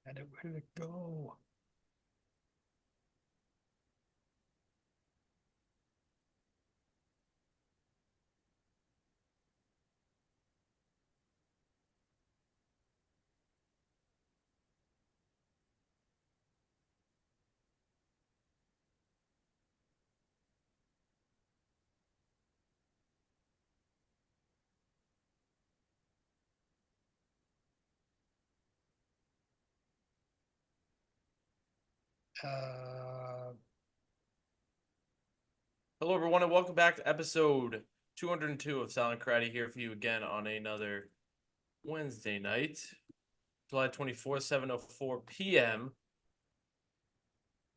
Where did it go? Uh, Hello, everyone, and welcome back to episode 202 of Salvaggio and Cratty here for you again on another Wednesday night, July 24th, 7:04 p.m.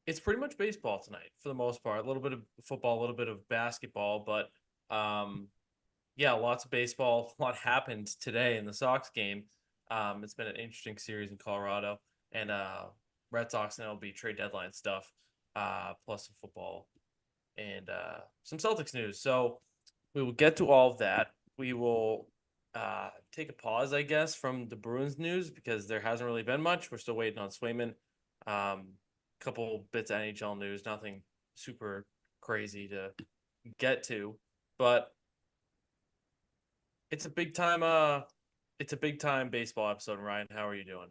It's pretty much baseball tonight for the most part. A little bit of football, a little bit of basketball, but um, yeah, lots of baseball. A lot happened today in the Sox game. It's been an interesting series in Colorado, and Red Sox and MLB trade deadline stuff, plus some football and some Celtics news. So we will get to all of that. We will take a pause, I guess, from the Bruins news because there hasn't really been much. We're still waiting on Swayman. Couple bits of NHL news, nothing super crazy to get to, but it's a big time. It's a big time baseball episode. Ryan, how are you doing?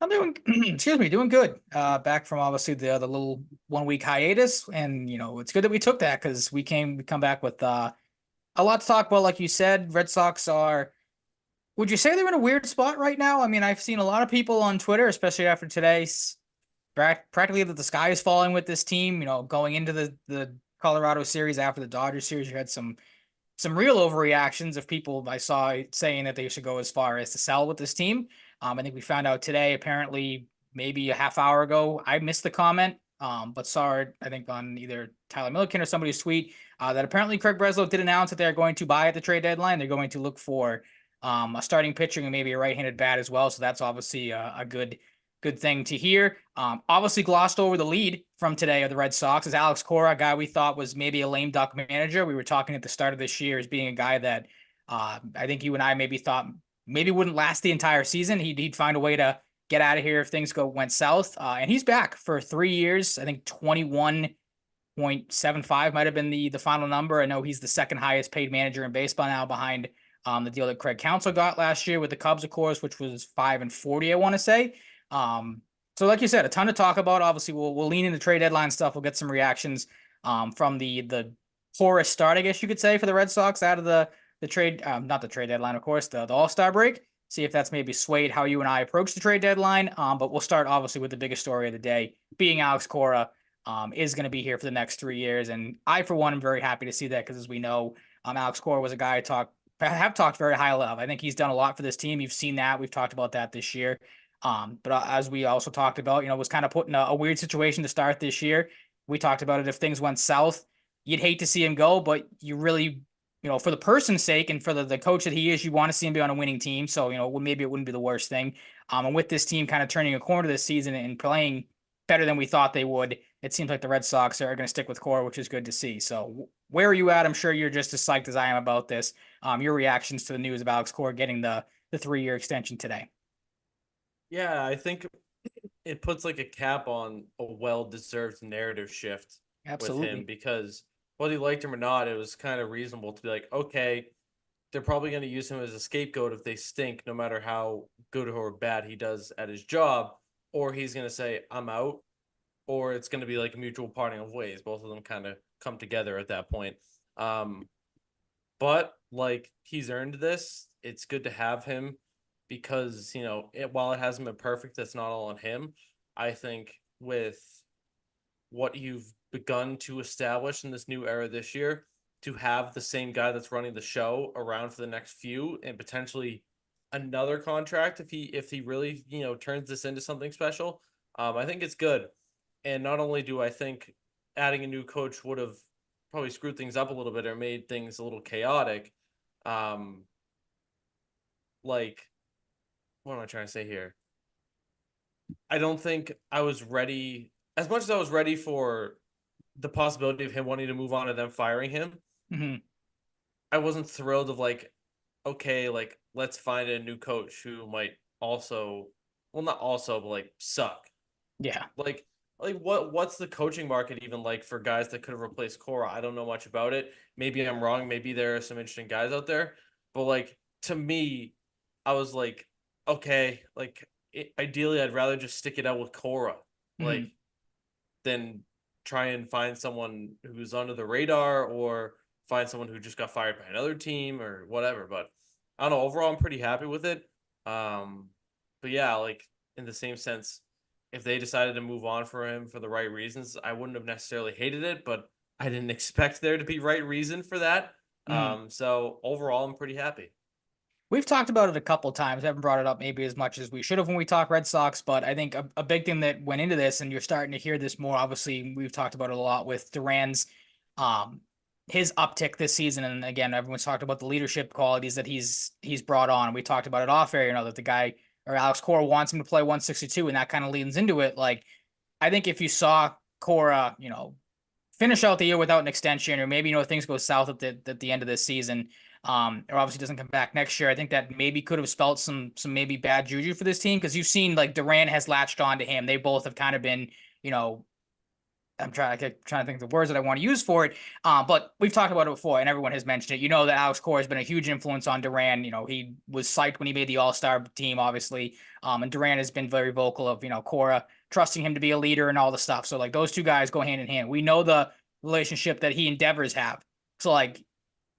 I'm doing, excuse me, doing good. Back from obviously the little 1 week hiatus, and it's good that we took that because we come back with a lot to talk about. Like you said, Red Sox are. Would you say they're in a weird spot right now? I mean, I've seen a lot of people on Twitter, especially after today, practically that the sky is falling with this team. Going into the Colorado series after the Dodgers series, you had some real overreactions of people I saw saying that they should go as far as to sell with this team. I think we found out today, apparently, maybe a half hour ago. I missed the comment, but saw it, I think, on either Tyler Milliken or somebody's tweet that apparently Craig Breslow did announce that they're going to buy at the trade deadline. They're going to look for a starting pitcher and maybe a right-handed bat as well. So that's obviously a good thing to hear. Obviously glossed over the lead from today of the Red Sox is Alex Cora, a guy we thought was maybe a lame duck manager. We were talking at the start of this year as being a guy that I think you and I maybe thought maybe wouldn't last the entire season. He'd find a way to get out of here if things went south. And he's back for 3 years. I think 21.75 might have been the final number. I know he's the second highest paid manager in baseball now behind the deal that Craig Counsell got last year with the Cubs, of course, which was 5 and 40, I want to say. So like you said, a ton to talk about. Obviously, we'll lean into trade deadline stuff. We'll get some reactions from the poorest start, I guess you could say, for the Red Sox out of the trade, not the trade deadline, of course, the All-Star break. See if that's maybe swayed how you and I approach the trade deadline. But we'll start obviously with the biggest story of the day, being Alex Cora is going to be here for the next 3 years, and I, for one, am very happy to see that because, as we know, Alex Cora was a guy have talked very high of. I think he's done a lot for this team. You've seen that. We've talked about that this year. But as we also talked about, was kind of put in a weird situation to start this year. We talked about it. If things went south, you'd hate to see him go, but you really, for the person's sake and for the coach that he is, you want to see him be on a winning team. So, maybe it wouldn't be the worst thing. And with this team kind of turning a corner this season and playing better than we thought they would, it seems like the Red Sox are going to stick with Cora, which is good to see. So, where are you at? I'm sure you're just as psyched as I am about this. Your reactions to the news of Alex Cora getting the 3 year extension today. Yeah, I think it puts like a cap on a well-deserved narrative shift with him Absolutely. because whether you liked him or not, it was kind of reasonable to be like, okay, they're probably going to use him as a scapegoat if they stink, no matter how good or bad he does at his job, or he's going to say, I'm out, or it's going to be like a mutual parting of ways. Both of them kind of come together at that point. Um, but like he's earned this. It's good to have him because while it hasn't been perfect, that's not all on him. I think with what you've begun to establish in this new era this year, to have the same guy that's running the show around for the next few and potentially another contract if he really turns this into something special, I think it's good. And not only do I think adding a new coach would have probably screwed things up a little bit or made things a little chaotic, um, like what am I trying to say here? I don't think I was ready as much as I was ready for the possibility of him wanting to move on and then firing him. Mm-hmm. I wasn't thrilled of like, okay, like let's find a new coach who might also well, not also, but like suck. Yeah. Like what's the coaching market even like for guys that could have replaced Cora? I don't know much about it. Maybe I'm wrong. Maybe there are some interesting guys out there. But like to me, I was like, okay, like ideally I'd rather just stick it out with Cora, Mhm. like than try and find someone who's under the radar or find someone who just got fired by another team or whatever. But I don't know. Overall, I'm pretty happy with it. Um, but yeah, like in the same sense, if they decided to move on for him for the right reasons, I wouldn't have necessarily hated it, but I didn't expect there to be right reason for that. Mhm. So overall, I'm pretty happy. We've talked about it a couple times. I haven't brought it up maybe as much as we should have when we talk Red Sox, but I think a big thing that went into this, and you're starting to hear this more. Obviously, we've talked about it a lot with Duran's, um, his uptick this season, and again, everyone's talked about the leadership qualities that he's brought on. We talked about it off air, that the guy or Alex Cora wants him to play 162, and that kind of leans into it. Like, I think if you saw Cora, finish out the year without an extension, or maybe things go south at the end of this season, or obviously doesn't come back next year. I think that maybe could have spelt some maybe bad juju for this team because you've seen like Durant has latched on to him. They both have kind of been, you know, I'm trying to think of the words that I want to use for it. But we've talked about it before, and everyone has mentioned it. You know that Alex Cora has been a huge influence on Durant. He was psyched when he made the All Star team, obviously. And Durant has been very vocal of Cora trusting him to be a leader and all the stuff. So like those two guys go hand in hand. We know the relationship that he and Devers have. So like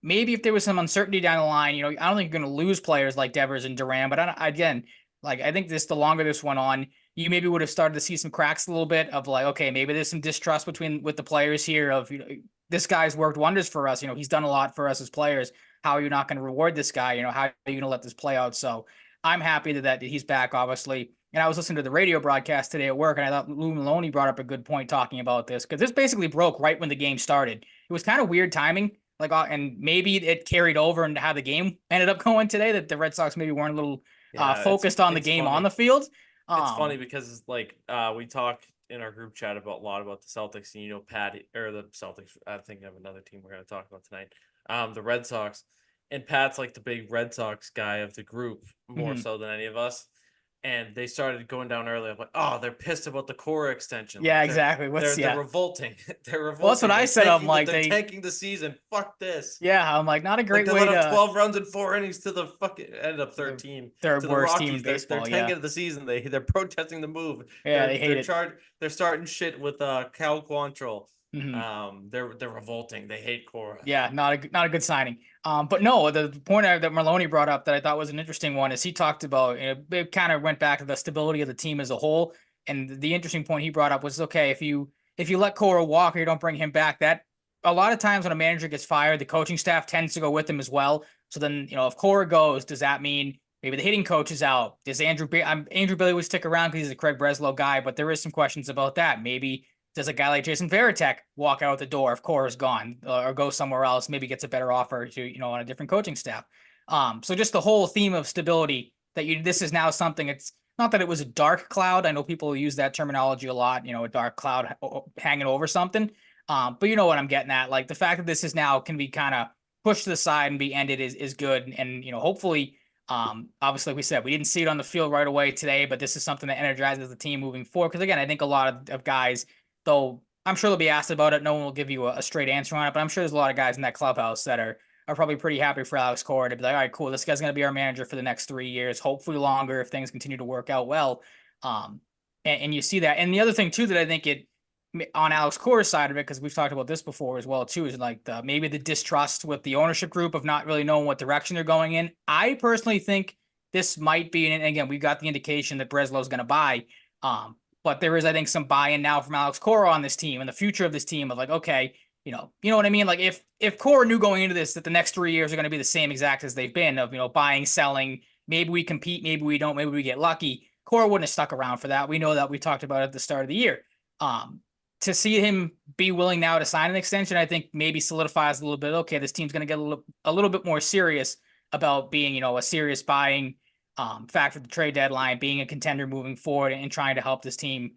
maybe if there was some uncertainty down the line, I don't think you're going to lose players like Devers and Duran. But again, like I think the longer this went on, you maybe would have started to see some cracks a little bit of like, okay, maybe there's some distrust with the players here of this guy's worked wonders for us. He's done a lot for us as players. How are you not going to reward this guy? How are you going to let this play out? So I'm happy that he's back, obviously. And I was listening to the radio broadcast today at work, and I thought Lou Maloney brought up a good point talking about this because this basically broke right when the game started. It was kind of weird timing, like, and maybe it carried over into how the game ended up going today. That the Red Sox maybe weren't a little Yeah, focused on the it's game on funny. the field. It's funny because like we talk in our group chat about a lot about the Celtics and Pat or the Celtics. I think of another team we're going to talk about tonight. The Red Sox, and Pat's like the big Red Sox guy of the group more Mhm. so than any of us. And they started going down early. I'm like, oh, they're pissed about the Cora extension. Yeah, Like exactly. they're revolting. They're Well, that's what revolting. I They're said. I'm tanking like they're tanking the season. Fuck this. yeah, I'm like not a Like great they let way up to 12 runs in 4 innings to the fucking ended up the 13 third to the worst team in Rockies. They're baseball. Yeah, tanking the season. They're protesting the move. yeah, they hate it. They're starting shit with Cal Quantrill. Mhm. They're revolting. They hate Cora. Yeah, not a good signing. But no, the point that Maloney brought up that I thought was an interesting one is he talked about it kind of went back to the stability of the team as a whole. And the interesting point he brought up was okay if you let Cora walk or you don't bring him back, that a lot of times when a manager gets fired, the coaching staff tends to go with him as well. So then if Cora goes, does that mean maybe the hitting coach is out? Does Andrew Billy would stick around because he's a Craig Breslow guy, but there is some questions about that. Maybe does a guy like Jason Varitek walk out the door if Cora's gone or go somewhere else, maybe gets a better offer to, on a different coaching staff? So just the whole theme of stability this is now something it's not that it was a dark cloud. I know people use that terminology a lot, a dark cloud hanging over something. But you know what I'm getting at. Like the fact that this is now can be kind of pushed to the side and be ended is good. And, hopefully, obviously, like we said, we didn't see it on the field right away today, but this is something that energizes the team moving forward. Because again, I think a lot of guys, though I'm sure they'll be asked about it. No one will give you a straight answer on it, but I'm sure there's a lot of guys in that clubhouse that are probably pretty happy for Alex Cora to be like, all right, cool, this guy's going to be our manager for the next 3 years, hopefully longer if things continue to work out well. And you see that. And the other thing too that I think it on Alex Cora's side of it, because we've talked about this before as well too, is like maybe the distrust with the ownership group of not really knowing what direction they're going in. I personally think this might be, and again, we got the indication that Breslow's going to buy. But there is, I think, some buy-in now from Alex Cora on this team and the future of this team of like, okay, you know what I mean? Like if Cora knew going into this that the next 3 years are going to be the same exact as they've been of, buying, selling, maybe we compete, maybe we don't, maybe we get lucky. Cora wouldn't have stuck around for that. We know that we talked about it at the start of the year. Um, to see him be willing now to sign an extension, I think maybe solidifies a little bit. Okay, this team's going to get a little bit more serious about being, a serious buying factor at the trade deadline, being a contender moving forward, and trying to help this team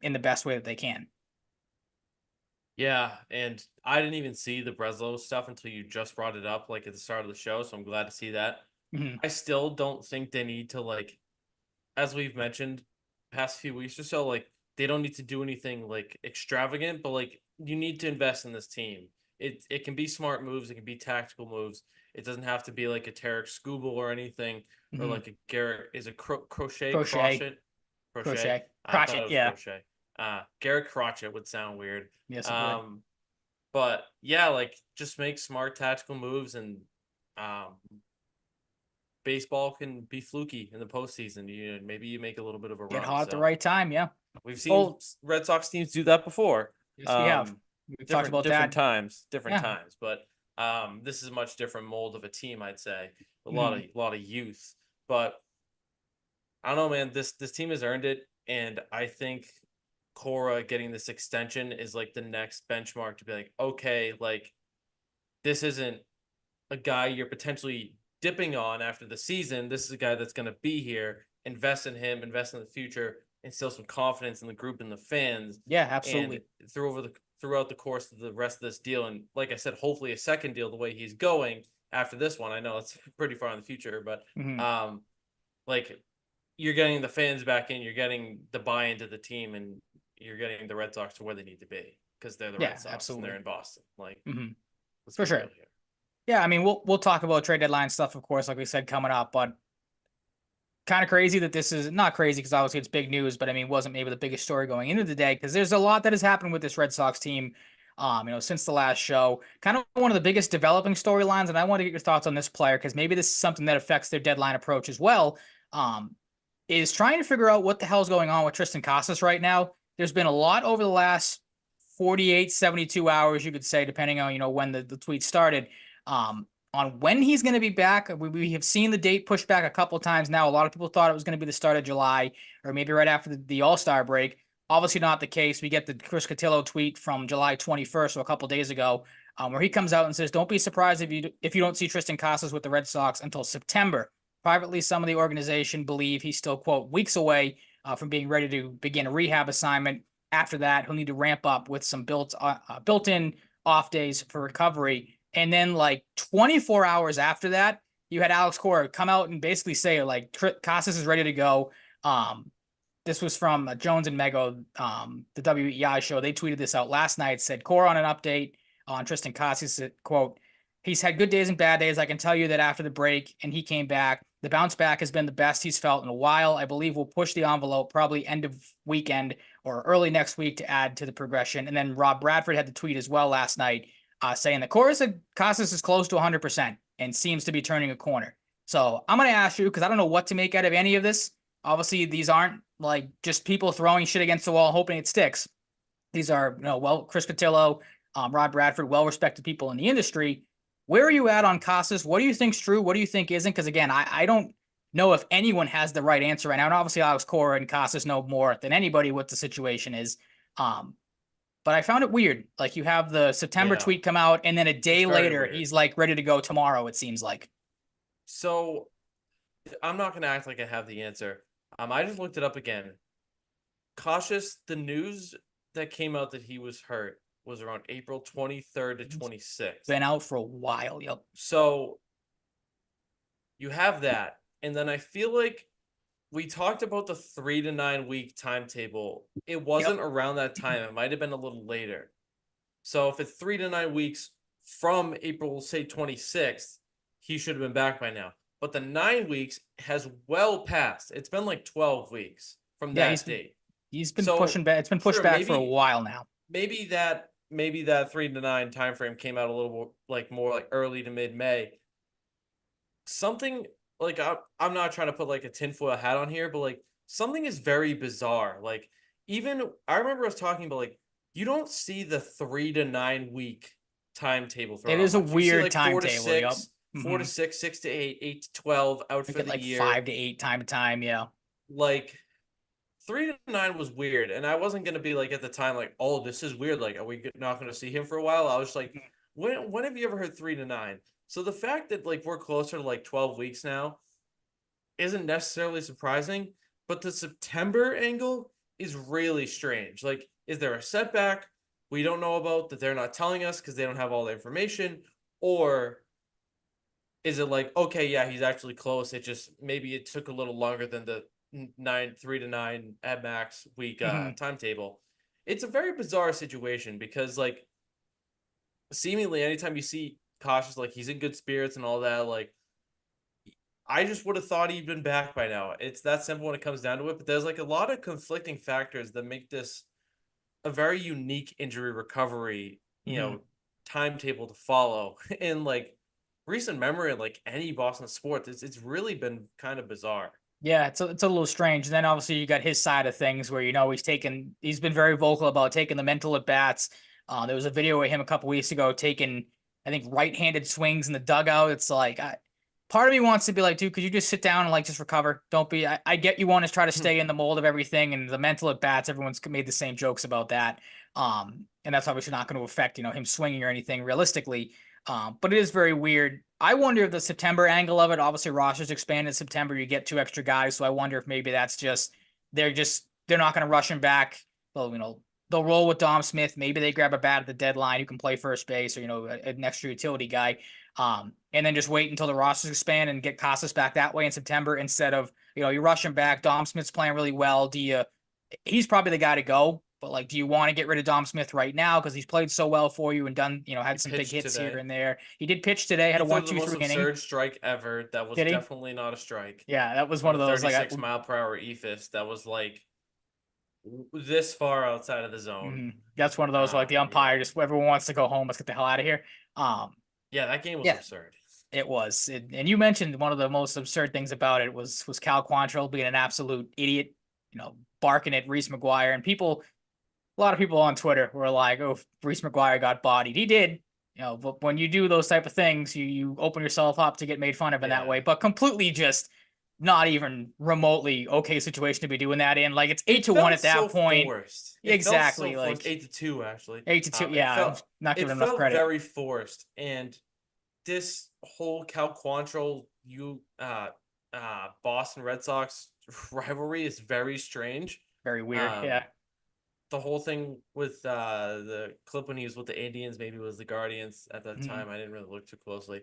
in the best way that they can. Yeah, and I didn't even see the Breslow stuff until you just brought it up, like at the start of the show. So I'm glad to see that. Mm-hmm. I still don't think they need to like as we've mentioned past few weeks or so, like they don't need to do anything like extravagant, but like you need to invest in this team. It can be smart moves, it can be tactical moves. It doesn't have to be like a Tarek Skubal or anything, or Mhm. like a Garrett is a crochet Crochet, crochet. crochet, I thought it crotchet. was Yeah. crochet. Garrett Crotchet would sound weird. Yes, it would. Um, but yeah, like just make smart tactical moves, and um, baseball can be fluky in the postseason. Maybe you make a little bit of a Get run. hot at the So right time. Yeah. we've seen Well, Red Sox teams do that before. yes, we have. Um, We've talked different about different that. times, different Yeah. times. But this is a much different mold of a team, I'd say. A Mhm. lot of youth. But I don't know, man. This team has earned it, and I think Cora getting this extension is like the next benchmark to be like, okay, like this isn't a guy you're potentially dipping on after the season. This is a guy that's going to be here. Invest in him, invest in the future, instill some confidence in the group and the fans. Yeah, And absolutely. throughout the course of the rest of this deal, and like I said, hopefully a second deal the way he's going after this one. I know it's pretty far in the future, but Mhm. like you're getting the fans back in, you're getting the buy into the team, and you're getting the Red Sox to where they need to be because they're the Yeah, Red Sox and they're absolutely. in Boston. Like, Mhm. let's For be sure. real here. Yeah, I mean, we'll talk about trade deadline stuff, of course, like we said, coming up. But kind of crazy that this is not crazy because obviously it's big news, but I mean, wasn't maybe the biggest story going into the day because there's a lot that has happened with this Red Sox team. Since the last show, kind of one of the biggest developing storylines, and I want to get your thoughts on this player because maybe this is something that affects their deadline approach as well. Is trying to figure out what the hell's going on with Tristan Casas right now. There's been a lot over the last 48, 72 hours, you could say, depending on, when the tweet started, on when he's going to be back. We have seen the date pushed back a couple times now. A lot of people thought it was going to be the start of July or maybe right after the All-Star break. Obviously not the case. We get the Chris Cotillo tweet from July 21st, so a couple days ago, where he comes out and says, "Don't be surprised if you don't see Tristan Casas with the Red Sox until September." Privately, some of the organization believe he's still, quote, weeks away from being ready to begin a rehab assignment. After that, he'll need to ramp up with some built-in off days for recovery. And then, like 24 hours after that, you had Alex Cora come out and basically say, like, Casas is ready to go. This was from Jones and Mego, the WEI show. They tweeted this out last night. Said Cora on an update on Tristan Casas, quote, "He's had good days and bad days. I can tell you that after the break and he came back, the bounce back has been the best he's felt in a while. I believe we'll push the envelope probably end of weekend or early next week to add to the progression." And then Rob Bradford had the tweet as well last night saying that Casas is close to 100% and seems to be turning a corner. So I'm going to ask you, because I don't know what to make out of any of this. Obviously, these aren't like just people throwing shit against the wall hoping it sticks. These are, Chris Cotillo, Rob Bradford, well-respected people in the industry. Where are you at on Casas? What do you think's true? What do you think isn't? Because again, I don't know if anyone has the right answer right now. And obviously, Alex Cora and Casas know more than anybody what the situation is. Um, but I found it weird. Like you have the September Yeah, tweet come out, and then a it's day very later, weird. he's like ready to go tomorrow. It seems like. So I'm not gonna act like I have the answer. I just looked it up again. Cautious, the news that came out that he was hurt was around April 23rd to He's 26th. been out for a while. Yep. So you have that, and then I feel like we talked about the 3 to 9 week timetable. It Yep. wasn't around that time. It might have been a little later. So if it's 3 to 9 weeks from April, say 26th, he should have been back by now. But the 9 weeks has well passed. It's been like 12 weeks from Yeah. that date. He's been So pushing back. It's been pushed sure, back for a while now. maybe that 3 to 9 time frame came out a little like more like early to mid May. Something like I'm not trying to put like a tinfoil hat on here, but like something is very bizarre. Like even I remember us talking about like you don't see the 3 to 9 week timetable It throughout is a much. You see weird like four to timetable. Yep. six, four Mm-hmm. to six, 6 to 8, 8 to 12 out We for get the like year. 5 to 8 time to time. Yeah. Like 3 to 9 was weird, and I wasn't gonna be like at the time like, oh, this is weird. Like, are we not gonna see him for a while? I was like, when have you ever heard 3 to 9? So the fact that like we're closer to like 12 weeks now isn't necessarily surprising, but the September angle is really strange. Like, is there a setback we don't know about that they're not telling us because they don't have all the information, or is it like, okay, yeah, he's actually close. It just maybe it took a little longer than 3 to 9 at max week Mhm. timetable. It's a very bizarre situation because like seemingly anytime you see cautious, like he's in good spirits and all that, like I just would have thought he'd been back by now. It's that simple when it comes down to it. But there's like a lot of conflicting factors that make this a very unique injury recovery, Mhm. timetable to follow. In like recent memory, like any Boston sport, it's really been kind of bizarre. Yeah, it's a little strange. And then obviously you got his side of things where he's been very vocal about taking the mental at bats. There was a video of him a couple weeks ago taking, I think, right-handed swings in the dugout. It's like part of me wants to be like, dude, could you just sit down and like just recover? Don't be. I get you want to try to stay in the mold of everything and the mental at bats. Everyone's made the same jokes about that. And that's obviously not going to affect him swinging or anything realistically. But it is very weird. I wonder if the September angle of it, obviously rosters expand in September, you get 2 extra guys. So I wonder if maybe that's they're not going to rush him back. They'll roll with Dom Smith. Maybe they grab a bat at the deadline who can play first base or, an extra utility guy. And then just wait until the rosters expand and get Casas back that way in September instead of, you rush him back. Dom Smith's playing really well. He's probably the guy to go. But like, do you want to get rid of Dom Smith right now because he's played so well for you and done, He had some big pitched hits here today. and there. He did pitch today, had He a threw one, the two, most three inning. absurd strike ever. That was Did he? definitely not a strike. Yeah, that was one On of a those 36-mile-per-hour eephus that was like this far outside of the zone. that's one of those like the Yeah. umpire just everyone wants to go home. Let's get the hell out of here. Um, Yeah, that game was yeah, absurd. it was. And you mentioned one of the most absurd things about it was Cal Quantrill being an absolute idiot, barking at Reese McGuire and a lot of people on Twitter were like, "Oh, Reese McGuire got bodied." He did, but when you do those type of things, you open yourself up to get made fun of in that Yeah. way. But completely just not even remotely okay situation to be doing that in. Like it's eight It to one felt at so that point. forced. It felt so Exactly, forced. like 8-2 actually. 8-2. It Yeah, I'm felt not it giving enough felt credit. very forced. And this whole Cal Quantrill Boston Red Sox rivalry is very strange. Very weird. Um Yeah. the whole thing with the clip when he was with the Indians, maybe it was the Guardians at that Mhm. time. I didn't really look too closely.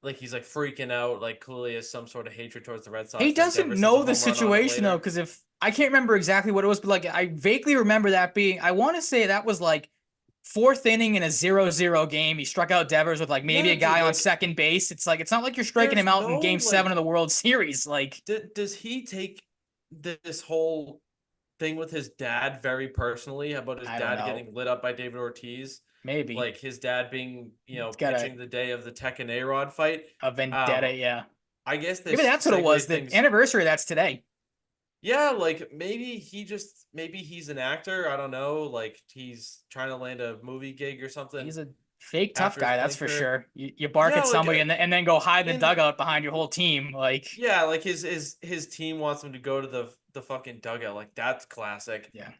Like he's like freaking out, like clearly has some sort of hatred towards the Red He Sox. Then doesn't Devers hits a know the home run on him situation though, later. because if I can't remember exactly what it was, but like I vaguely remember that being. I want to say that was like fourth inning in a 0-0 game. He struck out Devers with like maybe Yeah, a dude. guy on Like, second base. It's like it's not like you're striking there's him out in no game 7 like. of the World Series. Like Does he take this whole thing with his dad very personally about his I don't dad know. getting lit up by David Ortiz? Maybe Like his dad being, it's got pitching the day of the Tech and A-Rod fight. a Um, vendetta. Yeah, I guess maybe this that's what it was. segue The things. anniversary that's today. Yeah, like maybe he's an actor. I don't know. Like he's trying to land a movie gig or something He's a fake tough after his guy, that's playing for career. sure. You bark Yeah, at like somebody and then go hide in the in dugout behind your whole team. Like yeah, like his team wants him to go to the fucking dugout. Like that's classic. yeah,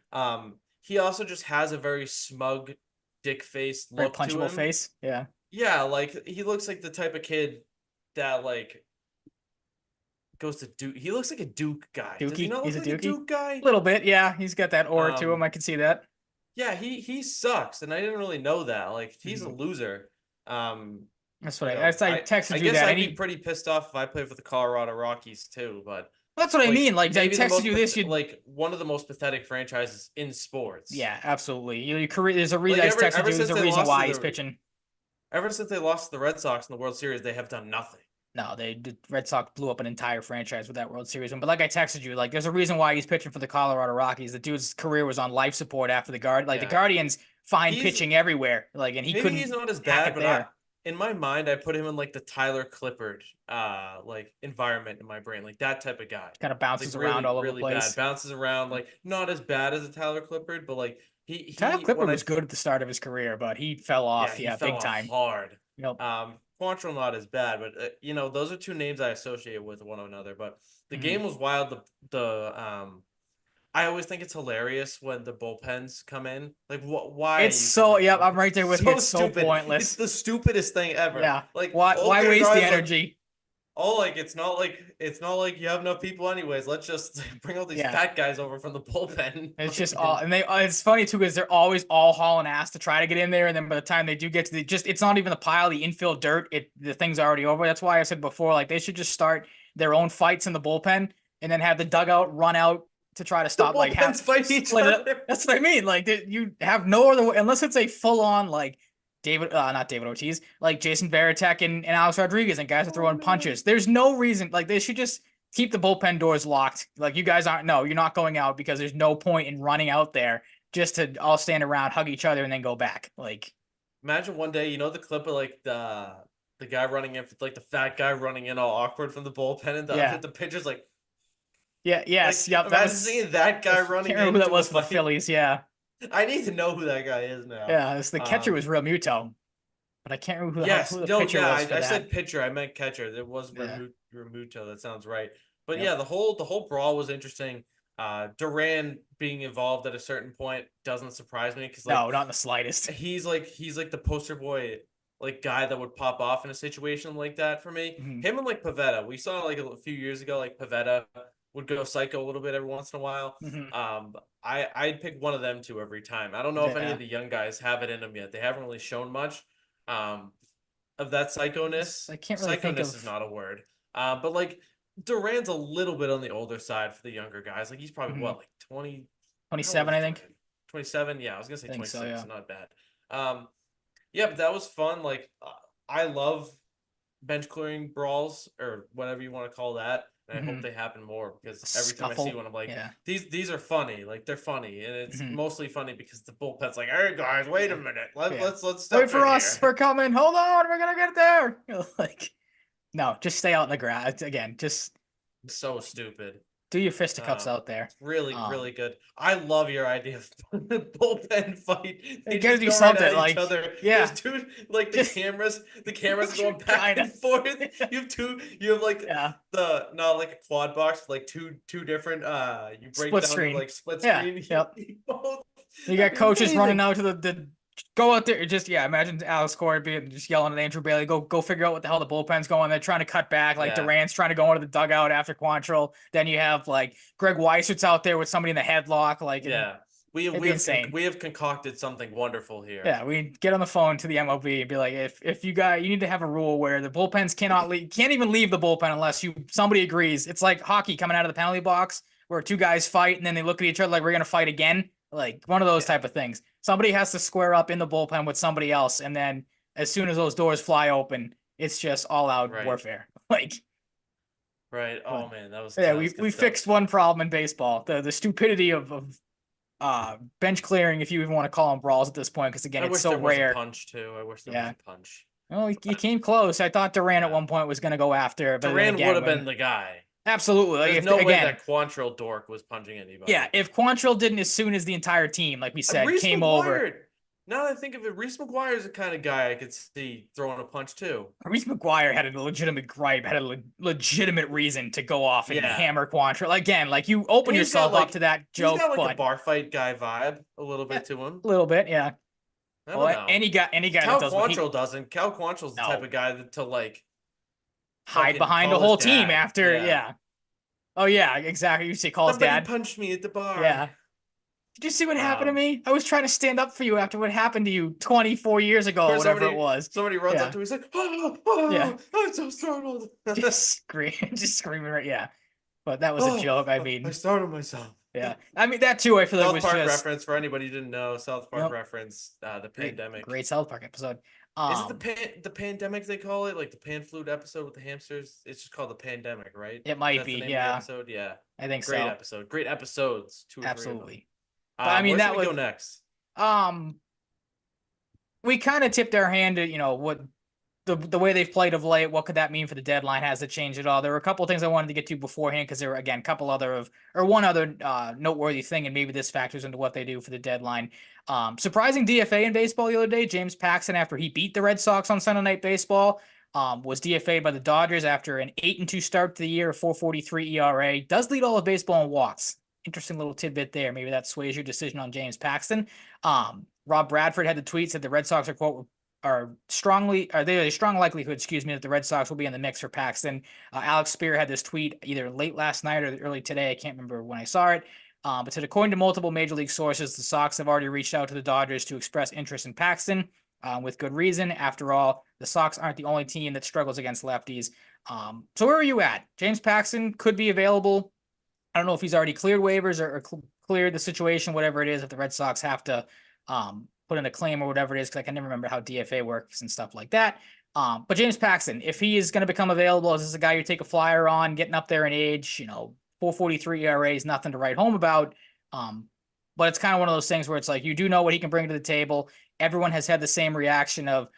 He also just has a very smug, dick faced very look to punchable him. face. Yeah, Yeah, like he looks like the type of kid that like goes to Duke. He looks like a Duke guy. Does he Dookie. not He's look a like a Dookie. Duke guy? Little bit, yeah. He's got that aura to him. Um, I can see that. yeah, he sucks, and I didn't really know that. Like he's a Mhm. loser. Um, That's what I I texted you guess that. I'd be pretty pissed off if I played for the Colorado Rockies too, but That's what I like mean. Like I maybe the texted most you this. You like one of the most pathetic franchises in sports. yeah, absolutely. Your career. There's a reason Like I texted ever you. There's since a they reason lost to why he's the pitching. ever since they lost to the Red Sox in the World Series, they have done nothing. No, the Red Sox blew up an entire franchise with that World Series win. But like I texted you, like there's a reason why he's pitching for the Colorado Rockies. The dude's career was on life support after the guard. Like the Yeah, Guardians find he's pitching everywhere. Like and he maybe he's couldn't not as hack bad, it but there. in my mind I put him in like the Tyler Clippard like environment in my brain, like that type of guy. Kind of Like bounces around really all over the really bad, place. bounces around, like not as bad as a Tyler Clippard, but like Tyler he when Clippard I was good at the start of his career, but he fell yeah, off. he Yeah, fell big off time. hard. Yep. Quantrill not as bad, but those are two names I associate with one another. But the Mhm. game was wild. I always think it's hilarious when the bullpens come in. Like, what? Why are It's you so, coming yep, in? I'm right there with you. So It's so stupid. It's pointless. the stupidest thing ever. Yeah. Like, Why okay, waste the guys, like, energy? oh, like it's not like you have enough people anyways. Let's just bring all these Yeah. fat guys over from the bullpen. It's just Like, all, and it's funny too because they're always all hauling ass to try to get in there, and then by the time they do get to it's not even the pile, the infield dirt. The thing's already over. That's why I said before, like they should just start their own fights in the bullpen and then have the dugout run out to try to stop like bullpens fight each other. That's what I mean. Like you have no other way unless it's a full on like not David Ortiz, like Jason Varitek and Alex Rodriguez, and guys are throwing punches. There's no reason. Like they should just keep the bullpen doors locked. Like you guys aren't. No, you're not going out because there's no point in running out there just to all stand around, hug each other, and then go back. Like imagine one day, the clip of like the guy running in, like the fat guy running in all awkward from the bullpen, and the pitcher's like. Yeah. Yes. Like, yep. imagine seeing that guy running. Can't remember who that was for the Phillies. Yeah. I need to know who that guy is now. Yeah, the catcher was Real Muto, but I can't remember who the pitcher was. I said pitcher. I meant catcher. It was Remuto. That sounds right. But yeah, the whole brawl was interesting. Duran being involved at a certain point doesn't surprise me because no, not in the slightest. He's like the poster boy like guy that would pop off in a situation like that for me. Mm-hmm. Him and like Pavetta, we saw like a few years ago, like Pavetta would go psycho a little bit every once in a while. Mm-hmm. I'd pick one of them two every time. I don't know if any of the young guys have it in them yet. They haven't really shown much of that psychoness. I can't really think of... is not a word. But like Duran's a little bit on the older side for the younger guys. Like he's probably what, like 20, 27, I think. 27. Yeah, I was gonna say 26. So, yeah. So not bad. Yeah, but that was fun. Like I love bench clearing brawls or whatever you want to call that. And I hope they happen more because every time I see one, I'm like, these are funny. Like they're funny, and it's mostly funny because the bullpen's like, "Hey guys, wait a minute, let's wait for us. We're coming. Hold on, we're gonna get there." Like, no, just stay out in the grass again. Just so stupid. Do your fisticuffs out there. Really, really good. I love your idea of bullpen fight. They gotta do something right like each other. Yeah, dude, like the cameras going back and forth. You have like the not like a quad box, like two different you break split down screen. Like split screen. Yep. You got coaches running out to the go out there. Just imagine Alex Cora being just yelling at Andrew Bailey. Go figure out what the hell the bullpen's going. They're trying to cut back. Like Duran's trying to go into the dugout after Quantrill. Then you have like Greg Weissert's out there with somebody in the headlock. Like we have concocted something wonderful here. Yeah, we get on the phone to the MLB and be like, if you need to have a rule where the bullpens can't even leave the bullpen unless somebody agrees. It's like hockey coming out of the penalty box where two guys fight and then they look at each other like we're gonna fight again. Like one of those type of things. Somebody has to square up in the bullpen with somebody else, and then as soon as those doors fly open, it's just all out warfare. Like, oh man, that was we fixed one problem in baseball: the stupidity of bench clearing, if you even want to call them brawls at this point, because again, it's so rare. Was a punch too. I wish there was a punch. Well, he came close. I thought Duran at one point was going to go after, but Duran would have been the guy. Absolutely. There's no way that Quantrill dork was punching anybody. Yeah, if Quantrill didn't, as soon as the entire team, like we said, came over. Now that I think of it, Reese McGuire is the kind of guy I could see throwing a punch too. Reese McGuire had a legitimate gripe, had a legitimate reason to go off and hammer Quantrill. Again, like you open yourself up to that joke. He's got like a bar fight guy vibe a little bit to him. A little bit, yeah. I don't know. Any guy Cal that does Quantrill doesn't. Cal Quantrill's the type of guy to like hide behind a whole team after, Oh yeah, exactly. You say call his dad. Punched me at the bar. Yeah. Did you see what happened to me? I was trying to stand up for you after what happened to you 24 years ago, or whatever it was. Somebody runs up to him. He's like, I'm so startled. just screaming, right? But that was a joke. I mean, I startled myself. Yeah, I mean that too. I feel like was South Park just reference for anybody who didn't know. South Park reference, the pandemic. Great South Park episode. Is it the pandemic they call it, like the pan flute episode with the hamsters? It's just called the pandemic, right? It might be, episode, I think great episode, great episodes. Absolutely. But I mean, that was go next. We kind of tipped our hand to what the way they've played of late. What could that mean for the deadline? Has it changed at all? There were a couple of things I wanted to get to beforehand because there were again one other noteworthy thing, and maybe this factors into what they do for the deadline. Surprising DFA in baseball the other day. James Paxton, after he beat the Red Sox on Sunday Night Baseball, was DFA'd by the Dodgers after an 8-2 start to the year, a 4.43 ERA. Does lead all of baseball in walks. Interesting little tidbit there. Maybe that sways your decision on James Paxton. Rob Bradford had the tweet, said the Red Sox are a strong likelihood, that the Red Sox will be in the mix for Paxton. Alex Spear had this tweet either late last night or early today. I can't remember when I saw it. But said, according to multiple major league sources, the Sox have already reached out to the Dodgers to express interest in Paxton, with good reason. After all, the Sox aren't the only team that struggles against lefties. So where are you at? James Paxton could be available I don't know if he's already cleared waivers or cleared the situation, whatever it is, if the Red Sox have to put in a claim or whatever it is, because I can never remember how DFA works and stuff like that. But James Paxton, if he is going to become available, is this a guy you take a flyer on, getting up there in age, 4.43 ERA is nothing to write home about. But it's kind of one of those things where it's like, you do know what he can bring to the table. Everyone has had the same reaction of,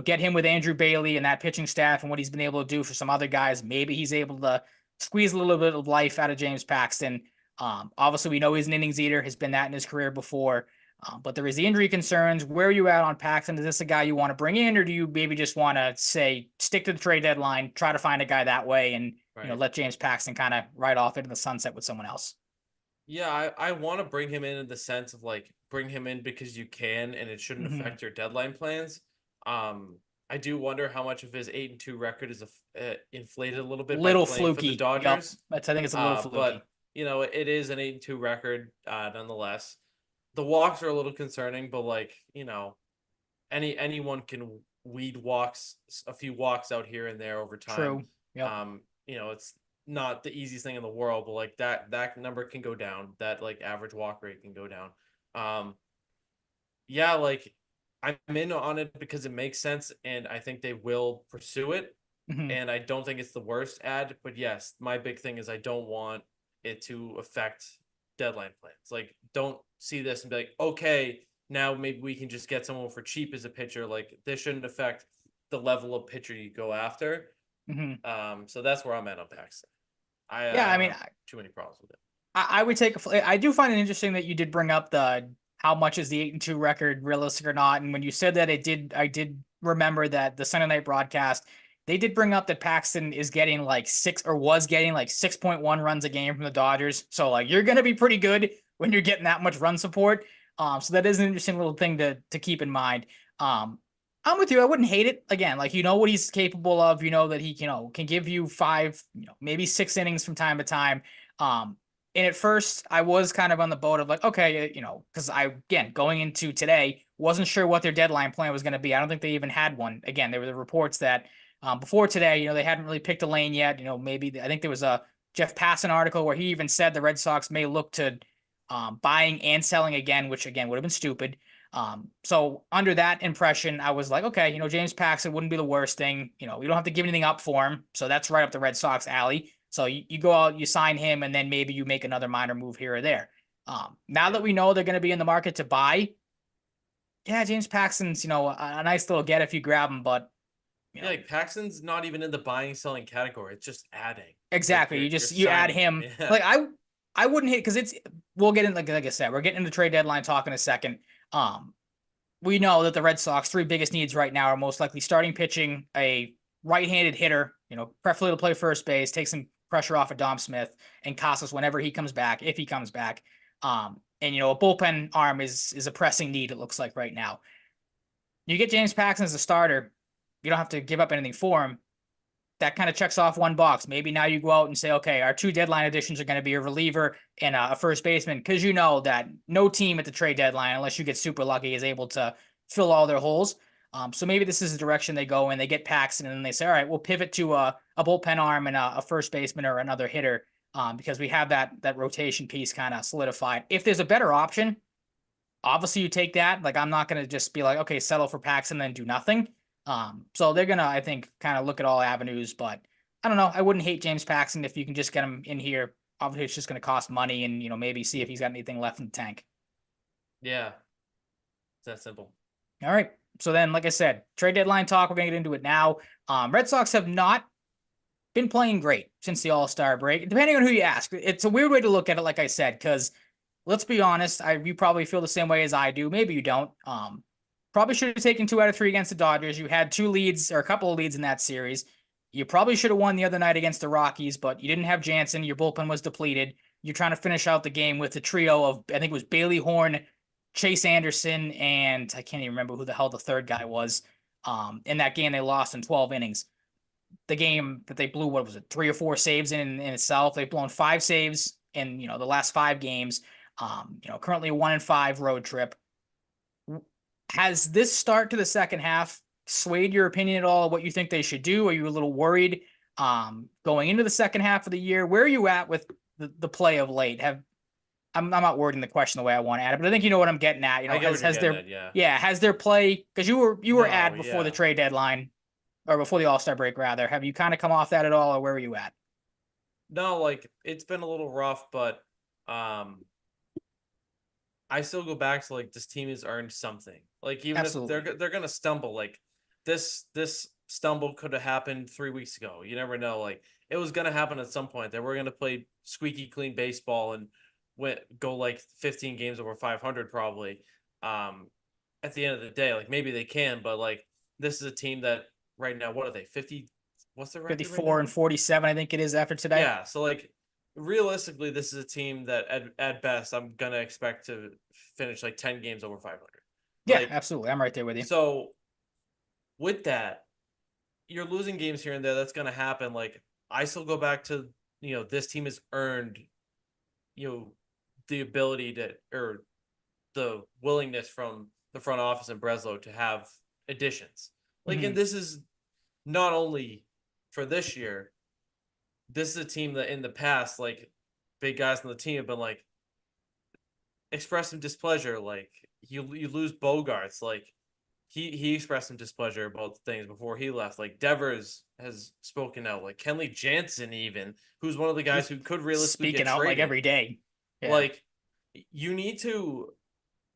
get him with Andrew Bailey and that pitching staff and what he's been able to do for some other guys. Maybe he's able to squeeze a little bit of life out of James Paxton. Obviously, we know he's an innings eater, has been that in his career before. But there is the injury concerns. Where are you at on Paxton? Is this a guy you want to bring in, or do you maybe just want to say stick to the trade deadline, try to find a guy that way, and let James Paxton kind of ride off into the sunset with someone else? Yeah, I want to bring him in the sense of like bring him in because you can, and it shouldn't affect your deadline plans. I do wonder how much of his 8-2 record is inflated a little bit by playing fluky for the Dodgers. Yep. I think it's a little fluky. But it is an 8-2 record nonetheless. The walks are a little concerning, but like anyone can weed walks, a few walks out here and there over time. True. Yep. It's not the easiest thing in the world, but like that number can go down. That like average walk rate can go down. Yeah, like I'm in on it because it makes sense, and I think they will pursue it. And I don't think it's the worst ad, but yes, my big thing is I don't want it to affect deadline plans. Like, don't see this and be like, okay, now maybe we can just get someone for cheap as a pitcher. Like, this shouldn't affect the level of pitcher you go after. So that's where I'm at on Paxton. I mean, too many problems with it. I would take I do find it interesting that you did bring up how much is the 8-2 record realistic or not. And when you said that, I did remember that the Sunday night broadcast, they did bring up that Paxton is getting like 6.1 runs a game from the Dodgers. So like, you're going to be pretty good when you're getting that much run support. So that is an interesting little thing to keep in mind. I'm with you. I wouldn't hate it. Again, like, what he's capable of, that he, can give you 5, maybe 6 innings from time to time. And at first I was kind of on the boat of like, okay, because going into today, wasn't sure what their deadline plan was going to be. I don't think they even had one. Again, there were the reports that before today, they hadn't really picked a lane yet. Maybe I think there was a Jeff Passan article where he even said the Red Sox may look to buying and selling again, which again would have been stupid. So under that impression, I was like, okay, James Paxton wouldn't be the worst thing. You don't have to give anything up for him. So that's right up the Red Sox alley. So you go out, you sign him, and then maybe you make another minor move here or there. Now that we know they're going to be in the market to buy, yeah, James Paxton's, a nice little get if you grab him, but like Paxton's not even in the buying selling category. It's just adding. Exactly. Like you add him. Yeah. Like I wouldn't hit, because we'll get in, like I said, we're getting into the trade deadline talk in a second. We know that the Red Sox 3 biggest needs right now are most likely starting pitching, a right-handed hitter, preferably to play first base, take some pressure off of Dom Smith, and Casas whenever he comes back, if he comes back. And a bullpen arm is a pressing need, it looks like right now. You get James Paxton as a starter, you don't have to give up anything for him. That kind of checks off one box. Maybe now you go out and say, okay, our 2 deadline additions are going to be a reliever and a first baseman, because that no team at the trade deadline, unless you get super lucky, is able to fill all their holes. So maybe this is the direction they go, and they get Paxton, and then they say, all right, we'll pivot to a bullpen arm and a first baseman or another hitter, because we have that rotation piece kind of solidified. If there's a better option, obviously you take that. Like, I'm not going to just be like, okay, settle for Paxton, then do nothing. So they're going to, I think, kind of look at all avenues, but I don't know. I wouldn't hate James Paxton if you can just get him in here. Obviously, it's just going to cost money, and, maybe see if he's got anything left in the tank. Yeah. It's that simple. All right. So then, like I said, trade deadline talk, we're going to get into it now. Red Sox have not been playing great since the All-Star break, depending on who you ask. It's a weird way to look at it, like I said, because let's be honest, you probably feel the same way as I do. Maybe you don't. Probably should have taken 2 out of 3 against the Dodgers. You had 2 leads, or a couple of leads in that series. You probably should have won the other night against the Rockies, but you didn't have Jansen. Your bullpen was depleted. You're trying to finish out the game with a trio of, I think it was Bailey Horn, Chase Anderson, and I can't even remember who the hell the third guy was. In that game, they lost in 12 innings. The game that they blew, what was it, 3 or 4 saves in itself. They've blown 5 saves in, the last 5 games. Currently a 1-5 road trip. Has this start to the second half swayed your opinion at all? What you think they should do? Are you a little worried going into the second half of the year? Where are you at with the play of late? I'm not wording the question the way I want to add it, but I think you know what I'm getting at. I get what you're Has getting their at, yeah. has their play, because you were No, ad before the yeah. trade deadline, or before the All-Star break rather. Have you kind of come off that at all, or where were you at? No, like it's been a little rough, but um I still go back to like this team has earned something. Like even if Absolutely. they're gonna stumble, like this stumble could have happened 3 weeks ago. You never know. Like it was gonna happen at some point. That we're gonna play squeaky clean baseball and go like 15 games over 500 probably. Um, at the end of the day, like maybe they can, but like this is a team that right now, what are they? 50? What's their record right 54 now? and 47, I think it is after today. Yeah, so like realistically, this is a team that at best I'm gonna expect to finish like 10 games over 500. Yeah, Like absolutely. I'm right there with you. so with that, you're losing games here and there. That's gonna happen. Like I still go back to this team has earned you know the ability to or the willingness from the front office in Breslow to have additions. Like and Mhm. this is not only for this year. This is a team that in the past, like big guys on the team have been like express some displeasure. Like you lose Bogarts. Like he expressed some displeasure about things before he left. Like Devers has spoken out. Like Kenley Jansen, even who's one of the guys He's who could realistically get speaking out like traded. every day. Yeah. Like you need to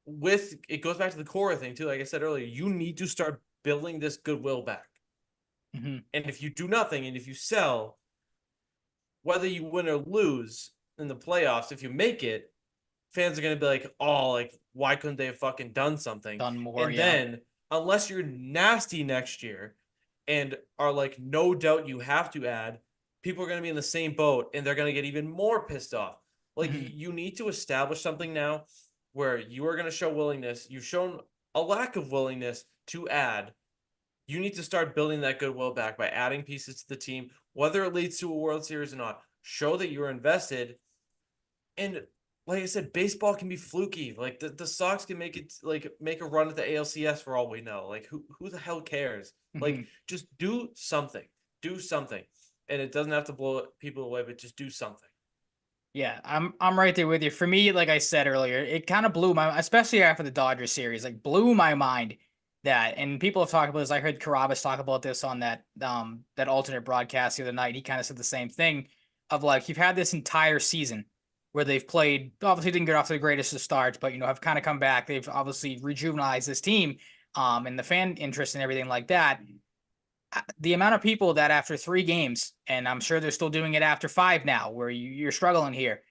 with it goes back to the Cora thing too. Like I said earlier, you need to start building this goodwill back. Mhm. And if you do nothing, and if you sell, whether you win or lose in the playoffs, if you make it, fans are going to be like, oh, like, why couldn't they have fucking done something? Done more, And yeah. then, unless you're nasty next year and are like, no doubt you have to add, people are going to be in the same boat and they're going to get even more pissed off. Like, Mhm. you need to establish something now where you are going to show willingness. You've shown a lack of willingness to add. You need to start building that goodwill back by adding pieces to the team, whether it leads to a World Series or not. Show that you're invested. And like I said, baseball can be fluky. Like the Sox can make it like make a run at the ALCS for all we know. Like who the hell cares? Like Mhm. just do something. Do something. And it doesn't have to blow people away, but just do something. Yeah, I'm right there with you. For me, like I said earlier, it kind of blew my, especially after the Dodgers series, like blew my mind that, and people have talked about this. I heard Carabas talk about this on that alternate broadcast the other night. He kind of said the same thing of like you've had this entire season where they've played, obviously didn't get off to the greatest of starts, but have kind of come back. They've obviously rejuvenized this team, and the fan interest and everything like that. The amount of people that after 3 games, and I'm sure they're still doing it after 5 now, where you're struggling here.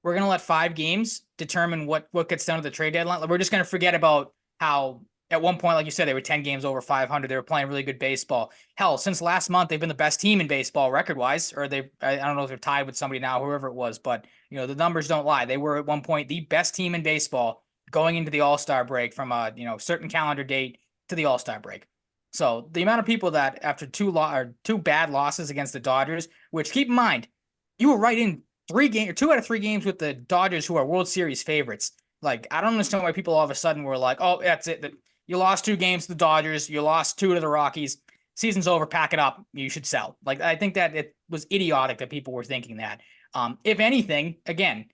We're gonna let 5 games determine what gets done at the trade deadline. Like, we're just gonna forget about how at one point, like you said, they were 10 games over 500. They were playing really good baseball. Hell, since last month, they've been the best team in baseball record wise, or I don't know if they're tied with somebody now, whoever it was, but the numbers don't lie. They were at one point the best team in baseball going into the All-Star break from a certain calendar date to the All-Star break. So the amount of people that after two bad losses against the Dodgers, which keep in mind, you were right in 2 out of 3 games with the Dodgers, who are World Series favorites. Like, I don't understand why people all of a sudden were like, "Oh, that's it. That you lost 2 games to the Dodgers, you lost 2 to the Rockies. Season's over. Pack it up. You should sell." Like, I think that it was idiotic that people were thinking that. If anything, again,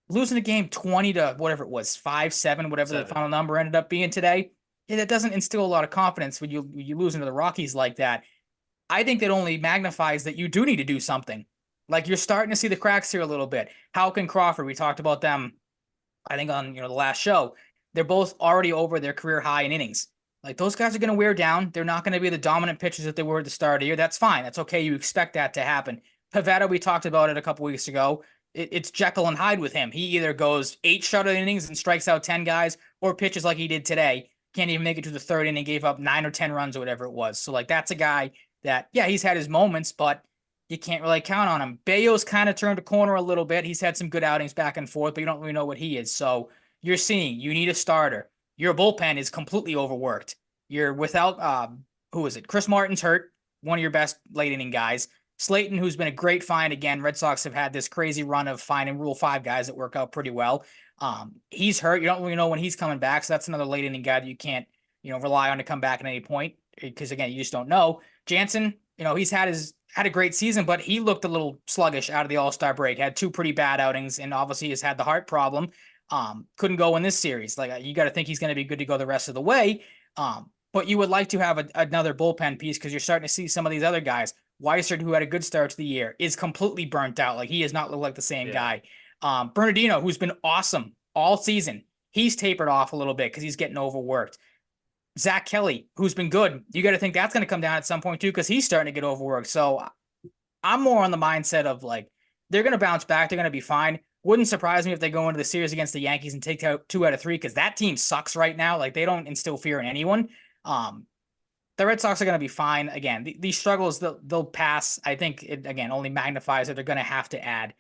losing a game 20 to whatever it was, 5-7, whatever the 7. final number ended up being today, yeah, that doesn't instill a lot of confidence when you lose into the Rockies like that. I think that only magnifies that you do need to do something. Like, you're starting to see the cracks here a little bit. Houck and Crawford, we talked about them, I think on the last show. They're both already over their career high in innings. Like, those guys are going to wear down. They're not going to be the dominant pitchers that they were at the start of the year. That's fine. That's okay. You expect that to happen. Pavetta, we talked about it a couple weeks ago. It's Jekyll and Hyde with him. He either goes 8 shutout innings and strikes out 10 guys, or pitches like he did today. Can't even make it to the third inning, gave up 9 or 10 runs or whatever it was. So, like, that's a guy that, yeah, he's had his moments, but you can't really count on him. Bayo's kind of turned a corner a little bit. He's had some good outings back and forth, but you don't really know what he is. So you're seeing you need a starter. Your bullpen is completely overworked. You're without who is it? Chris Martin's hurt, one of your best late inning guys. Slayton, who's been a great find again. Red Sox have had this crazy run of finding Rule 5 guys that work out pretty well. He's hurt. You don't really know when he's coming back, so that's another late inning guy that you can't rely on to come back at any point because again, you just don't know. Jansen, he's had his had a great season, but he looked a little sluggish out of the All-Star break. Had two pretty bad outings, and obviously has had the heart problem. Couldn't go in this series. Like you got to think he's going to be good to go the rest of the way. But you would like to have another bullpen piece because you're starting to see some of these other guys. Weissert, who had a good start to the year, is completely burnt out. Like he has not looked like the same Yeah. guy. Bernardino, who's been awesome all season, he's tapered off a little bit because he's getting overworked. Zach Kelly, who's been good, you got to think that's going to come down at some point too because he's starting to get overworked. So I'm more on the mindset of like they're going to bounce back. They're going to be fine. Wouldn't surprise me if they go into the series against the Yankees and take out 2 out of 3 because that team sucks right now. Like they don't instill fear in anyone. The Red Sox are going to be fine. Again, these struggles they'll pass. I think it again only magnifies that they're going to have to add.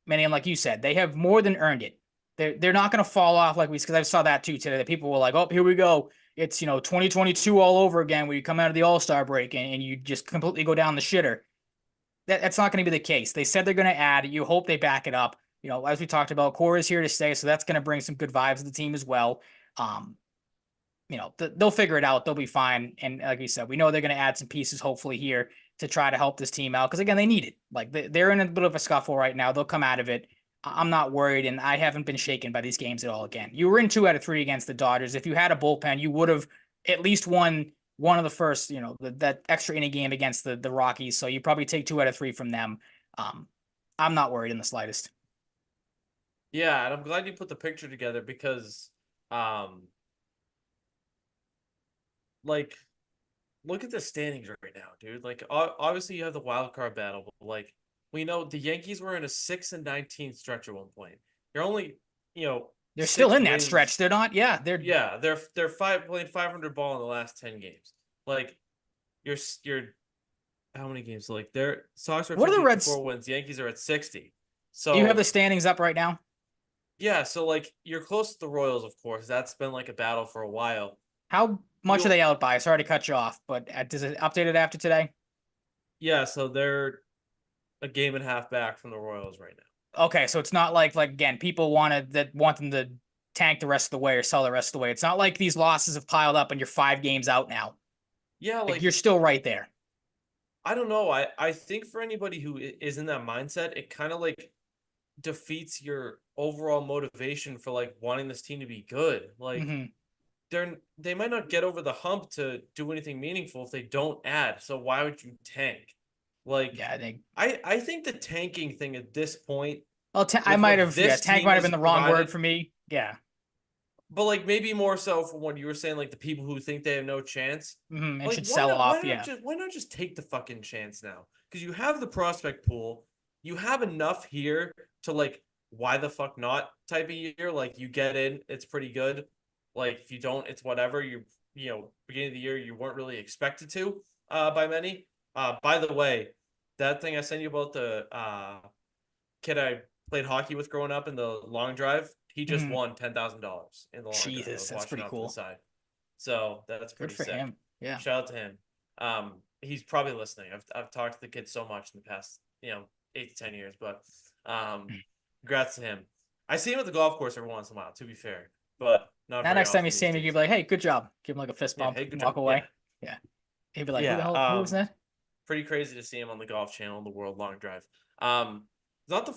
Many and like you said, they have more than earned it. They're not going to fall off like we because I saw that too today. That people were like, oh, here we go. It's 2022 all over again where you come out of the All-Star break and you just completely go down the shitter. That's not going to be the case. They said they're going to add. You hope they back it up. As we talked about, Cora is here to stay, so that's going to bring some good vibes to the team as well. They'll figure it out. They'll be fine. And like we said, we know they're going to add some pieces hopefully here to try to help this team out because again, they need it. Like they're in a bit of a scuffle right now. They'll come out of it. I'm not worried, and I haven't been shaken by these games at all. Again, you were in 2 out of 3 against the Dodgers. If you had a bullpen, you would have at least won one of the first, that extra inning game against the Rockies. So you probably take 2 out of 3 from them. I'm not worried in the slightest. Yeah, and I'm glad you put the picture together because, like, look at the standings right now, dude. Like, obviously you have the wild card battle, but like, we know the Yankees were in a 6-19 stretch at one point. You're only, they're still in that wins. stretch. They're not. Yeah, they're playing 500 ball in the last 10 games. Like, you're how many games? Like, their Sox are 54 wins. Yankees are at 60. So do you have the standings up right now? Yeah, so like you're close to the Royals, of course. That's been like a battle for a while. How much are they out by? Sorry to cut you off, but does it update it after today? Yeah, so they're a game and a half back from the Royals right now. Okay, so it's not like again, people want them to tank the rest of the way or sell the rest of the way. It's not like these losses have piled up and you're 5 games out now. Yeah, like you're still right there. I don't know. I think for anybody who is in that mindset, it kind of like defeats your overall motivation for like wanting this team to be good. Like they might not get over the hump to do anything meaningful if they don't add. So why would you tank? Like, yeah, I think the tanking thing at this point. Well, I might have. Yeah, tank might have been the wrong word for me. Yeah, but like maybe more so for when you were saying like the people who think they have no chance and like, should sell off. Why not just take the fucking chance now? Because you have the prospect pool, you have enough here to like why the fuck not type of year. Like you get in, it's pretty good. Like if you don't, it's whatever. Beginning of the year you weren't really expected to by many. By the way, that thing I sent you about the kid I played hockey with growing up in the long drive, he just won $10,000 in the long drive. Jesus, that's pretty cool. So that's pretty good for sick. him. Yeah, shout out to him. He's probably listening. I've talked to the kid so much in the past 8 to 10 years, but congrats to him. I see him at the golf course every once in a while, to be fair, but not. That next time you see him, you be like, "Hey, good job." Give him like a fist bump, hey, walk away. Yeah. He'd be like, "Who the hell who was that?" Pretty crazy to see him on the Golf Channel in the World Long Drive. Not the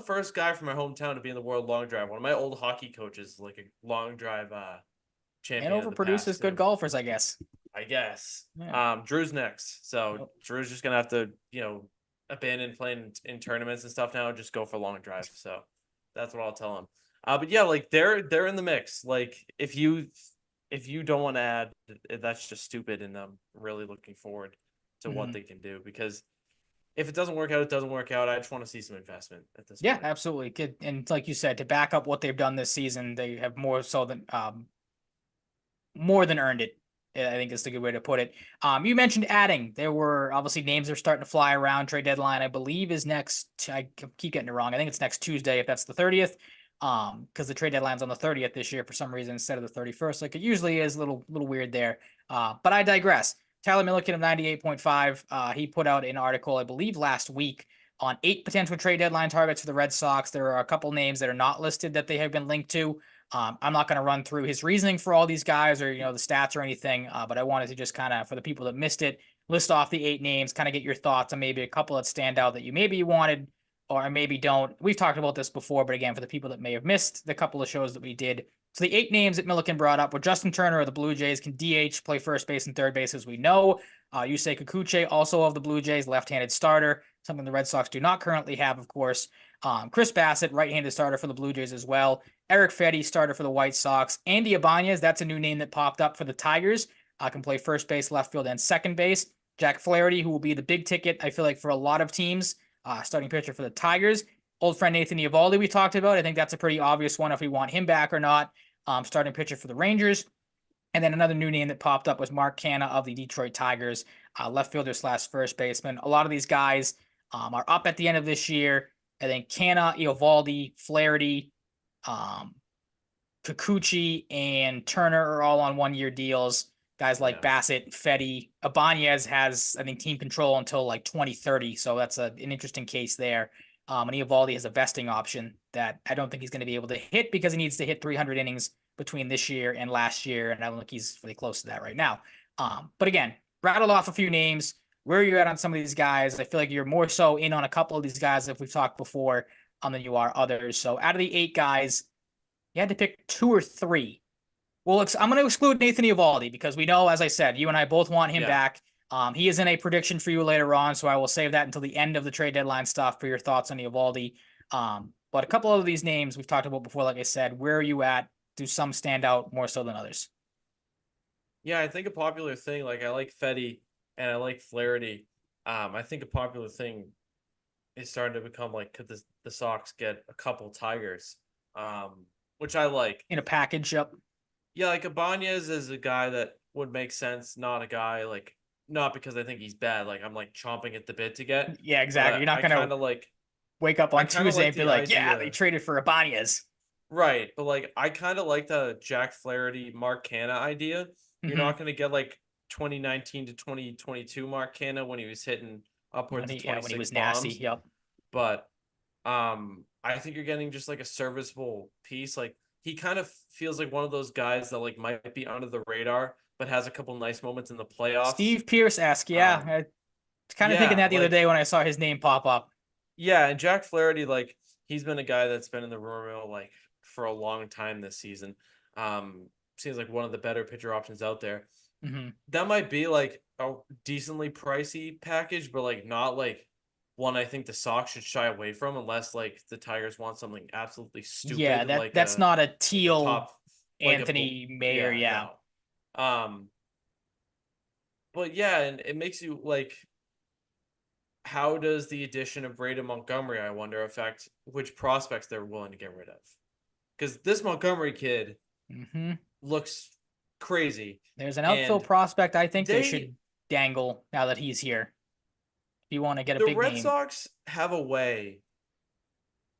first guy from my hometown to be in the World Long Drive. One of my old hockey coaches, like a long drive champion. Hanover produces good golfers, I guess. Yeah. Drew's next, so Drew's just gonna have to abandon playing in tournaments and stuff now, just go for long drive. So that's what I'll tell him. But yeah, like they're in the mix. Like if you don't want to add, that's just stupid, and I'm really looking forward to what they can do because if it doesn't work out, it doesn't work out. I just want to see some investment at this point. Yeah, absolutely. And like you said, to back up what they've done this season, they have more than earned it. I think is the good way to put it. You mentioned adding. There were obviously names are starting to fly around. Trade deadline, I believe, is next. I keep getting it wrong. I think it's next Tuesday, if that's the 30th. Because the trade deadline's on the 30th this year for some reason instead of the 31st. Like it usually is a little weird there. But I digress. Tyler Milliken of 98.5. He put out an article, I believe, last week on 8 potential trade deadline targets for the Red Sox. There are a couple names that are not listed that they have been linked to. I'm not going to run through his reasoning for all these guys or the stats or anything, but I wanted to just kind of, for the people that missed it, list off the 8 names, kind of get your thoughts on maybe a couple that stand out that you wanted or maybe don't. We've talked about this before, but again, for the people that may have missed the couple of shows that we did. So the 8 names that Milliken brought up were Justin Turner of the Blue Jays, can DH, play first base and third base, as we know. Yusei Kikuchi, also of the Blue Jays, left-handed starter, something the Red Sox do not currently have, of course. Chris Bassett, right-handed starter for the Blue Jays as well. Eric Fetty, starter for the White Sox. Andy Ibanez, that's a new name that popped up for the Tigers. Can play first base, left field, and second base. Jack Flaherty, who will be the big ticket, I feel like, for a lot of teams. Starting pitcher for the Tigers. Old friend Nathan Eovaldi we talked about. I think that's a pretty obvious one if we want him back or not. Starting pitcher for the Rangers. And then another new name that popped up was Mark Canha of the Detroit Tigers, left fielder / first baseman. A lot of these guys are up at the end of this year. I think Canha, Eovaldi, Flaherty, Kikuchi, and Turner are all on 1-year deals. Guys like Bassett, Fetty, Ibanez has, I think, team control until like 2030. So that's an interesting case there. And Eovaldi has a vesting option that I don't think he's going to be able to hit because he needs to hit 300 innings between this year and last year. And I don't think he's really close to that right now. But again, rattled off a few names. Where are you at on some of these guys? I feel like you're more so in on a couple of these guys if we've talked before than you are others. So out of the 8 guys, you had to pick 2 or 3. Well, I'm going to exclude Nathan Eovaldi because we know, as I said, you and I both want him back. He is in a prediction for you later on, so I will save that until the end of the trade deadline stuff for your thoughts on Eovaldi. But a couple of these names we've talked about before, like I said, where are you at? Do some stand out more so than others? Yeah, I think a popular thing, like I like Fetty and I like Flaherty. I think a popular thing is starting to become like, could the Sox get a couple Tigers? Which I like. In a package, yep. Yeah, like Ibanez is a guy that would make sense, not a guy like, not because I think he's bad. Like I'm like chomping at the bit to get. Yeah, exactly. You're not going kind of like wake up on Tuesday and be like, idea. yeah, they traded for Ibanez. Right, but like I kind of like the Jack Flaherty, Mark Canha idea. You're not going to get like 2019 to 2022 Mark Canha when he was hitting upwards of 26 when he was bombs. nasty. Yep. But I think you're getting just like a serviceable piece. Like he kind of feels like one of those guys that like might be under the radar, but has a couple nice moments in the playoffs. Steve Pearce-esque, yeah. I was kind of thinking that the other day when I saw his name pop up. Yeah, and Jack Flaherty, like he's been a guy that's been in the rumor mill like for a long time this season. Seems like one of the better pitcher options out there. That might be like a decently pricey package, but like not like one I think the Sox should shy away from unless like the Tigers want something absolutely stupid. Yeah, that's not a teal top, Anthony Mayer. Yeah. No. But yeah, and it makes you like, how does the addition of Braden Montgomery, I wonder, affect which prospects they're willing to get rid of? Because this Montgomery kid looks crazy. There's an outfield prospect I think they should dangle now that he's here. If you want to get a big name. The Red Sox have a way.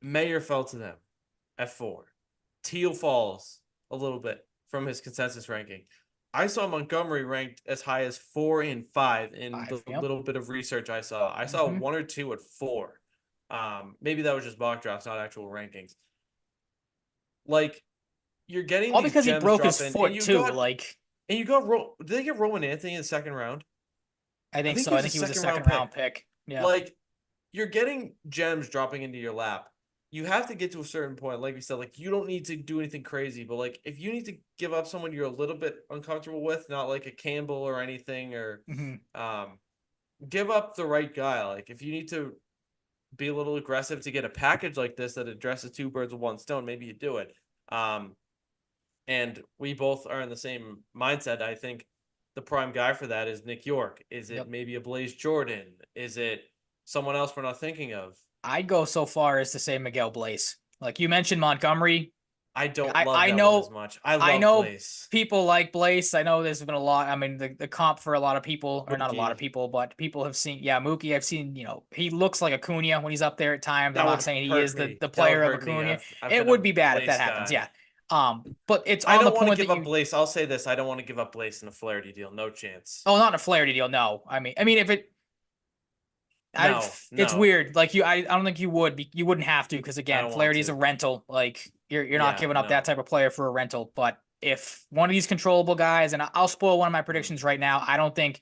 Mayer fell to them at 4. Teal falls a little bit from his consensus ranking. I saw Montgomery ranked as high as 4 and 5 in the little bit of research I saw. I saw 1 or 2 at 4. Maybe that was just mock drafts, not actual rankings. Like, you're getting all because he broke his foot too. And you got did they get Rowan Anthony in the second round? I think so. I think he was a second round pick. Yeah. Like, you're getting gems dropping into your lap. You have to get to a certain point, like we said, like you don't need to do anything crazy, but like if you need to give up someone you're a little bit uncomfortable with, not like a Campbell or anything, or give up the right guy. Like if you need to be a little aggressive to get a package like this that addresses 2 birds with 1 stone, maybe you do it. And we both are in the same mindset. I think the prime guy for that is Nick York. Is it maybe a Blaze Jordan? Is it someone else we're not thinking of? I'd go so far as to say Miguel Blaze. Like you mentioned Montgomery. I don't love that one as much. I know Blaze. People like Blaze. I know there's been a lot. I mean, the comp for a lot of people, or not a lot of people, but people have seen, Mookie, I've seen, he looks like Acuna when he's up there at times. I'm not saying he is the player of Acuna. It would be bad if that happens. Yeah. But it's on the point that Blaze. I'll say this. I don't want to give up Blaze in a Flaherty deal. No chance. Oh, not in a Flaherty deal. No. I mean, if it, it's weird. Like I don't think you wouldn't have to, because again, Flaherty's a rental. Like you're not giving up that type of player for a rental. But if one of these controllable guys, and I'll spoil one of my predictions right now, I don't think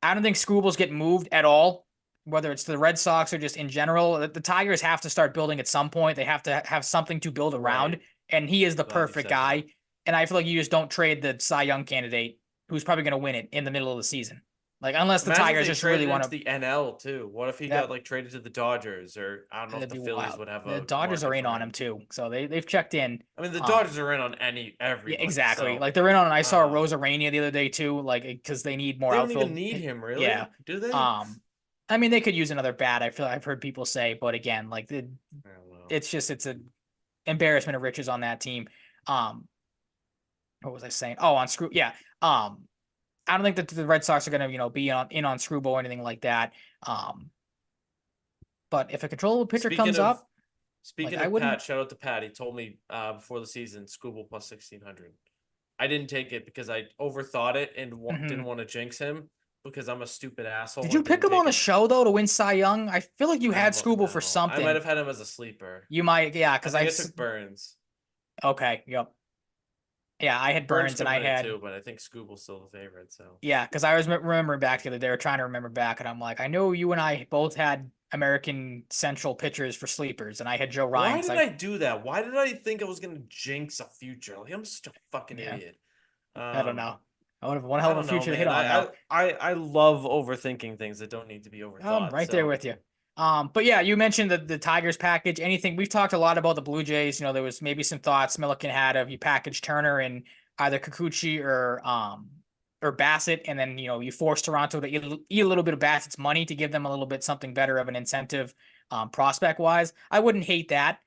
I don't think Scoobles get moved at all, whether it's to the Red Sox or just in general. The Tigers have to start building at some point. They have to have something to build around, Right. and he is the Glad you perfect said that. guy. And I feel like you just don't trade the Cy Young candidate who's probably going to win it in the middle of the season. Like, unless the Imagine if Tigers they just really traded want into to, the NL too. What if he got that like traded to the Dodgers, or I don't know if that'd the be Phillies wild. would have The a Dodgers are market in for on him him. too, so they've checked in. I mean, the Dodgers Um, are in on yeah, everybody, exactly. so Like they're in on. I saw um, Rosarania the other day too, like because they need more they don't even outfield. need him Yeah. really, do they? Um, I mean they could use another bat. I feel I've heard people say, but again, like I don't know. it's a embarrassment of riches on that team. Um, what was I saying? Oh, on screw. Yeah. I don't think that the Red Sox are gonna be on Screwball or anything like that. Um, but if a controllable pitcher Speaking comes of up, like speaking I of wouldn't. Pat, shout out to Pat. He told me before the season, Scooble plus 1600. I didn't take it because I overthought it and didn't Mhm. want to jinx him because I'm a stupid Did asshole you and pick didn't him on take the him. show though to win Cy Young? I feel like you had Screwball for No, I might something. have had him as a sleeper. You might, yeah, I because think I took Burns. okay, yep, yeah, I had Burns Burns could and I win it had too, but I think Scooble's still the favorite. So yeah, because I was remembering back the other day, or trying to remember back, and I'm like, I know you and I both had American Central pitchers for sleepers, and I had Joe Ryan why because did I I do that? Why did I think I was gonna jinx a future? Like I'm such a fucking yeah, idiot. I don't Um, know. I would have one hell I of a don't know, future to hit man. on though. I love overthinking things that don't need to be I'm overthought. right there So with you. But yeah, you mentioned the Tigers package. Anything we've talked a lot about the Blue Jays. There was maybe some thoughts Milliken had of you package Turner and either Kikuchi or Bassett, and then you force Toronto to eat a little bit of Bassett's money to give them a little bit something better of an incentive, prospect wise. I wouldn't hate that.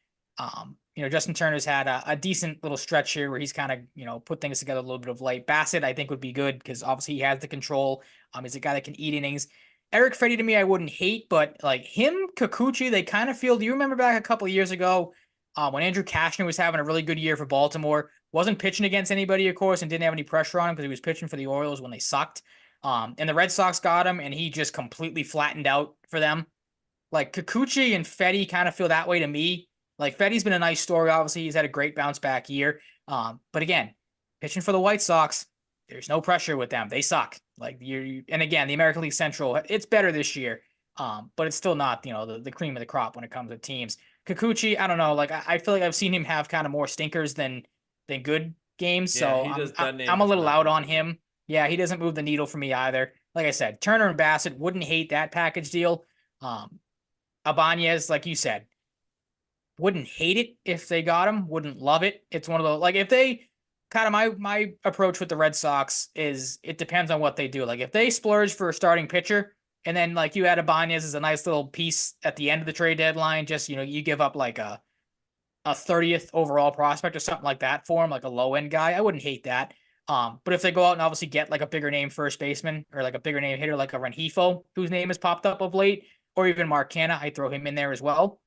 Justin Turner's had a decent little stretch here where he's kind of put things together a little bit of late. Bassett I think would be good because obviously he has the control. He's a guy that can eat innings. Eric Freddy to me, I wouldn't hate, but like him, Kikuchi, they kind of feel. Do you remember back a couple of years ago when Andrew Cashner was having a really good year for Baltimore? Wasn't pitching against anybody, of course, and didn't have any pressure on him because he was pitching for the Orioles when they sucked. And the Red Sox got him, and he just completely flattened out for them. Like Kikuchi and Fetty kind of feel that way to me. Like Fetty's been a nice story. Obviously, he's had a great bounce back year. But again, pitching for the White Sox, there's no pressure with them. They suck. Like and again, the American League Central, it's better this year. But it's still not, the cream of the crop when it comes to teams. Kikuchi, I don't know. Like I feel like I've seen him have kind of more stinkers than good games. yeah, So he does. That name I'm a does little out nothing on for me. him. Yeah, he doesn't move the needle for me either. Like I said, Turner and Bassett wouldn't hate that package deal. Um, Ibanez, like you said, wouldn't hate it if they got him. Wouldn't love it. It's one of those like if they kind of my approach with the Red Sox is it depends on what they do. Like if they splurge for a starting pitcher and then like you add Ibanez as a nice little piece at the end of the trade deadline, just you give up like a 30th overall prospect or something like that for him, like a low end guy. I wouldn't hate that. But if they go out and obviously get like a bigger name first baseman or like a bigger name hitter like a Renhefo, whose name has popped up of late, or even Mark Canna, I throw him in there as well.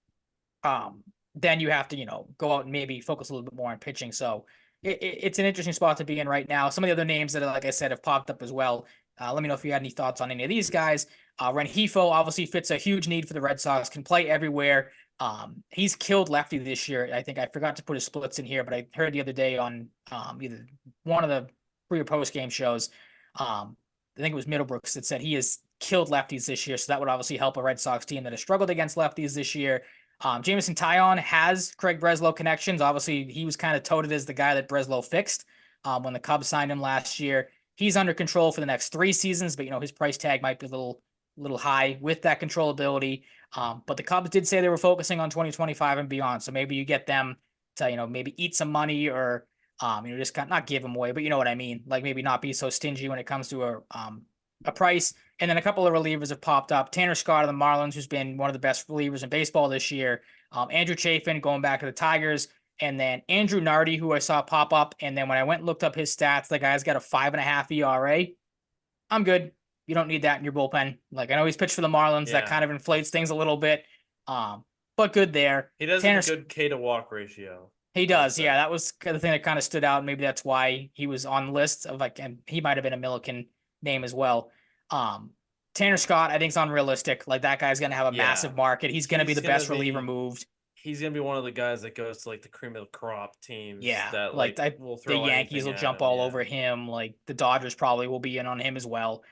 Um, then you have to, go out and maybe focus a little bit more on pitching. So it's an interesting spot to be in right now. Some of the other names that, like I said, have popped up as well. Let me know if you had any thoughts on any of these guys. Renhefo obviously fits a huge need for the Red Sox, can play everywhere. He's killed lefty this year. I think I forgot to put his splits in here, but I heard the other day on either one of the pre or post game shows. I think it was Middlebrooks that said he has killed lefties this year. So that would obviously help a Red Sox team that has struggled against lefties this year. Jameson Taillon has Craig Breslow connections. Obviously, he was kind of touted as the guy that Breslow fixed when the Cubs signed him last year. He's under control for the next 3 seasons, but his price tag might be a little high with that controllability. But the Cubs did say they were focusing on 2025 and beyond. So maybe you get them to maybe eat some money or just kind of not give them away, but you know what I mean. Like maybe not be so stingy when it comes to a price. And then a couple of relievers have popped up. Tanner Scott of the Marlins, who's been one of the best relievers in baseball this year. Andrew Chafin going back to the Tigers. And then Andrew Nardi, who I saw pop up. And then when I went and looked up his stats, the guy's got a 5.5 ERA. I'm good. You don't need that in your bullpen. Like I know he's pitched for the Marlins. That Yeah, kind of inflates things a little bit. But good there. he does have Tanner, a good K to walk ratio. he I will does. Yeah, say. that was the thing that kind of stood out. Maybe that's why he was on the list of like, and he might have been a Milliken name as well. Um, Tanner Scott, I think is unrealistic. Like that guy's going to have a Yeah, massive market. He's going to be he's the gonna best reliever be moved. he's gonna be one of the guys that goes to like the cream of the crop teams Yeah, that like like will the throw Yankees anything will at jump him. all Yeah. over him. Like the Dodgers probably will be in on him as well.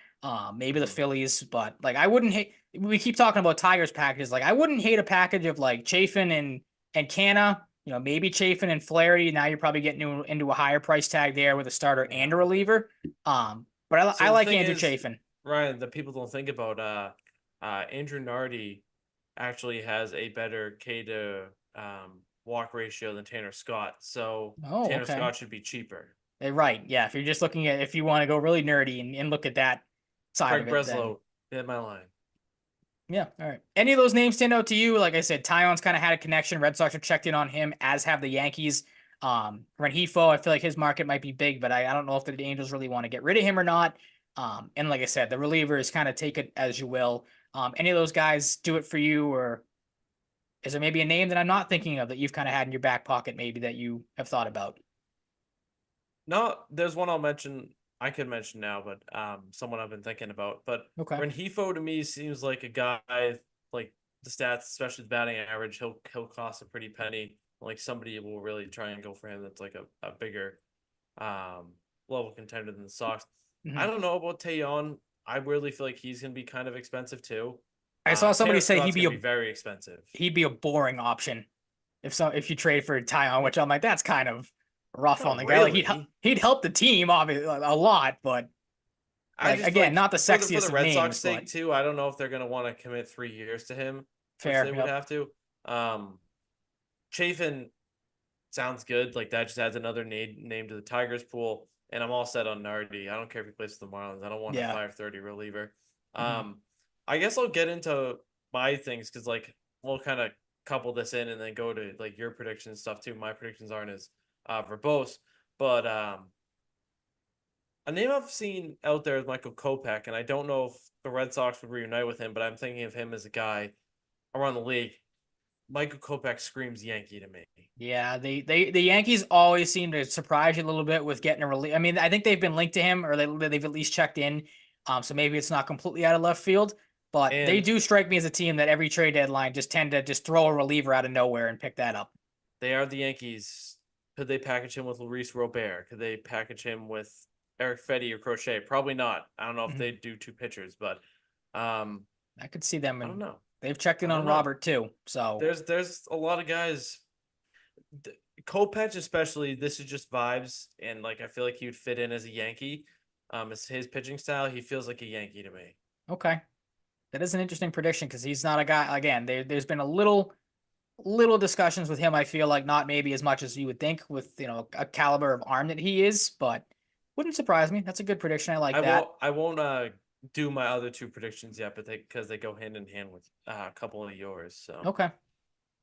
Maybe the Mhm. Phillies, but like I wouldn't hate. We keep talking about Tigers packages. Like I wouldn't hate a package of like Chafin and Canna. You know, maybe Chafin and Flaherty. Now you're probably getting into a higher price tag there with a starter and a Yeah. reliever. But I So the like thing Andrew is, Chafin. Ryan, that people don't think about, Andrew Nardi actually has a better K to walk ratio than Tanner Scott. So Oh, Tanner okay. Scott should be cheaper. Right. Yeah. If you're just looking at if you want to go really nerdy and look at that side of Craig it, then Breslow hit my line. yeah. All right. Any of those names stand out to you? Like I said, Tyon's kind of had a connection. Red Sox have checked in on him, as have the Yankees. Renhefo, I feel like his market might be big, but I don't know if the Angels really want to get rid of him or not. And like I said, the relievers kind of take it as you will. Any of those guys do it for you, or is there maybe a name that I'm not thinking of that you've kind of had in your back pocket, maybe that you have thought about? No, there's one I'll mention. I could mention now, but someone I've been thinking about. But Okay. Renhefo to me seems like a guy, like the stats, especially the batting average. He'll cost a pretty penny. Like somebody will really try and go for him. That's like a bigger level contender than the Sox. I Mhm. don't know about Tayon. I really feel like he's gonna be kind of expensive too. I saw somebody Tanner say Scott's gonna be very expensive. he'd be a boring option if you trade for Tyon, which I'm like that's kind of rough on Not the guy. Like really. he'd help the team obviously a lot, but I like just again, like not the for the sexiest of Red Sox names, but sake too. I don't know if they're gonna want to commit 3 years to him, which fair. they would Yep. have to. Um, Chafin sounds good. Like that just adds another name to the Tigers pool. And I'm all set on Nardi. I don't care if he plays for the Marlins. I don't want a Yeah. 530 reliever. Mhm. I guess I'll get into my things because like we'll kind of couple this in and then go to like your predictions stuff too. My predictions aren't as verbose, but a name I've seen out there is Michael Kopech, and I don't know if the Red Sox would reunite with him, but I'm thinking of him as a guy around the league. Michael Kopech screams Yankee to me. Yeah, the Yankees always seem to surprise you a little bit with getting a relief. I mean, I think they've been linked to him, or they've at least checked in. So maybe it's not completely out of left field, but they And do strike me as a team that every trade deadline just tend to just throw a reliever out of nowhere and pick that up. they are the Yankees. Could they package him with Luis Robert? Could they package him with Eric Fetty or Crochet? Probably not. I don't know if they Mhm. do two pitchers, but um, I could see them, I don't and know. they've checked in I on don't know. Robert too. So There's a lot of guys. Kopech especially. This is just vibes, and like I feel like he would fit in as a Yankee. It's his pitching style. He feels like a Yankee to me. okay, that is an interesting prediction because he's not a guy. Again, there's been a little discussions with him. I feel like not maybe as much as you would think with a caliber of arm that he is, but wouldn't surprise me. That's a good prediction. I like that. I won't do my other two predictions yet, but because they go hand in hand with a couple of yours, so Okay.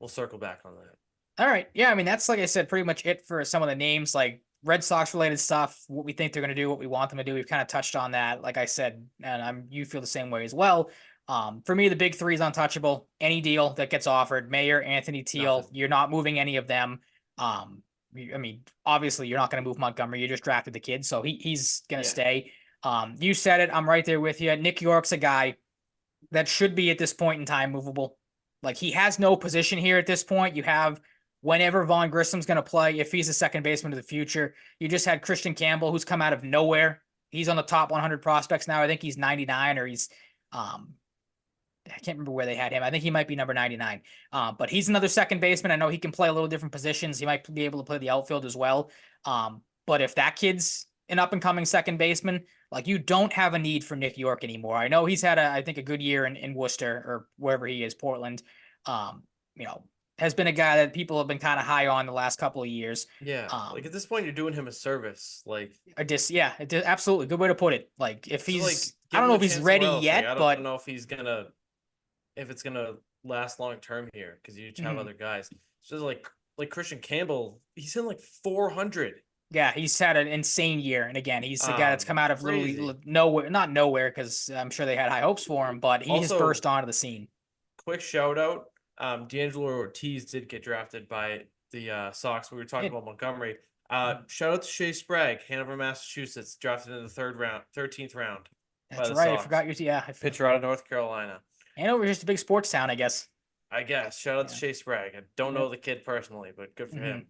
we'll circle back on that. All right. Yeah, I mean that's like I said, pretty much it for some of the names, like Red Sox related stuff, what we think they're gonna do, what we want them to do. We've kind of touched on that, like I said, and you feel the same way as well. For me, the big three is untouchable. Any deal that gets offered, Mayer, Anthony Teal, Nothing. you're not moving any of them. I mean, obviously you're not going to move Montgomery. You just drafted the kid, so he's going to Yeah. stay. You said it. I'm right there with you. Nick York's a guy that should be at this point in time movable. Like he has no position here at this point. You have whenever Vaughn Grissom's going to play, if he's a second baseman of the future. You just had Christian Campbell, who's come out of nowhere. He's on the top 100 prospects now. I think he's 99 or he's um I can't remember where they had him. I think he might be number 99. But he's another second baseman. I know he can play a little different positions. He might be able to play the outfield as well. But if that kid's an up and coming second baseman, like you don't have a need for Nick York anymore. I know he's had I think a good year in Worcester or wherever he is, Portland. Um, you know, has been a guy that people have been kind of high on the last couple of years. Yeah. Like Um, at this point, you're doing him a service. Like, yeah, absolutely good way to put it. Like if so like I give don't him know a if he's chance ready somewhere else. Like, yet, I don't but know if if it's gonna last long term here because you each have mhm. other guys. So like Christian Campbell, he's in like 400. Yeah, he's had an insane year, and again, he's a guy that's come out of literally Crazy. nowhere, not nowhere, because I'm sure they had high hopes for him, but he has Also, burst onto the scene. quick shout out. D'Angelo Ortiz did get drafted by the Sox. We were talking Yeah, about Montgomery. mhm. Shout out to Shea Sprague, Hanover, Massachusetts, drafted in the 13th round by That's the right. I Sox. forgot your yeah. Pitcher out of North Carolina. Hanover's just a big sports town, I guess. I guess. Shout out to Yeah. Shea Sprague. I don't know Yep. the kid personally, but good for hmm him.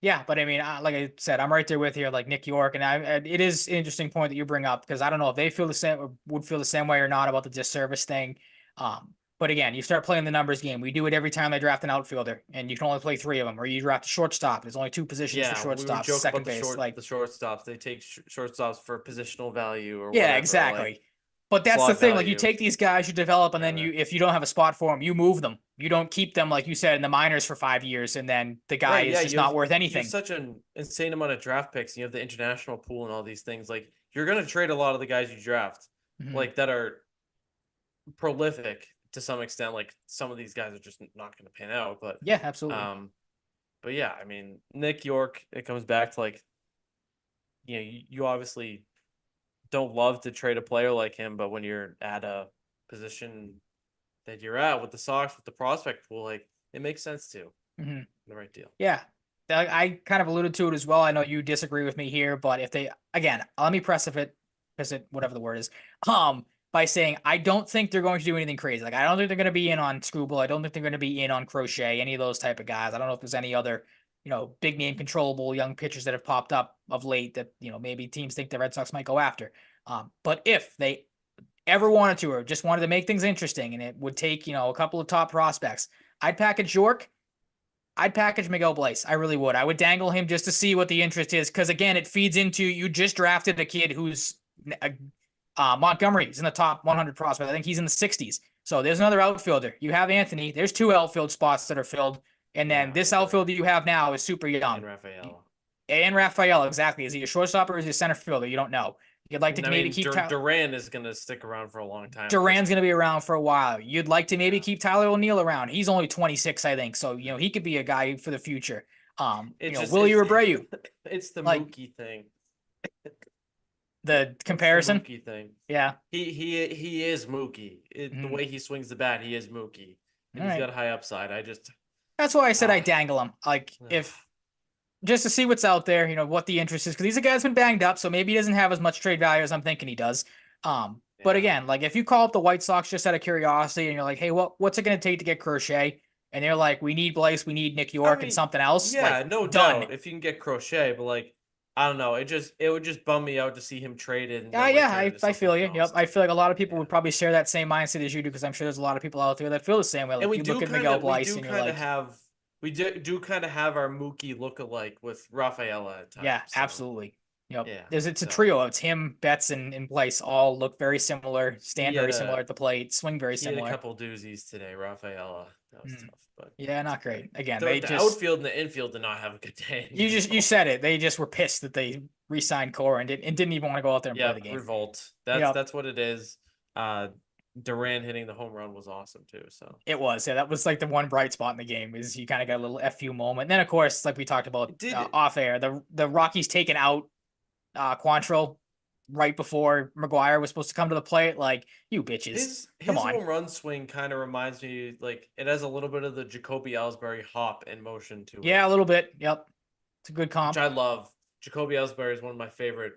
Yeah, but I mean, like I said, I'm right there with you, like Nick York, and it is an interesting point that you bring up because I don't know if they feel the same or would feel the same way or not about the disservice thing. But again, you start playing the numbers game. We do it every time they draft an outfielder, and you can only play three of them, or you draft a shortstop. There's only two positions for Yeah, we were shortstops, joking about second base. Like, the shortstops. They take shortstops for positional value or yeah, whatever, like exactly. But that's the slot thing. Like, you value. take these guys, you develop, and then Whatever. if you don't have a spot for them, you move them. You don't keep them, like you said, in the minors for 5 years, and then the guy Right, is yeah, just not worth you have anything. such an insane amount of draft picks. And you have the international pool and all these things. Like you're gonna trade a lot of the guys you draft, Mhm. like that are prolific to some extent. Like some of these guys are just not gonna pan out. Yeah, absolutely. Um, but yeah, I mean Nick York. It comes back to like you obviously don't love to trade a player like him, but when you're at a position that you're at with the Sox with the prospect pool, like it makes sense to Hmm. the right deal. Yeah. I kind of alluded to it as well. I know you disagree with me here, but if they again, let me press it, whatever the word is, by saying I don't think they're going to do anything crazy. Like I don't think they're going to be in on Scooble. I don't think they're going to be in on Crochet, any of those type of guys. I don't know if there's any other, big name controllable young pitchers that have popped up of late that, maybe teams think the Red Sox might go after. But if they ever wanted to or just wanted to make things interesting and it would take, a couple of top prospects, I'd package York. I'd package Miguel Bleis. I really would. I would dangle him just to see what the interest is. Because again, it feeds into you just drafted a kid who's Montgomery is in the top 100 prospect. I think he's in the 60s. So there's another outfielder. You have Anthony. There's two outfield spots that are filled. And then Yeah, I this agree. outfield that you have now is super young. And Rafael. And Rafael, exactly. Is he a shortstop or is he a center fielder? You don't know. You'd like to I maybe mean, keep Duran is going to stick around for a long time at this Duran's going to point. be around for a while. You'd like to maybe Yeah. keep Tyler O'Neill around. He's only 26, I think. So, he could be a guy for the future. It's just Willie Abreu, it's the like Mookie thing. the It's the comparison. Mookie thing. Yeah. He is Mookie. The Mhm. way he swings the bat, he is Mookie, and All he's right. got high upside. I just That's why I said I ah dangle him. Like, ugh. if just to see what's out there, what the interest is. Because he's a guy that's been banged up. So maybe he doesn't have as much trade value as I'm thinking he does. But Yeah. again, like if you call up the White Sox just out of curiosity and you're like, hey, what's it going to take to get Crochet? And they're like, we need Blaze, we need Nick I York and mean, something else. yeah, Like, no done. doubt if you can get Crochet, but like I don't know, it would just bum me out to see him traded and Yeah, then like yeah, turn into I something feel you. Yep. else. I feel like a lot of people Yeah. would probably share that same mindset as you do because I'm sure there's a lot of people out there that feel the same way. And Like you look at Miguel Bleis and you're like, we do kind of have our Mookie look-alike with Rafaela at times. yeah, So absolutely. Yep. yeah. It's a So trio. It's him, Betts, and Bleis all look very similar, stand he had very similar a at the plate, swing very he had a similar. couple doozies today, Rafaela. That was Mm. tough. But Yeah, not great. Again, they the just outfield and the infield did not have a good day in you general. said it. They just were pissed that they re-signed Cora and didn't even want to go out there and play the Yep, game. revolt. Yep. That's what it is. Duran hitting the home run was awesome too. So It was. Yeah, that was like the one bright spot in the game is you kind of got a little FU moment. And then of course, like we talked about it did off air, the Rockies taking out Quantrill right before McGuire was supposed to come to the plate. Like, you bitches. Come his on. home run swing kind of reminds me like it has a little bit of the Jacoby Ellsbury hop and motion to it, Yeah, a little bit. Yep. It's a good which comp. I love. Jacoby Ellsbury is one of my favorite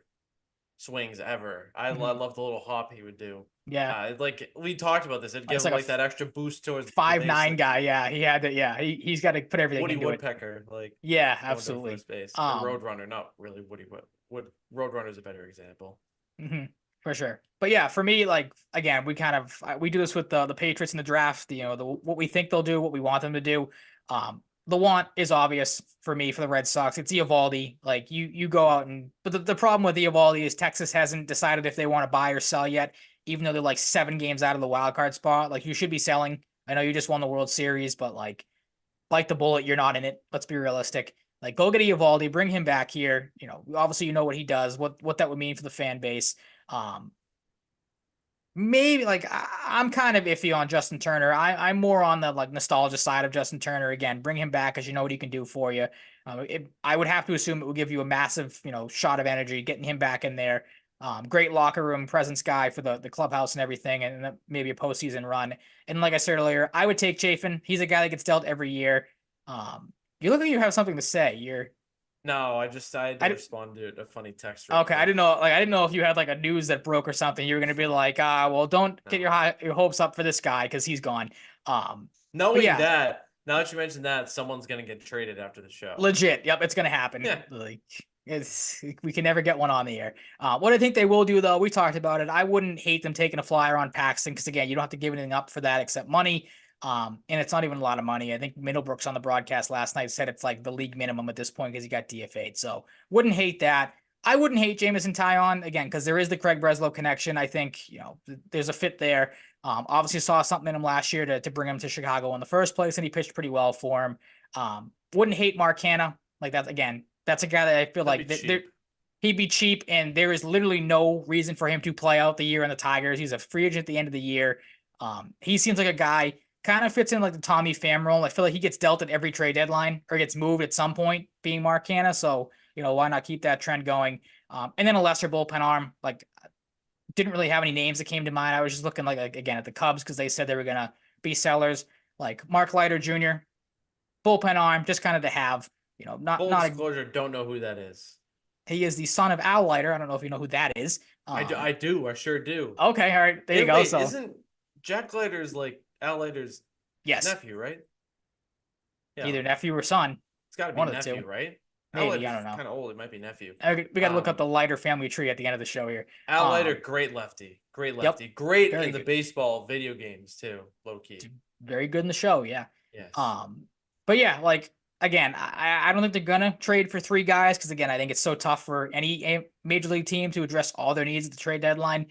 swings ever. I Mhm. love the little hop he would do. Yeah. Like we talked about this, it'd give It's him like a like that extra boost towards the 5'9" bases. guy. Yeah, he had to. Yeah, he's got to put everything Woody into it. Woodpecker, like Yeah, going to absolutely. first base or Um, Roadrunner, not really Roadrunner is a better example. mhm, for sure. But yeah, for me, like again, we do this with the Patriots in the draft. What we think they'll do, what we want them to do. The want is obvious for me for the Red Sox. It's Eovaldi. Like you go out but the problem with Eovaldi is Texas hasn't decided if they want to buy or sell yet, even though they're like 7 games out of the wild card spot. Like you should be selling. I know you just won the World Series, but like bite the bullet. You're not in it. Let's be realistic. Like go get Eovaldi, bring him back here. Obviously you know what he does, what that would mean for the fan base. Um, Maybe like I'm kind of iffy on Justin Turner. I'm more on the like nostalgia side of Justin Turner. Again, bring him back because you know what he can do for you. I would have to assume it would give you a massive shot of energy getting him back in there. Great locker room presence guy for the clubhouse and everything, and maybe a postseason run. And like I said earlier, I would take Chafin. He's a guy that gets dealt every year. You look like you have something to say. No, I had to I respond to a funny text real Okay, I quick. didn't know. Like, I didn't know if you had like a news that broke or something. You were gonna be like, well, don't get No. your hopes up for this guy because he's gone. But Knowing yeah, that, Now that you mentioned that, someone's gonna get traded after the show. Legit. Yep, it's gonna happen. Yeah. Like we can never get one on the air. What I think they will do though, we talked about it. I wouldn't hate them taking a flyer on Paxton because again, you don't have to give anything up for that except money. And it's not even a lot of money. I think Middlebrooks on the broadcast last night said it's like the league minimum at this point because he got DFA'd. So wouldn't hate that. I wouldn't hate Jamison Tyon again because there is the Craig Breslow connection. I think there's a fit there. Obviously saw something in him last year to bring him to Chicago in the first place, and he pitched pretty well for him. Wouldn't hate Mark Hanna. Like that again. That's a guy that I feel like he'd be cheap, and there is literally no reason for him to play out the year in the Tigers. He's a free agent at the end of the year. He seems like a guy kind of fits in like the Tommy Pham role. I feel like he gets dealt at every trade deadline or gets moved at some point, being Mark Hanna. So why not keep that trend going? And then a lesser bullpen arm. Like didn't really have any names that came to mind. I was just looking like again at the Cubs because they said they were gonna be sellers. Like Mark Leiter Jr. bullpen arm, just kind of to have. Full not disclosure, don't know who that is. He is the son of Al Leiter. I don't know if you know who that is. I do. I sure do. Okay, all right. There you go. Wait, so isn't Jack Leiter's like Al Leiter's nephew, right? Yeah. Either nephew or son. It's got to be nephew, right? Maybe, I don't know. Kind of old. It might be nephew. We got to look up the Leiter family tree at the end of the show here. Al Leiter, great lefty. Great lefty. Yep, great in the baseball video games too, low key. Very good in the show, yeah. Yes. But yeah, like again, I don't think they're gonna trade for 3 guys because again, I think it's so tough for any major league team to address all their needs at the trade deadline.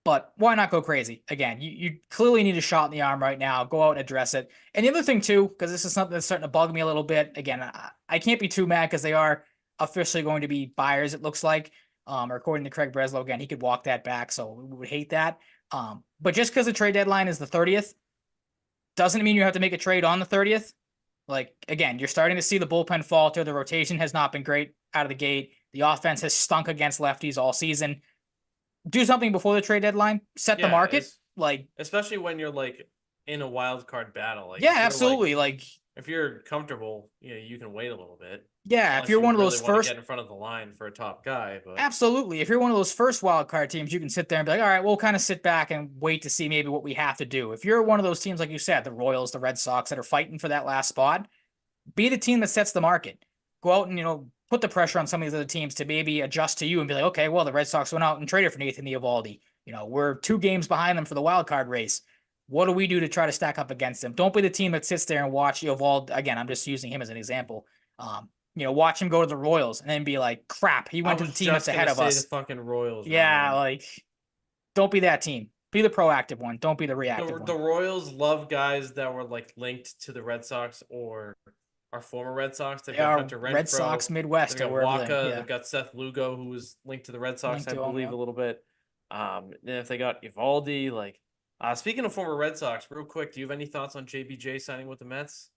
But why not go crazy? Again, you clearly need a shot in the arm right now. Go out and address it. And the other thing too, because this is something that's starting to bug me a little bit. Again, I can't be too mad because they are officially going to be buyers. It looks like, or according to Craig Breslow, again, he could walk that back, so we would hate that. But just because the trade deadline is the 30th, doesn't mean you have to make a trade on the 30th. Like again, you're starting to see the bullpen falter. The rotation has not been great out of the gate. The offense has stunk against lefties all season. Do something before the trade deadline. Set the market, like especially when you're like in a wild card battle. Like absolutely. Like if you're comfortable, you can wait a little bit. Yeah, if you're one of those first, get in front of the line for a top guy. But absolutely, if you're one of those first wild card teams, you can sit there and be like, all right, we'll kind of sit back and wait to see maybe what we have to do. If you're one of those teams, like you said, the Royals, the Red Sox that are fighting for that last spot, be the team that sets the market. Go out and put the pressure on some of these other teams to maybe adjust to you and be like, okay, well, the Red Sox went out and traded for Nathan Eovaldi. We're 2 games behind them for the wild card race. What do we do to try to stack up against them? Don't be the team that sits there and watch Eovaldi. Again, I'm just using him as an example. Watch him go to the Royals and then be like, crap, he went to the team that's ahead of us. The fucking Royals. Yeah, like, don't be that team. Be the proactive one. Don't be the reactive one. The Royals love guys that were like linked to the Red Sox or our former Red Sox. They've got Hunter Renfroe, Red Sox Midwest. They've got Waka. They've got Seth Lugo, who was linked to the Red Sox, I believe, a little bit. And if they got Eovaldi, like, speaking of former Red Sox, real quick, do you have any thoughts on JBJ signing with the Mets?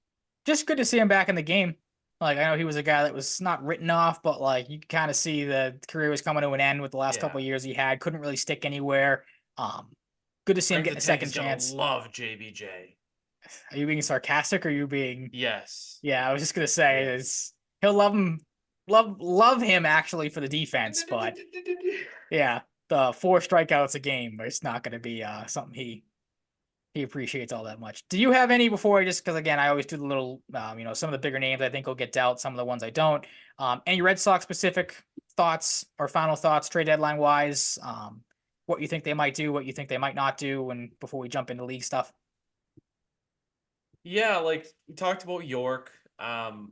Just good to see him back in the game. Like, I know he was a guy that was not written off, but like you kind of see the career was coming to an end with the last couple of years he had. Couldn't really stick anywhere. Good to see him getting a second chance. Love JBJ. Are you being sarcastic or are you being? Yes. Yeah, I was just gonna say he'll love him actually for the defense, but yeah, the 4 strikeouts a game, it's not gonna be something he appreciates all that much. Do you have any before because again, I always do the little, some of the bigger names I think will get dealt, some of the ones I don't. Any Red Sox specific thoughts or final thoughts trade deadline wise? What you think they might do, what you think they might not do, and before we jump into league stuff. Yeah, like we talked about York, and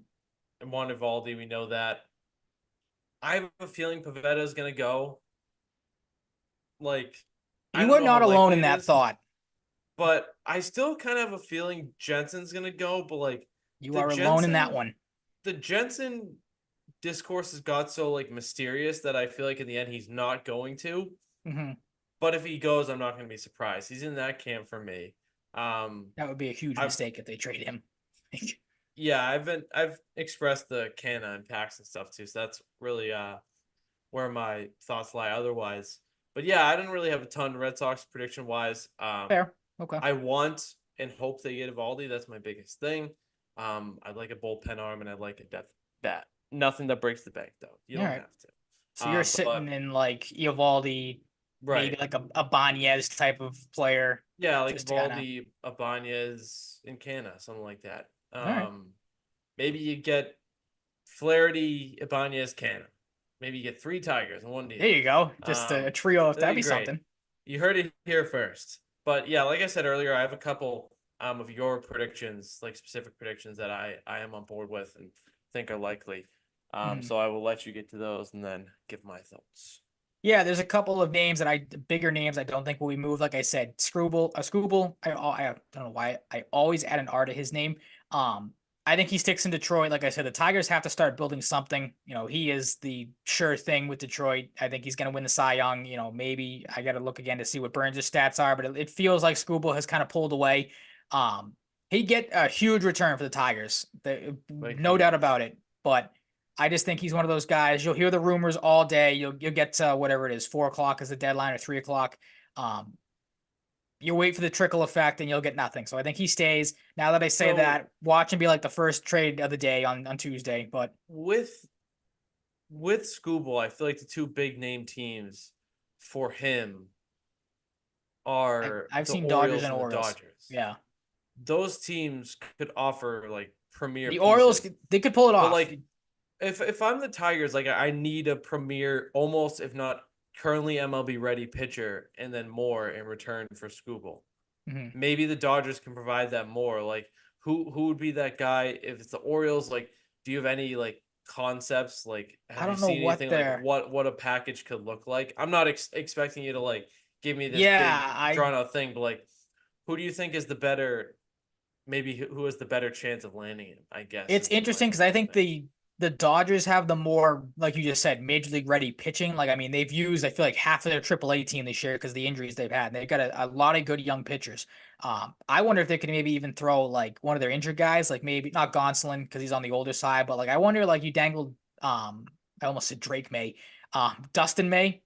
Juan Eovaldi, we know that. I have a feeling Pivetta is gonna go. Like you were not alone in that thought. But I still kind of have a feeling Jensen's gonna go, but like you are alone in that one. The Jensen discourse has got so like mysterious that I feel like in the end he's not going to. Mm-hmm. But if he goes, I'm not gonna be surprised. He's in that camp for me. That would be a huge mistake if they trade him. Yeah, I've expressed the Canna and Paxton stuff too, so that's really where my thoughts lie otherwise. But yeah, I didn't really have a ton Red Sox prediction wise. Fair. Okay. I want and hope they get Eovaldi. That's my biggest thing. I'd like a bullpen arm and I'd like a depth bat. Nothing that breaks the bank though. You don't have to. So you're sitting in like Eovaldi, maybe Right. like a Banez type of player, Yeah, like just to kind of. Valdi, Ibanez, and Canna, something like that. All right, Maybe you get Flaherty, Ibanez, Canna. Maybe you get 3 Tigers in one there deal. you go. Just a trio. If That'd that'd be be great. something. You heard it here first. But yeah, like I said earlier, I have a couple of your predictions, like specific predictions that I am on board with and think are likely. Mhm. So I will let you get to those and then give my thoughts. Yeah, there's a couple of names bigger names I don't think will be moved. Like I said, Scrooble. I don't know why I always add an R to his name. Um, I think he sticks in Detroit. Like I said, the Tigers have to start building something. He is the sure thing with Detroit. I think he's going to win the Cy Young. Maybe I got to look again to see what Burns' stats are, but it feels like Scrooble has kind of pulled away. Um, he'd get a huge return for the Tigers, Like no doubt huge. about it. But I just think he's one of those guys. You'll hear the rumors all day. You'll get to whatever it is, 4 o'clock is the deadline or 3 o'clock. Um, you wait for the trickle effect and you'll get nothing. So I think he stays. Now that I say So that, watch him be like the first trade of the day on Tuesday. But with Scooble, I feel like the two big name teams for him are I've the seen Dodgers Orioles and and the Orioles. Dodgers. Yeah, Those teams could offer like premier the Orioles, pieces. they could pull it But off. like if I'm the Tigers, like I need a premier, almost if not currently MLB ready pitcher, and then more in return for Scooble. Mhm. Maybe the Dodgers can provide that more. Like who would be that guy if it's the Orioles? Like, do you have any like concepts? Like, I have you don't know seen what anything like they're. what a package could look like? I'm not expecting you to like give me this Yeah, big drawn out thing, but like, who do you think is the better? Maybe who has the better chance of landing it? I guess it's is my interesting because I think thing. the Dodgers have the more, like you just said, major league ready pitching. Like, I mean, they've used, I feel like, half of their AAA team this year because of the injuries they've had. And they've got a lot of good young pitchers. I wonder if they could maybe even throw like one of their injured guys, like maybe not Gonsolin because he's on the older side, but like I wonder, like you dangled, I almost said Drake May, Dustin May,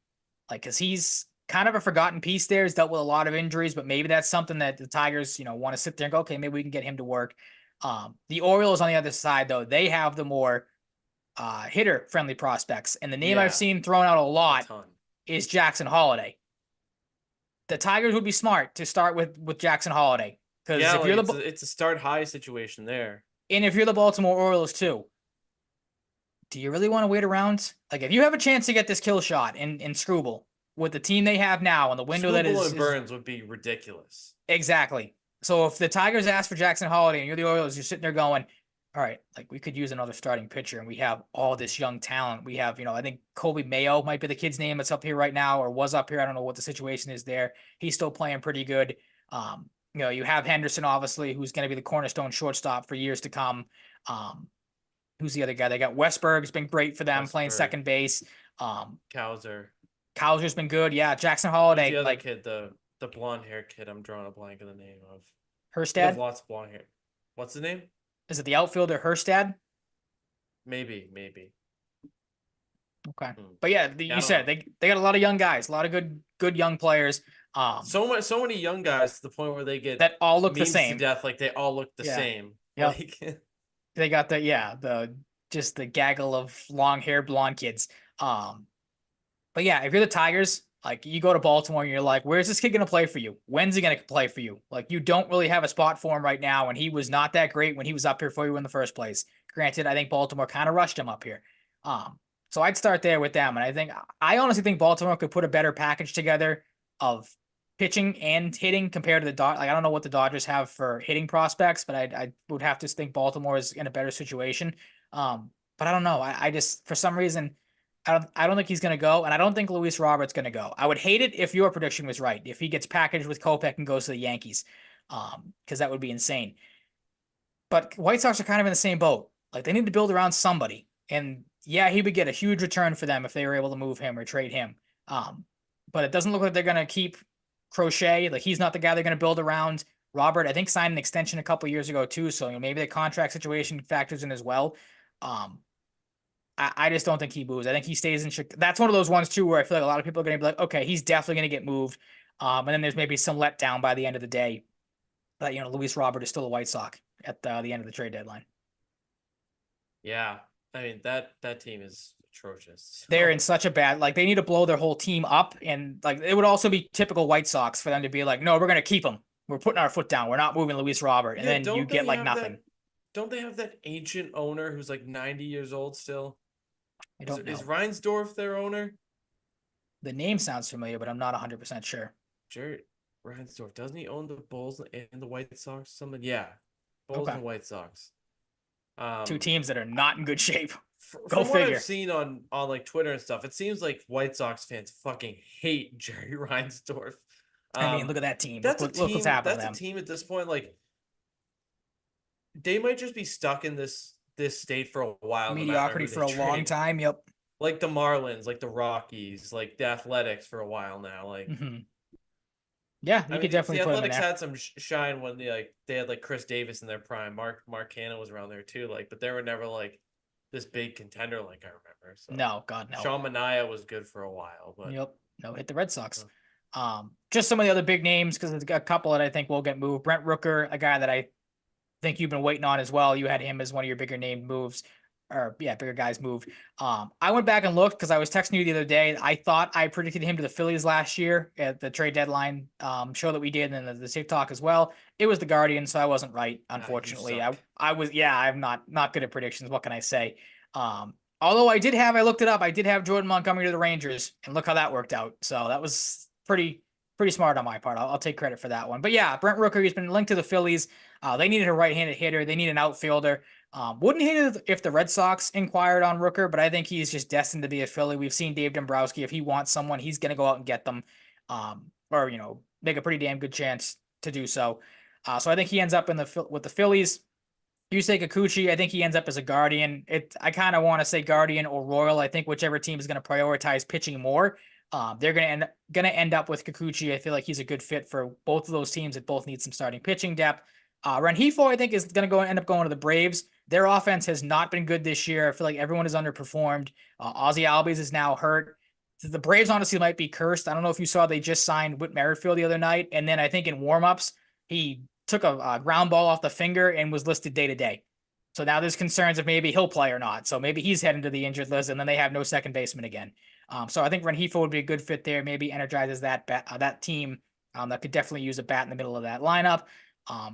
like because he's kind of a forgotten piece there. He's dealt with a lot of injuries, but maybe that's something that the Tigers, want to sit there and go, okay, maybe we can get him to work. The Orioles on the other side, though, they have the more hitter friendly prospects. And the name I've Yeah, seen thrown out a a lot ton. is Jackson Holiday. The Tigers would be smart to start with Jackson Holiday. Because Yeah, if like you're it's a start high situation there. and if you're the Baltimore Orioles too, do you really want to wait around? Like if you have a chance to get this kill shot in Scrooble with the team they have now and the window that Scooble is and Burns would be ridiculous. exactly. So if the Tigers ask for Jackson Holiday and you're the Orioles, you're sitting there going, all right, like we could use another starting pitcher and we have all this young talent. We have, I think Colby Mayo might be the kid's name that's up here right now or was up here. I don't know what the situation is there. He's still playing pretty good. You have Henderson, obviously, who's going to be the cornerstone shortstop for years to come. Who's the other guy? They got Westberg's been great for them playing Westberg, second base. Um, Cowser. Cowser's been good. Yeah. Jackson Who's the Holiday, other like kid? The blonde hair kid. I'm drawing a blank of the name of. They have Herstad. lots of blonde hair. What's the name? Is it the outfielder Herstad? Maybe. Okay. Hmm. But yeah, Yeah, I you don't said know. they got a lot of young guys, a lot of good young players. So many young guys to the point where they get That all look the memes to same. death. Like they all look the Yeah. same. Yep. Like They got the just the gaggle of long hair blonde kids. But yeah, if you're the Tigers, like you go to Baltimore and you're like, where's this kid gonna play for you? When's he gonna play for you? Like you don't really have a spot for him right now, and he was not that great when he was up here for you in the first place. Granted, I think Baltimore kind of rushed him up here. So I'd start there with them, and I honestly think Baltimore could put a better package together of pitching and hitting compared to the Dodgers. Like I don't know what the Dodgers have for hitting prospects, but I would have to think Baltimore is in a better situation. But I don't know. I just for some reason I don't think he's going to go, and I don't think Luis Robert's going to go. I would hate it if your prediction was right, if he gets packaged with Kopech and goes to the Yankees, because that would be insane. But White Sox are kind of in the same boat. Like they need to build around somebody, and yeah, he would get a huge return for them if they were able to move him or trade him. But it doesn't look like they're going to keep Crochet. Like he's not the guy they're going to build around. Robert, I think, signed an extension a couple years ago too, so maybe the contract situation factors in as well. Um, I just don't think he moves. I think he stays in Chicago. That's one of those ones too where I feel like a lot of people are going to be like, okay, he's definitely going to get moved. And then there's maybe some letdown by the end of the day that Luis Robert is still a White Sox at the end of the trade deadline. yeah. I mean that team is atrocious. They're in such a bad, like they need to blow their whole team up. And like, it would also be typical White Sox for them to be like, no, we're going to keep him. We're putting our foot down. We're not moving Luis Robert. And Yeah, then you don't get they like have nothing. that? Don't they have that ancient owner who's like 90 years old still? I Is don't is know. Reinsdorf their owner? The name sounds familiar, but I'm not 100% sure. Jared Reinsdorf, doesn't he own the Bulls and the White Sox? Something, yeah, Bulls Okay. and White Sox. Two Um, teams that are not in good shape. Go from what I've figure. seen on like Twitter and stuff, it seems like White Sox fans fucking hate Jerry Reinsdorf. I mean, Um, look at that team. that's a Look what's team. happened to That's a them. team at this point. Like they might just be stuck in this state for a while, no matter Mediocrity who they for a long trade. time. Yep. Like the Marlins, like the Rockies, like the Athletics for a while now. Like Hmm. Yeah, I you mean, could the definitely put them in Athletics there. had some shine when they had like Chris Davis in their prime. Mark Cannon was around there too. Like, but they were never like this big contender like I remember. So No, God, no. Sean Manaea was good for a while, but Yep. No, hit the Red Sox. uh, Just some of the other big names because there's a couple that I think will get moved. Brent Rooker, a guy that I think you've been waiting on as well. You had him as one of your bigger named moves, or yeah, bigger guys moved. I went back and looked because I was texting you the other day. I thought I predicted him to the Phillies last year at the trade deadline show that we did, and the TikTok as well. It was the Guardian, so I wasn't right, you unfortunately. suck. I was, yeah, I'm not good at predictions. What can I say? Although I looked it up. I did have Jordan Montgomery to the Rangers, and look how that worked out. So that was pretty smart on my part. I'll take credit for that one. But yeah, Brent Rooker, he's been linked to the Phillies. They needed a right-handed hitter. They need an outfielder. Wouldn't hate it if the Red Sox inquired on Rooker, but I think he's just destined to be a Philly. We've seen Dave Dombrowski. If he wants someone, he's going to go out and get them, or make a pretty damn good chance to do so. So I think he ends up with the Phillies. You say Kikuchi, I think he ends up as a Guardian. I kind of want to say Guardian or Royal. I think whichever team is going to prioritize pitching more, they're gonna end up with Kikuchi. I feel like he's a good fit for both of those teams that both need some starting pitching depth. Rengifo, I think, is gonna end up going to the Braves. Their offense has not been good this year. I feel like everyone has underperformed. Ozzy Albies is now hurt. The Braves honestly might be cursed. I don't know if you saw they just signed Whit Merrifield the other night, and then I think in warmups he took a ground ball off the finger and was listed day to day. So now there's concerns if maybe he'll play or not. So maybe he's heading to the injured list, and then they have no second baseman again. So I think Rengifo would be a good fit there. Maybe energizes that team that could definitely use a bat in the middle of that lineup.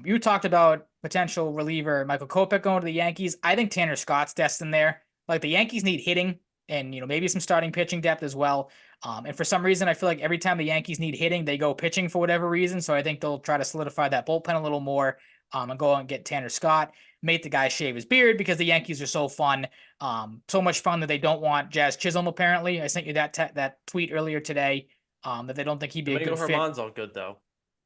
You talked about potential reliever Michael Kopech going to the Yankees. I think Tanner Scott's destined there. Like the Yankees need hitting and maybe some starting pitching depth as well. And for some reason, I feel like every time the Yankees need hitting, they go pitching for whatever reason. So I think they'll try to solidify that bullpen a little more and go out and get Tanner Scott. Make the guy shave his beard because the Yankees are so fun. So much fun that they don't want Jazz Chisholm, apparently. I sent you that tweet earlier today that they don't think he'd be a Domingo good fit. Germán's all good though.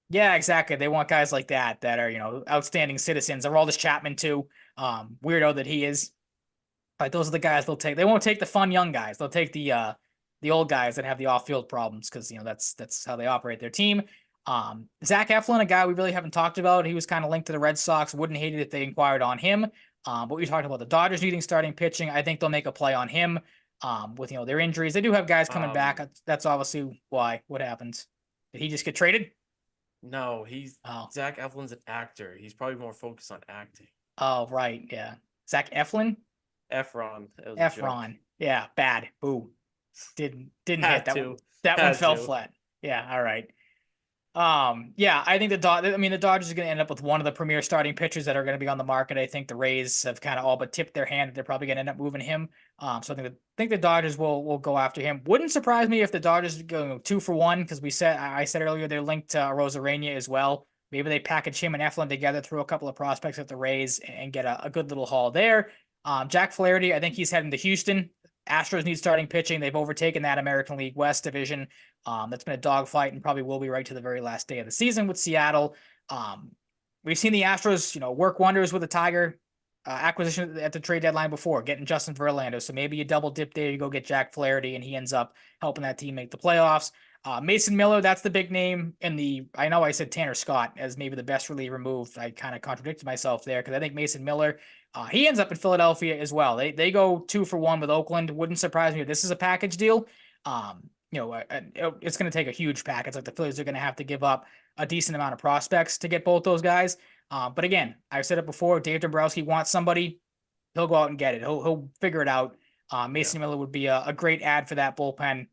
Yeah, exactly. They want guys like that are, outstanding citizens. Aroldis Chapman, too. Weirdo that he is. Like, those are the guys they'll take. They won't take the fun young guys. They'll take the old guys that have the off-field problems because, that's how they operate their team. Zach Eflin, a guy we really haven't talked about. He was kind of linked to the Red Sox. Wouldn't hate it if they inquired on him. But we talked about the Dodgers needing starting pitching. I think they'll make a play on him with, their injuries. They do have guys coming back. That's obviously why. What happens? Did he just get traded? No, he's Oh. Zach Eflin's an actor. He's probably more focused on acting. Oh, right. Yeah. Zach Eflin? Efron. It was a joke. Efron. Yeah, bad. Boo. Didn't hit Had that to. one. That one Had fell to. flat. Yeah, all right. Yeah, I think the Dodgers are going to end up with one of the premier starting pitchers that are going to be on the market. I think the Rays have kind of all but tipped their hand that they're probably going to end up moving him. So I think the Dodgers will go after him. Wouldn't surprise me if the Dodgers go 2-for-1 because I said earlier they're linked to Rosarena as well. Maybe they package him and Eflin together, through a couple of prospects at the Rays, and get a good little haul there. Jack Flaherty, I think he's heading to Houston. Astros need starting pitching. They've overtaken that American League West division. That's been a dogfight and probably will be right to the very last day of the season with Seattle. We've seen the Astros, work wonders with the Tiger acquisition at the trade deadline before, getting Justin Verlander. So maybe you double dip there, you go get Jack Flaherty, and he ends up helping that team make the playoffs. Mason Miller, that's the big name I know I said Tanner Scott as maybe the best reliever move. I kind of contradicted myself there because I think Mason Miller, he ends up in Philadelphia as well. They go 2-for-1 with Oakland. Wouldn't surprise me if this is a package deal. It's going to take a huge package. Like the Phillies are going to have to give up a decent amount of prospects to get both those guys. But again, I've said it before, Dave Dombrowski wants somebody. he'll go out and get it. He'll figure it out. Yeah. Mason Miller would be a great add for that bullpen.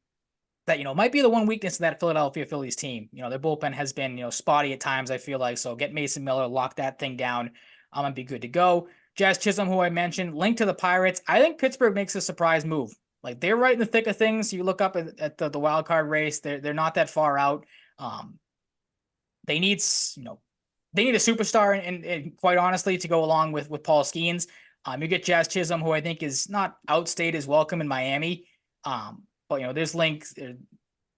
That might be the one weakness of that Philadelphia Phillies team. Their bullpen has been spotty at times. I feel like so get Mason Miller, lock that thing down, and be good to go. Jazz Chisholm, who I mentioned, linked to the Pirates. I think Pittsburgh makes a surprise move. Like they're right in the thick of things. You look up at the wild card race; they're not that far out. Um, they need they need a superstar, and quite honestly, to go along with Paul Skeens. You get Jazz Chisholm, who I think is not outstayed his welcome in Miami. But there's links,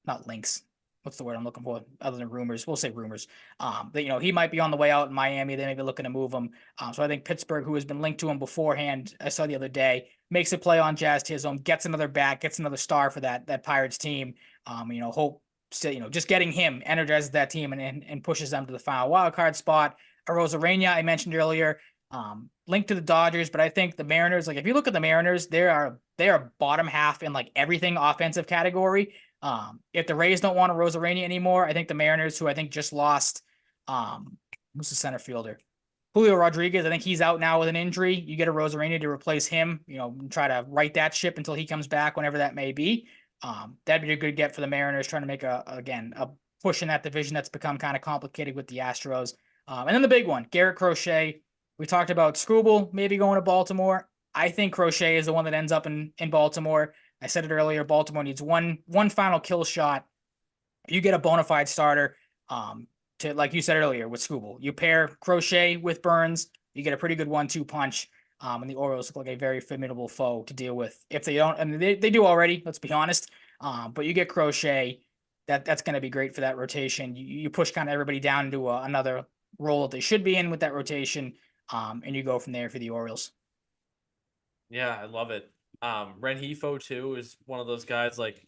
not links. What's the word I'm looking for? Other than rumors, we'll say rumors. That he might be on the way out in Miami. They may be looking to move him. So I think Pittsburgh, who has been linked to him beforehand, I saw the other day, makes a play on Jazz Chisholm, gets another back, gets another star for that Pirates team. Hope still, just getting him energizes that team and pushes them to the final wild card spot. Arozarena, I mentioned earlier, linked to the Dodgers, but I think the Mariners, like if you look at the Mariners, they are bottom half in like everything offensive category. If the Rays don't want a Arozarena anymore, I think the Mariners, who I think just lost, who's the center fielder? Julio Rodriguez, I think he's out now with an injury. You get a Arozarena to replace him, try to right that ship until he comes back, whenever that may be. That'd be a good get for the Mariners, trying to make a push in that division that's become kind of complicated with the Astros. And then the big one, Garrett Crochet. We talked about Scooble maybe going to Baltimore. I think Crochet is the one that ends up in Baltimore. I said it earlier. Baltimore needs one final kill shot. You get a bona fide starter. To like you said earlier with Scooble, you pair Crochet with Burns, you get a pretty good 1-2 punch. And the Orioles look like a very formidable foe to deal with. If they don't, and they do already, let's be honest. But you get Crochet, that's going to be great for that rotation. You push kind of everybody down into another role that they should be in with that rotation, and you go from there for the Orioles. Yeah, I love it. Renhefo too is one of those guys like,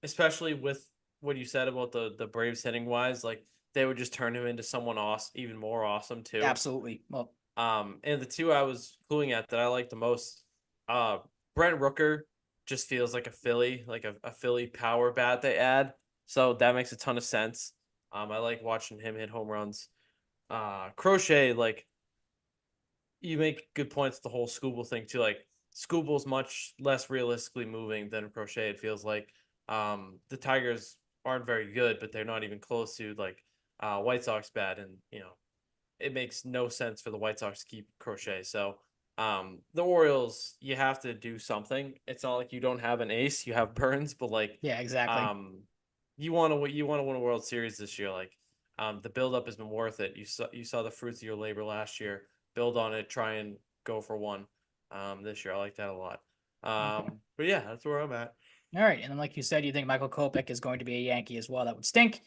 especially with what you said about the Braves hitting wise, like they would just turn him into someone awesome, even more awesome too. Absolutely. Well, and the two I was cluing at that I like the most, Brent Rooker just feels like a Philly, like a Philly power bat they add. So that makes a ton of sense. I like watching him hit home runs. Crochet, like you make good points with the whole Scooble thing too. Like Scooble's much less realistically moving than Crochet, it feels like. The Tigers aren't very good, but they're not even close to like White Sox bad, and it makes no sense for the White Sox to keep Crochet. So the Orioles, you have to do something. It's not like you don't have an ace, you have Burns, but like yeah, exactly. you want to win a World Series this year. Like the buildup has been worth it. You saw the fruits of your labor last year. Build on it. Try and go for one this year. I like that a lot. Okay. But yeah, that's where I'm at. All right, and then like you said, you think Michael Kopech is going to be a Yankee as well. That would stink.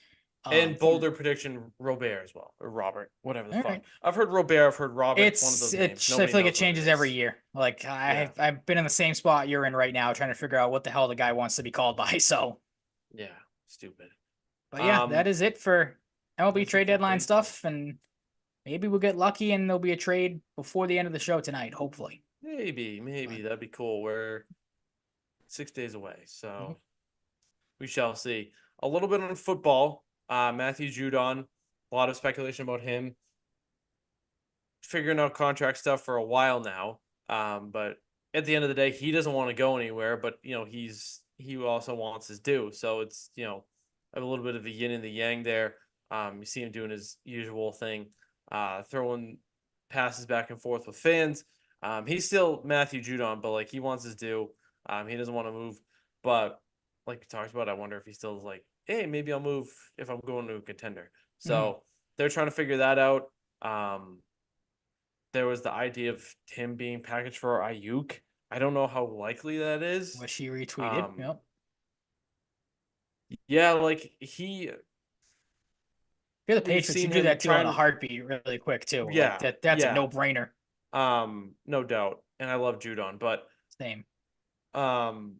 And bolder prediction, Robert as well, or Robert, whatever the All fuck. right. I've heard Robert, I've heard Robert. It's one of those names. I Nobody feel like it knows what changes it every is. year. Like Yeah. I've been in the same spot you're in right now, trying to figure out what the hell the guy wants to be called by. So, Yeah, stupid. but yeah, that is it for MLB That's it trade for deadline baseball. stuff, and maybe we'll get lucky and there'll be a trade before the end of the show tonight. Hopefully. Maybe But, that'd be cool. We're 6 days away, mhm. so we shall see. A little bit on football. Matthew Judon, a lot of speculation about him figuring out contract stuff for a while now. But at the end of the day, he doesn't want to go anywhere. But he also wants his due. So it's a little bit of a yin and the yang there. You see him doing his usual thing, throwing passes back and forth with fans. He's still Matthew Judon, but like he wants his due. He doesn't want to move. But like we talked about, I wonder if he still is like, hey, maybe I'll move if I'm going to a contender. So they're trying to figure that out. There was the idea of him being packaged for Ayuk. I don't know how likely that is. What she retweeted. Yep. Yeah, like he. If you're the We've Patriots, you seen do him that too in a trying. heartbrainer really quick too. Like Yeah, that's a yeah. no brainer. No doubt, and I love Judon, but Same. um,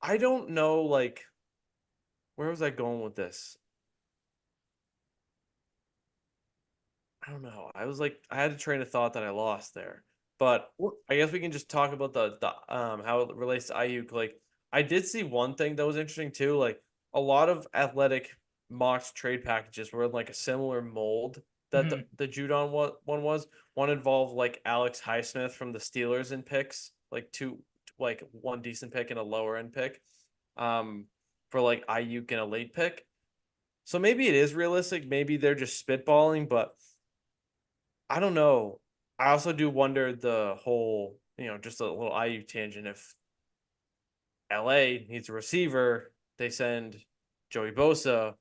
I don't know. Like, where was I going with this? I don't know. I was like, I had a train of thought that I lost there. But I guess we can just talk about the how it relates to Ayuk. Like, I did see one thing that was interesting too. Like, a lot of athletic mock trade packages were in like a similar mold that Mhm. the Judon one was. One involved like Alex Highsmith from the Steelers in picks, like one decent pick and a lower end pick, um, for like Ayuk and a late pick. So maybe it is realistic. Maybe they're just spitballing, but I don't know. I also do wonder the whole, just a little Ayuk tangent. If LA needs a receiver, they send Joey Bosa,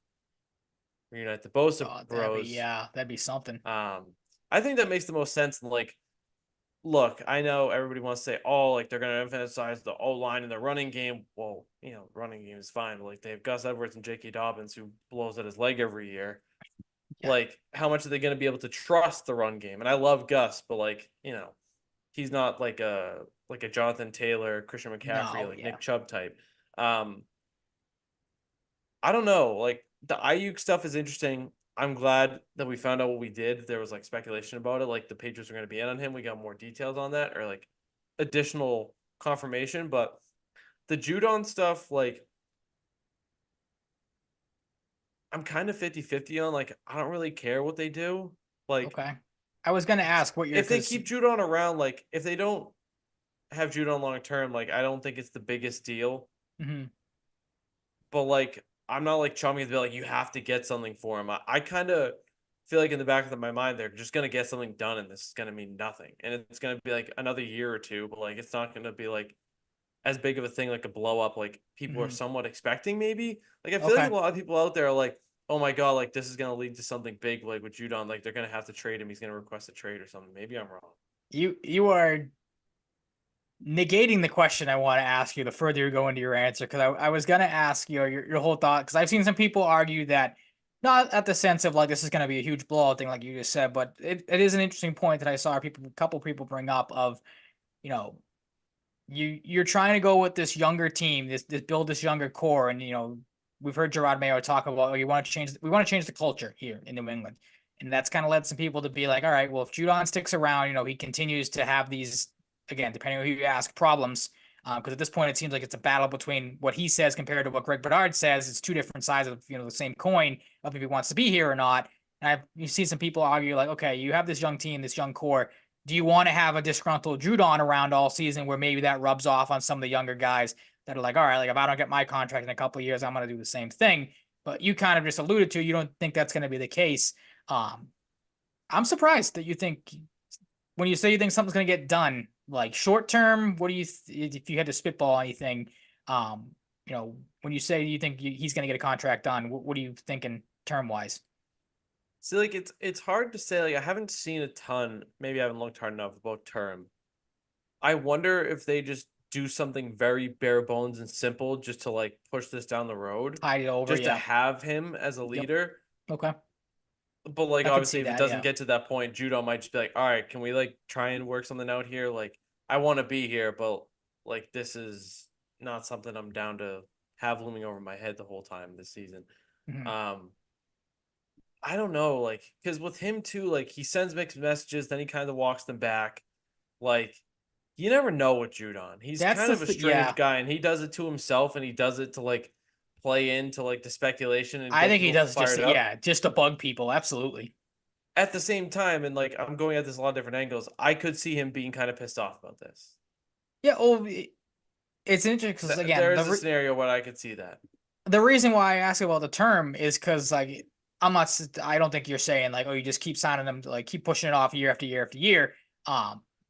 reunite the Bosa God, bros. that'd be something. I think that makes the most sense. And like, look, I know everybody wants to say, oh, like they're gonna emphasize the O line and the running game. Well, running game is fine, but like they have Gus Edwards and J.K. Dobbins who blows at his leg every year. Yeah. Like, how much are they gonna be able to trust the run game? And I love Gus, but like, he's not like a Jonathan Taylor, Christian McCaffrey, No, like yeah. Nick Chubb type. Um, I don't know. Like the Ayuk stuff is interesting. I'm glad that we found out what we did. There was like speculation about it, like the Patriots were going to be in on him. We got more details on that, or like additional confirmation. But the Judon stuff, like I'm kind of 50-50 on. Like I don't really care what they do. Like Okay. I was gonna ask what your if they because keep Judon around, like if they don't have Judon long term, like I don't think it's the biggest deal. mhm. But like I'm not like chomping at the bit like you have to get something for him. I kind of feel like in the back of my mind they're just gonna get something done and this is gonna mean nothing. And it's gonna be like another year or two, but like it's not gonna be like as big of a thing like a blow up like people are Mhm. somewhat expecting maybe. Like I feel like Okay. a lot of people out there are like, oh my god, like this is gonna lead to something big like with Judon, like they're gonna have to trade him, he's gonna request a trade or something. Maybe I'm wrong. You are negating the question I want to ask you the further you go into your answer, because I was gonna ask you your whole thought, because I've seen some people argue that not at the sense of like this is gonna be a huge blowout thing like you just said, but it is an interesting point that I saw a couple people bring up of, you know, you're trying to go with this younger team, this build this younger core, and we've heard Gerard Mayo talk about, oh, we want to change the culture here in New England, and that's kind of led some people to be like, all right, well, if Judon sticks around, he continues to have these, again, depending on who you ask, problems. Because at this point, it seems like it's a battle between what he says compared to what Greg Bedard says. It's two different sides of the same coin of if he wants to be here or not. And you see some people argue like, okay, you have this young team, this young core, do you want to have a disgruntled Judon around all season where maybe that rubs off on some of the younger guys that are like, all right, like if I don't get my contract in a couple of years, I'm going to do the same thing. But you kind of just alluded to, you don't think that's going to be the case. Um, I'm surprised that you think when you say you think something's going to get done, like short term, what do if you had to spitball anything, um, when you say you think he's going to get a contract done, what are you thinking term wise? See, like it's hard to say. Like I haven't seen a ton. Maybe I haven't looked hard enough about term. I wonder if they just do something very bare bones and simple just to like push this down the road, Tide it over, just to yeah. have him as a Yep. leader. Okay. But like I could obviously see if it that, doesn't yeah. get to that point, Judo might just be like, all right, can we like try and work something out here? Like I want to be here, but like this is not something I'm down to have looming over my head the whole time this season. Mhm. Um, I don't know, like because with him too, like he sends mixed messages, then he kind of walks them back. Like you never know with Judon. He's That's kind of a yeah. strange guy, and he does it to himself, and he does it to like play into like the speculation and I get think he people does just fired up. yeah, just to bug people. Absolutely. At the same time, and like I'm going at this a lot of different angles, I could see him being kind of pissed off about this. Yeah. Oh, it's interesting because There again, is a scenario where I could see that. the reason why I ask about the term is because like I don't think you're saying like, oh, you just keep signing them to like keep pushing it off year after year after year.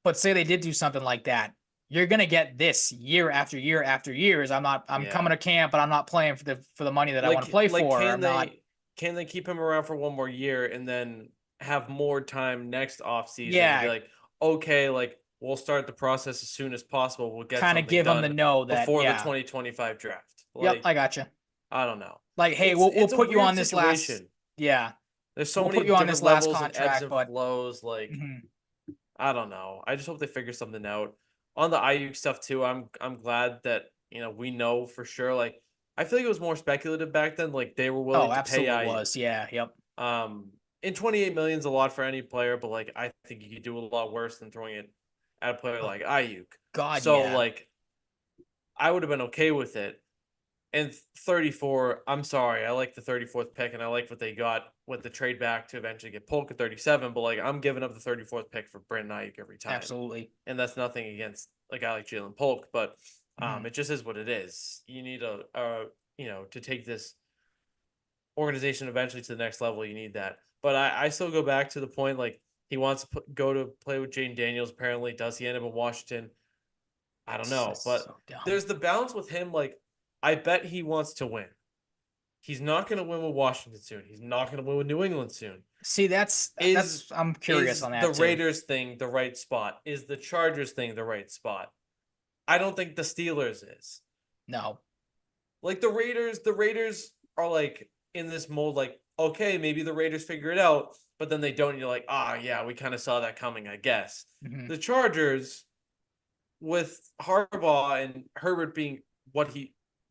But say they did do something like that, you're gonna get this year after year after years. I'm Yeah. coming to camp, but I'm not playing for the money that I want to play Like for. I'm not. can they keep him around for one more year and then have more time next off season to be Yeah, like, okay, like we'll start the process as soon as possible. We'll get kind of something give them the done know that before the yeah. 2025 draft. Yep, I Like, gotcha. I don't know. Like, hey, we'll It's a put you weird on this last. situation. Yeah, There's so we'll many put you on this different last levels and ebbs contract, and but flows. Like, mhm. I don't know. I just hope they figure something out. On the IU stuff too, I'm glad that we know for sure. Like I feel like it was more speculative back then. Like they were willing Oh, to pay absolutely IU. was. Yeah, yep. And 28 million is a lot for any player, but like I think you could do a lot worse than throwing it at a player Oh like Ayuk. God, So yeah. like I would have been okay with it. And 34, I'm sorry, I like the 34th pick, and I like what they got with the trade back to eventually get Polk at 37. But like, I'm giving up the 34th pick for Brandon Ayuk every time, Absolutely. and that's nothing against a guy like Jalen Polk, but Mhm. it just is what it is. You need to take this organization eventually to the next level. You need that, but I still go back to the point like he wants to go to play with Jane Daniels. Apparently, does he end up in Washington? I don't It's know, just but so dumb. there's the balance with him. Like, I bet he wants to win. He's not going to win with Washington soon. He's not going to win with New England soon. See, that's Is I'm curious is on the that too. Raiders thing the right spot? Is the Chargers thing the right spot? I don't think the Steelers is. No. Like the Raiders are like in this mold like okay, maybe the Raiders figure it out, but then they don't. You're like, "Ah, yeah, we kind of saw that coming, I guess." Hmm. The Chargers with Harbaugh and Herbert being what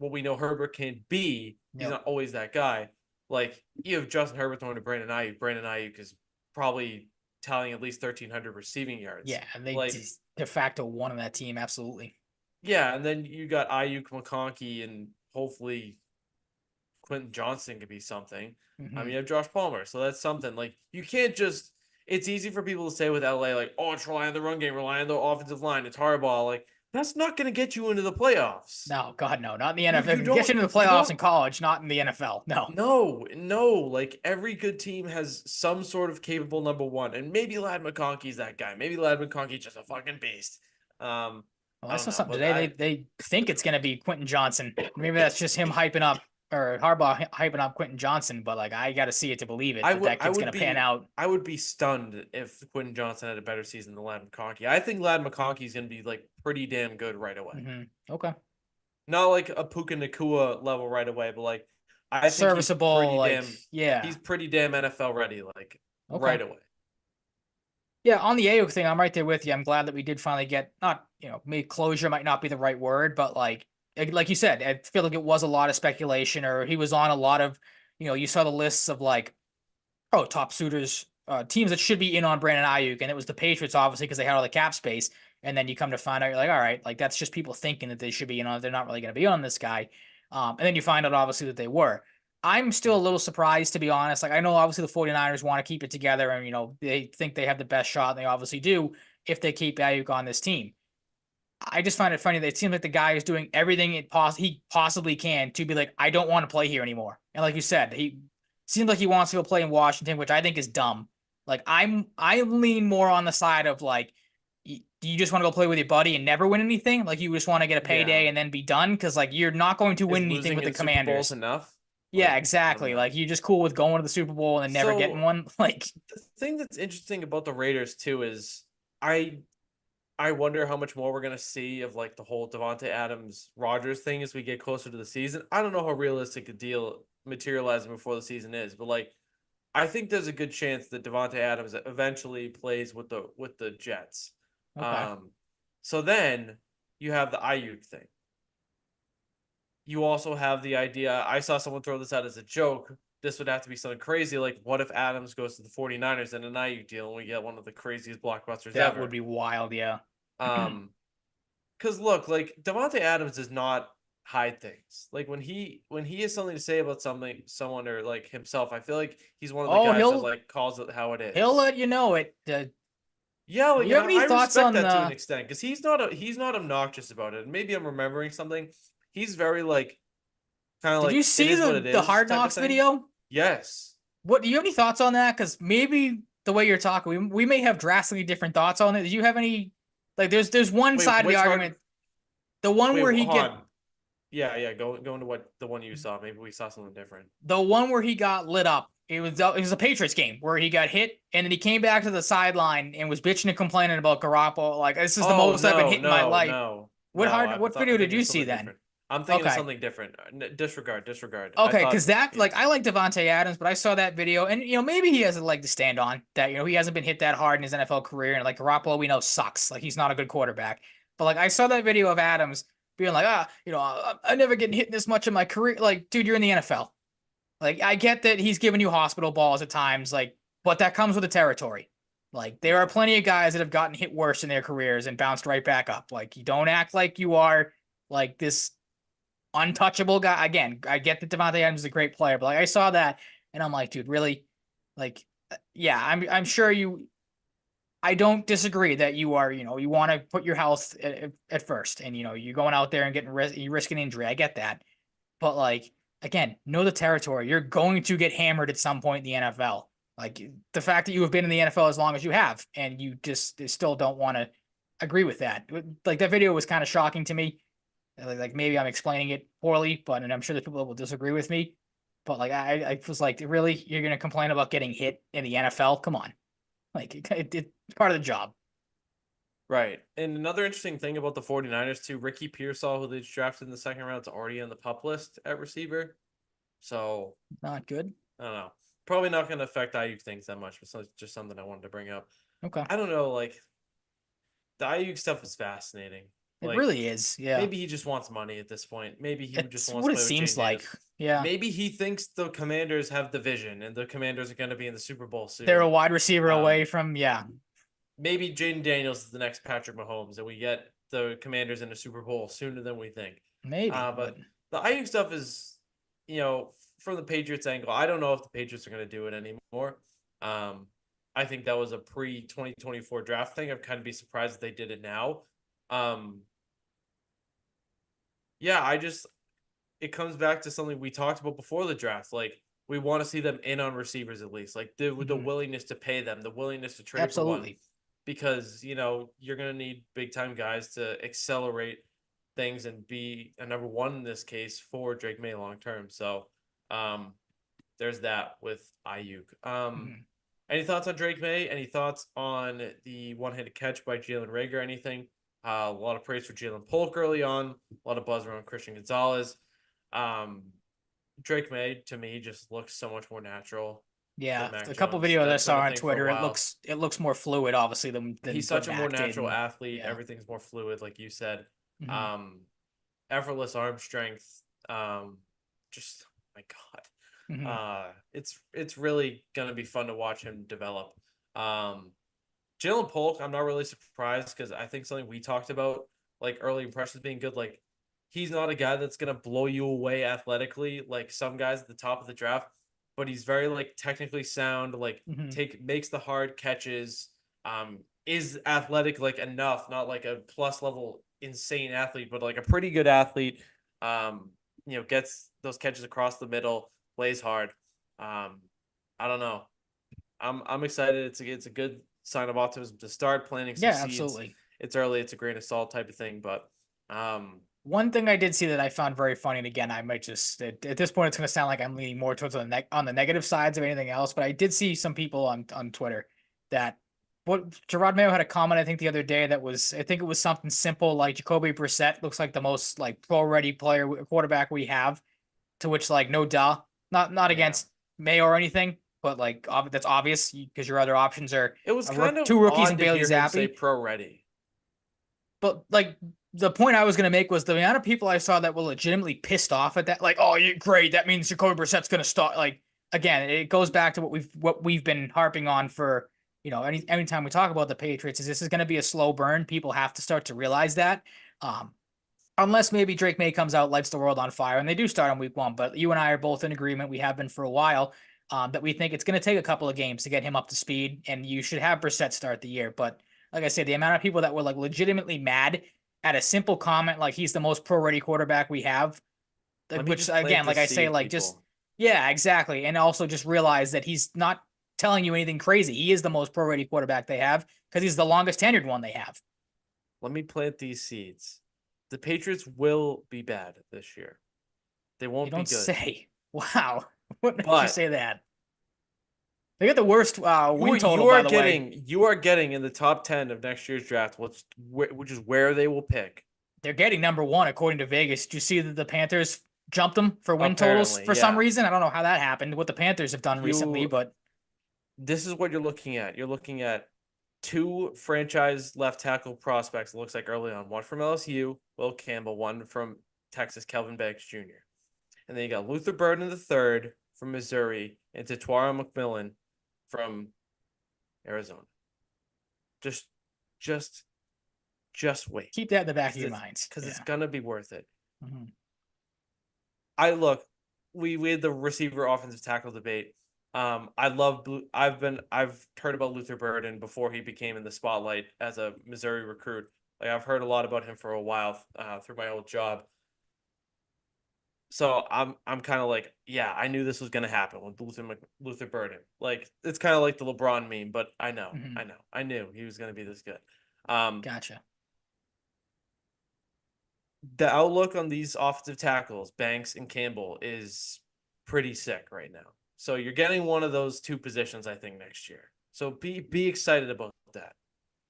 we know Herbert can be, he's Yep. not always that guy. Like you have Justin Herbert throwing to Brandon Ayuk. Brandon Ayuk is probably tallying at least 1,300 receiving yards. Yeah, they Like just de facto won on that team. Absolutely. yeah, and then you got Ayuk, McConkey, and hopefully Quentin Johnson could be something. I Hmm. mean, you have Josh Palmer, so that's something. Like you can't just. It's easy for people to say with LA, like, oh, it's relying on the run game, relying on the offensive line. It's hardball. Like that's not going to get you into the playoffs. No, God, no, not in the You NFL. It gets you don't into the you playoffs don't in college, not in the NFL. No. no, like every good team has some sort of capable number one, and maybe Lad McConkey's that guy. Maybe Lad McConkey's just a fucking beast. Well, I I don't saw know, something but today. They I they think it's gonna be Quentin Johnson. Maybe that's just him hyping up or Harbaugh hyping up Quentin Johnson. But like, I got to see it to believe it I that would that I kid's would gonna pan be out. I would be stunned if Quentin Johnson had a better season than Lad McConkey. I think Lad McConkey is going to be like pretty damn good right away. Okay. Not like a Puka Nakua level right away, but like I think Serviceable, like, yeah. he's pretty damn NFL ready like Okay. right away. Yeah, on the Ayuk thing, I'm right there with you. I'm glad that we did finally get not, maybe closure might not be the right word, but like you said, I feel like it was a lot of speculation, or he was on a lot of, you saw the lists of like, oh, top suitors, teams that should be in on Brandon Ayuk, and it was the Patriots, obviously, because they had all the cap space. And then you come to find out, you're like, all right, like that's just people thinking that they should be in on. They're not really going to be on this guy. And then you find out, obviously, that they were. I'm still a little surprised, to be honest. Like, I know, obviously, the 49ers want to keep it together, and, they think they have the best shot, and they obviously do if they keep Ayuk on this team. I just find it funny that it seems like the guy is doing everything he possibly can to be like, I don't want to play here anymore. And like you said, he seems like he wants to go play in Washington, which I think is dumb. Like I lean more on the side of like, do you just want to go play with your buddy and never win anything? Like you just want to get a Yeah. payday and then be done? Because like you're not going to win Is anything losing with the in Super Bowls Commanders. enough? Yeah, Like, I don't exactly. know. Like you're just cool with going to the Super Bowl and then never getting So one. Like, the thing that's interesting about the Raiders too is I I wonder how much more we're gonna see of like the whole Devonte Adams Rogers thing as we get closer to the season. I don't know how realistic a deal materializing before the season is, but like I think there's a good chance that Devonte Adams eventually plays with the Jets. okay, Um, so then you have the Ayuk thing. You also have the idea. I saw someone throw this out as a joke. This would have to be something crazy. Like, what if Adams goes to the 49ers and an Ayuk deal and we get one of the craziest blockbusters that would ever? be wild. Yeah. Um, because look, like Devonte Adams does not hide things. Like when he has something to say about someone or like himself, I feel like he's one of the Oh, guys that he'll like calls it how it he'll is. let you know it. Yeah, Do like, you and have any I thoughts respect on that to an the? extent because he's not obnoxious about it. And maybe I'm remembering something. He's very like kind of Did you like it see is what it the is Hard type of Knocks thing. video? Yes. What do you have any thoughts on that? Because maybe the way you're talking, we may have drastically different thoughts on it. Did you have any? Like, there's one Wait, side of the which hard? argument, the one Wait, where he hold get on. Yeah, yeah. Go into what the one you saw. Maybe we saw something different. the one where he got lit up. It was a Patriots game where he got hit and then he came back to the sideline and was bitching and complaining about Garoppolo. Like, this is the Oh most I've been no, hit in my no, life. no, What no! hard? What I'm video did thinking you of see something then? different. I'm thinking of Okay. something different. Disregard, disregard. I Okay, thought, because that, yeah, like, I like Devonte Adams, but I saw that video, and maybe he has a leg to stand on. That he hasn't been hit that hard in his NFL career, and like Garoppolo, we know sucks. Like he's not a good quarterback. But like I saw that video of Adams being like, I never get hit this much in my career. Like, dude, you're in the NFL. Like I get that he's giving you hospital balls at times, like, but that comes with the territory. Like there are yeah. plenty of guys that have gotten hit worse in their careers and bounced right back up. Like you don't act like you are like this untouchable guy. Again, I get that Devontae Adams is a great player, but like I saw that and I'm like, dude, really? Like, yeah, I'm sure you. I don't disagree that you are, you want to put your health at first, and you're going out there and you risking injury. I get that, but like again, know the territory. You're going to get hammered at some point in the NFL. Like the fact that you have been in the NFL as long as you have, and you just still don't want to agree with that. Like that video was kind of shocking to me. Like maybe I'm explaining it poorly, but and I'm sure there's people that will disagree with me. But like I was like, really, you're gonna complain about getting hit in the NFL? Come on, like it's part of the job. Right. And another interesting thing about the 49ers too, Ricky Pearsall, who they just drafted in the second round, is already on the pup list at receiver. So Not good. I don't know. Probably not going to affect Ayuk things that much, but it's just something I wanted to bring up. Okay, I don't know. Like the Ayuk stuff is fascinating. it Like really is. Yeah, maybe he just wants money at this point. Maybe he just it's wants what to it play with seems Jane like. Daniels. Yeah, Maybe he thinks the Commanders have the vision and the Commanders are going to be in the Super Bowl they're a soon. wide receiver away Um, from. Yeah, maybe Jaden Daniels is the next Patrick Mahomes, and we get the Commanders in a Super Bowl sooner than we think. maybe, but But the Ayuk stuff is, from the Patriots angle, I don't know if the Patriots are going to do it anymore. I think that was a pre 2024 draft thing. I'd kind of be surprised if they did it now. Um, yeah, it comes back to something we talked about before the draft. Like we want to see them in on receivers at least, like the mhm, willingness to pay them, the willingness to trade for one, absolutely. because you're gonna need big time guys to accelerate things and be a number one in this case for Drake May long term. So, um, there's that with Ayuk. Mhm. Any thoughts on Drake May? Any thoughts on the one-handed catch by Jalen Rager? Anything? A lot of praise for Jalen Polk early on. A lot of buzz around Christian Gonzalez. Um, Drake May to me just looks so much more natural than Yeah, Mac a couple Jones. videos I That's been saw a on thing for a Twitter. It while. looks more fluid, obviously, than He's what such a more Mac did. natural And athlete. yeah, Everything's more fluid, like you said. mhm. Um, effortless arm strength. Just my God. Mhm. It's really gonna be fun to watch him develop. Um, Jalen Polk, I'm not really surprised because I think something we talked about, like early impressions being good, like he's not a guy that's gonna blow you away athletically, like some guys at the top of the draft, but he's very like technically sound, like Mhm. makes the hard catches, is athletic like enough, not like a plus level insane athlete, but like a pretty good athlete. Gets those catches across the middle, plays hard. Um, I don't know. I'm excited. It's a good sign of optimism to start planting some Yeah, seeds. absolutely. It's early. It's a grain of salt type of thing, but One thing I did see that I found very funny, and again, I might just at this point, it's going to sound like I'm leaning more towards on the negative sides of anything else. But I did see some people on Twitter that what Gerard Mayo had a comment I think the other day that was I think it was something simple like Jacoby Brissett looks like the most like pro ready player quarterback we have. To which like no duh, not yeah, against Mayo or anything, but like that's obvious because your other options are it was kind of two rookies odd and to Bailey hear him say Zappi. pro ready. But like the point I was gonna make was the amount of people I saw that were legitimately pissed off at that. Like, oh, you great. That means Jacoby Brissett's gonna start. Like again, it goes back to what we've been harping on for anytime we talk about the Patriots is this is gonna be a slow burn. People have to start to realize that. Um, unless maybe Drake May comes out, lights the world on fire, and they do start on week one. But you and I are both in agreement. We have been for a while. That we think it's going to take a couple of games to get him up to speed, and you should have Brissett start the year. But like I said, the amount of people that were like legitimately mad at a simple comment like he's the most pro ready quarterback we have, Let me which just plant again, like this I say, seed, like just people. yeah, exactly, and also just realize that he's not telling you anything crazy. He is the most pro ready quarterback they have because he's the longest tenured one they have. Let me plant these seeds. The Patriots will be bad this year. They You won't be don't good. say. Wow, what makes you But say that? They got the worst you are win you total, are by the way. getting you are getting in the top 10 of next year's draft, which is where they will pick. They're getting number one according to Vegas. Did you see that the Panthers jumped them for win totals Apparently, for some yeah. reason? I don't know how that happened. What the Panthers have done recently, You but This is what you're looking at. You're looking at two franchise left tackle prospects. It looks like early on, one from LSU, Will Campbell, one from Texas, Kelvin Banks Jr. And then you got Luther Burden the third from Missouri and Tatwara McMillan from Arizona. Just, just, just wait, keep that in the back of because your it's minds. because it's Yeah. gonna be worth it. Mhm. I look, we had the receiver offensive tackle debate. I've heard about Luther Burden before he became in the spotlight as a Missouri recruit. Like I've heard a lot about him for a while through my old job. So I'm kind of like, yeah, I knew this was gonna happen with Luther Burden. Like it's kind of like the LeBron meme, but Mhm. I knew he was gonna be this good. Um, Gotcha. the outlook on these offensive tackles, Banks and Campbell, is pretty sick right now. So you're getting one of those two positions, I think, next year. So be excited about that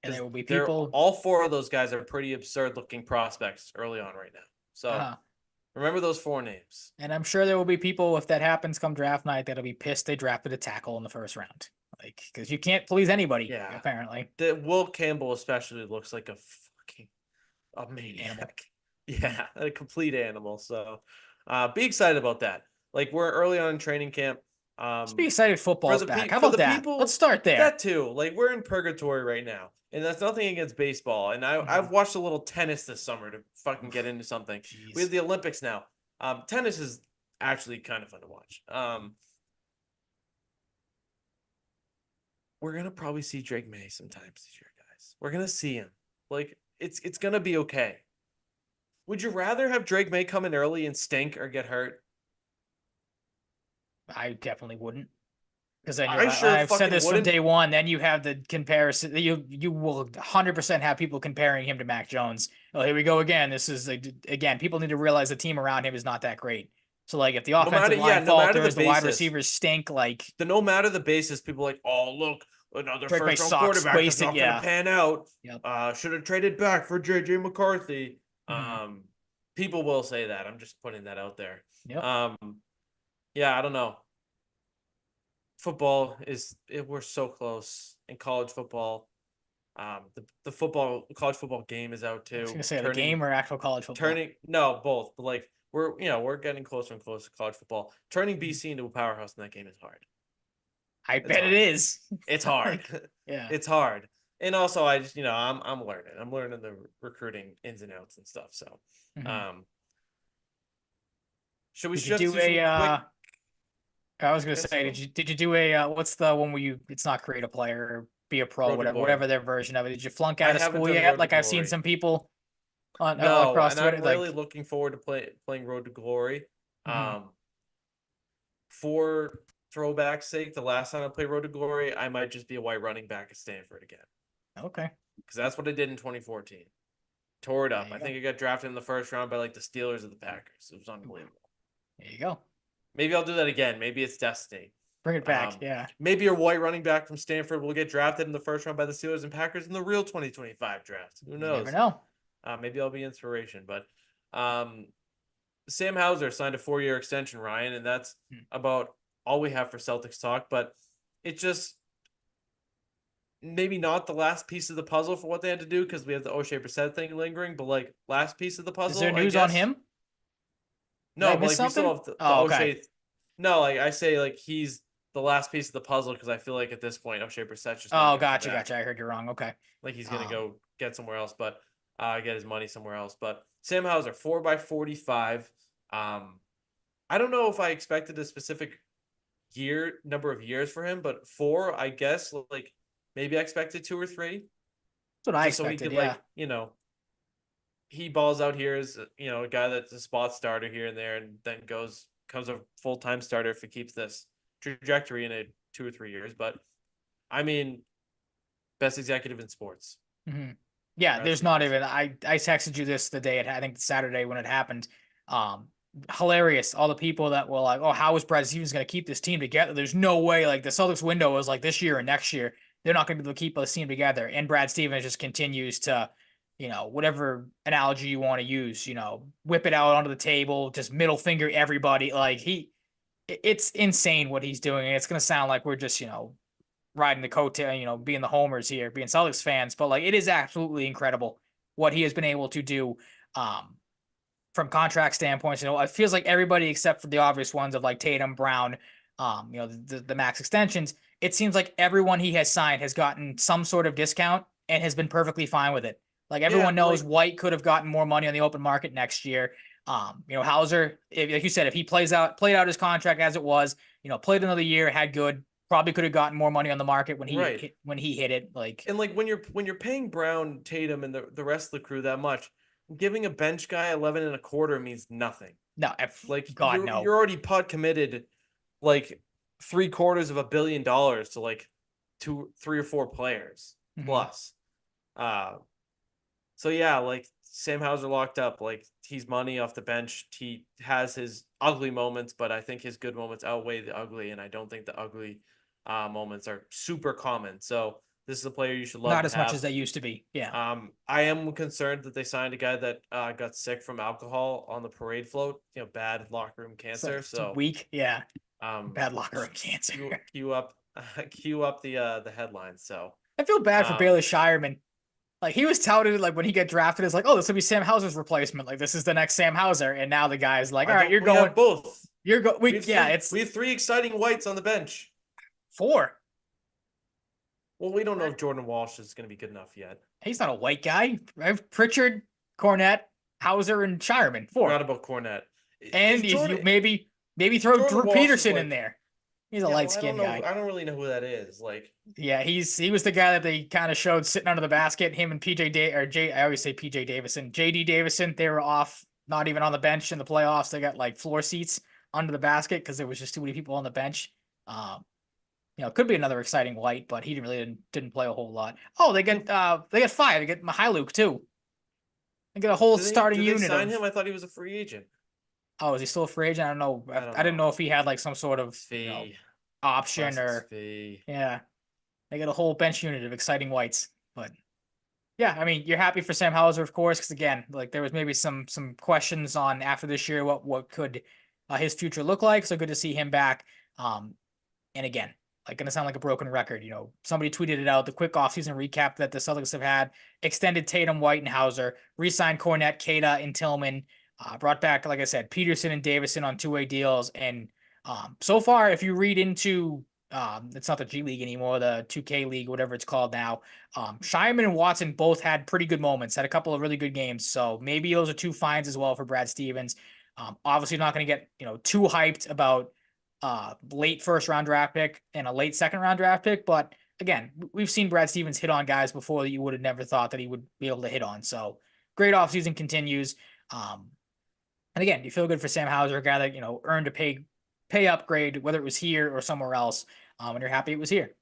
And because there will be they're people. all four of those guys are pretty absurd looking prospects early on right now. So Uh, remember those four names. and I'm sure there will be people, if that happens come draft night, that'll be pissed they drafted a tackle in the first round. Like, because you can't please anybody, Yeah, apparently. the Will Campbell especially looks like a fucking a Animal. maniac. Yeah, a complete animal. So be excited about that. Like we're early on in training camp. Just be excited football's back. How For about the that? Let's people start there. that too. Like we're in purgatory right now, and that's nothing against baseball. And I've Mhm. watched a little tennis this summer to fucking get into something. We have Jeez. the Olympics now. Tennis is actually kind of fun to watch. We're gonna probably see Drake May sometimes this year, guys. We're gonna see him. Like it's gonna be okay. Would you rather have Drake May come in early and stink or get hurt? I definitely wouldn't. Because then I sure I've said fucking this from wouldn't. day one. Then you have the comparison. You will 100% have people comparing him to Mac Jones. Oh, here we go again. This is again. People need to realize the team around him is not that great. So like, if the offensive line No matter the falters, the wide basis, receivers stink. Like no matter the basis, people are like, oh look, another Drake May first round sucks. quarterback that's Wasted. not gonna Yeah. pan out. Yep. Should have traded back for JJ McCarthy. Mhm. People will say that. I'm just putting that out there. Yep. Um, yeah, I don't know. Football we're so close in college football. The football college football game is out I was too. gonna say the game or actual college football. Turning no both, but like we're getting closer and closer to college football. Turning Mhm. BC into a powerhouse in that game is hard. I It's bet it hard. is. It's hard. Like, yeah. It's hard. And also I just I'm learning. I'm learning the recruiting ins and outs and stuff. So Mhm. um should we Did you shift do to some a? quick I was gonna yes, say, did you do a what's the one where you it's not create a player or be a pro, Road to whatever Glory? their version of it. Did you flunk I out of haven't school done yet? Road to Like I've seen Glory. some people on No, across and I'm Twitter, really like looking forward to playing Road to Glory. mhm. Um, for throwback's sake, the last time I played Road to Glory, I might just be a white running back at Stanford again Okay, because that's what I did in 2014. Tore it there up. you I go, think I got drafted in the first round by like the Steelers or the Packers. It was unbelievable. there you go. Maybe I'll do that again. Maybe it's destiny. Bring it back, Um, yeah. maybe a white running back from Stanford will get drafted in the first round by the Steelers and Packers in the real 2025 draft. Who You never knows? know. Maybe I'll be inspiration. But um, Sam Hauser signed a 4-year extension, Ryan, and that's Hmm. about all we have for Celtics talk. But it's just maybe not the last piece of the puzzle for what they had to do because we have the O'Shea Brissett thing lingering. But like last piece of the Is there puzzle, I news on guess. him? Did I No, but miss like we still something? have the Oh, okay. O'Shea. No, like I say, like he's the last piece of the puzzle because I feel like at this point O'Shea Brissett's just never Oh, gonna come gotcha, back. gotcha. I heard you wrong. Okay. Like he's gonna Um, go get somewhere else, but get his money somewhere else. But Sam Hauser, 4x45. I don't know if I expected a specific number of years for him, but four, I guess. Like maybe I expected two or three, that's what I just so he expected. could Yeah. he balls out here as a guy that's a spot starter here and there, and then comes a full-time starter if he keeps this trajectory in 2 or 3 years. But I mean, best executive in sports. Mhm. Yeah, Brad there's not Stevens. even. I texted you this the day I think Saturday when it happened. Um, Hilarious. All the people that were like, "Oh, how is Brad Stevens going to keep this team together?" There's no way. Like the Celtics window is like this year and next year. They're not going to be able to keep this team together. And Brad Stevens just continues to, whatever analogy you want to use, whip it out onto the table, just middle finger everybody. Like it's insane what he's doing. And it's going to sound like we're just, riding the coattail, being the homers here, being Celtics fans, but like it is absolutely incredible what he has been able to do from contract standpoints. It feels like everybody except for the obvious ones of like Tatum, Brown, the max extensions. It seems like everyone he has signed has gotten some sort of discount and has been perfectly fine with it. Like Yeah, everyone knows like White could have gotten more money on the open market next year. Hauser, like you said, if he played out his contract as it was, played another year, had good, probably could have gotten more money on the market when Right. he hit it. Like, And like when you're paying Brown, Tatum, and the rest of the crew that much, giving a bench guy 11 and a quarter means nothing. no, Like God, no. you're already pot committed like $750 million to like 2, 3 or 4 players plus. So yeah, like Sam Hauser locked up, like he's money off the bench. He has his ugly moments, but I think his good moments outweigh the ugly, and I don't think the ugly moments are super common. So this is a player you should love Not to as much as have. they used to be. Yeah. I am concerned that they signed a guy that got sick from alcohol on the parade float. Bad locker room cancer. It's weak. Yeah. Um, Bad locker room cancer. cue up, cue up the headlines. So I feel bad for Bailey Shireman. Like, he was touted, like, when he got drafted, it's like, oh, this will be Sam Hauser's replacement. Like, this is the next Sam Hauser. And now the guy's like, all right, you're we going. have both. You're going. We have It's 3 exciting whites on the bench. 4. Well, we don't know if Jordan Walsh is going to be good enough yet. He's not a white guy. I have Pritchard, Cornette, Hauser, and Shireman. 4. Forgot about Cornette. And if you maybe throw Jordan Drew Walsh Peterson like, in there. He's a light skinned guy. I don't really know who that is. Like, yeah, he was the guy that they kind of showed sitting under the basket. Him and I always say PJ Davison, JD Davison. They were off, not even on the bench in the playoffs. They got like floor seats under the basket because there was just too many people on the bench. Could be another exciting white, but he didn't play a whole lot. Oh, they get 5. They get Mihailuk too. They get a whole starting unit. Did they sign him? I thought he was a free agent. Oh, is he still a free agent? I don't know. I didn't know if he had like some sort of fee, option or fee. Yeah. They get a whole bench unit of exciting whites. But yeah, I mean, you're happy for Sam Hauser, of course, because again, like there was maybe some questions on after this year what could his future look like. So good to see him back. And again, like gonna sound like a broken record. Somebody tweeted it out, the quick offseason recap that the Celtics have had: extended Tatum, White, and Hauser, re-signed Cornette, Queta, and Tillman. Brought back, like I said, Peterson and Davison on 2-way deals. And so far, if you read into it's not the G League anymore, the 2K League, whatever it's called now, Shireman and Watson both had pretty good moments, had a couple of really good games. So maybe those are 2 finds as well for Brad Stevens. Obviously not going to get too hyped about late first-round draft pick and a late second-round draft pick. But again, we've seen Brad Stevens hit on guys before that you would have never thought that he would be able to hit on. So great offseason continues. And again, you feel good for Sam Hauser, a guy that, earned a pay upgrade, whether it was here or somewhere else. And you're happy it was here.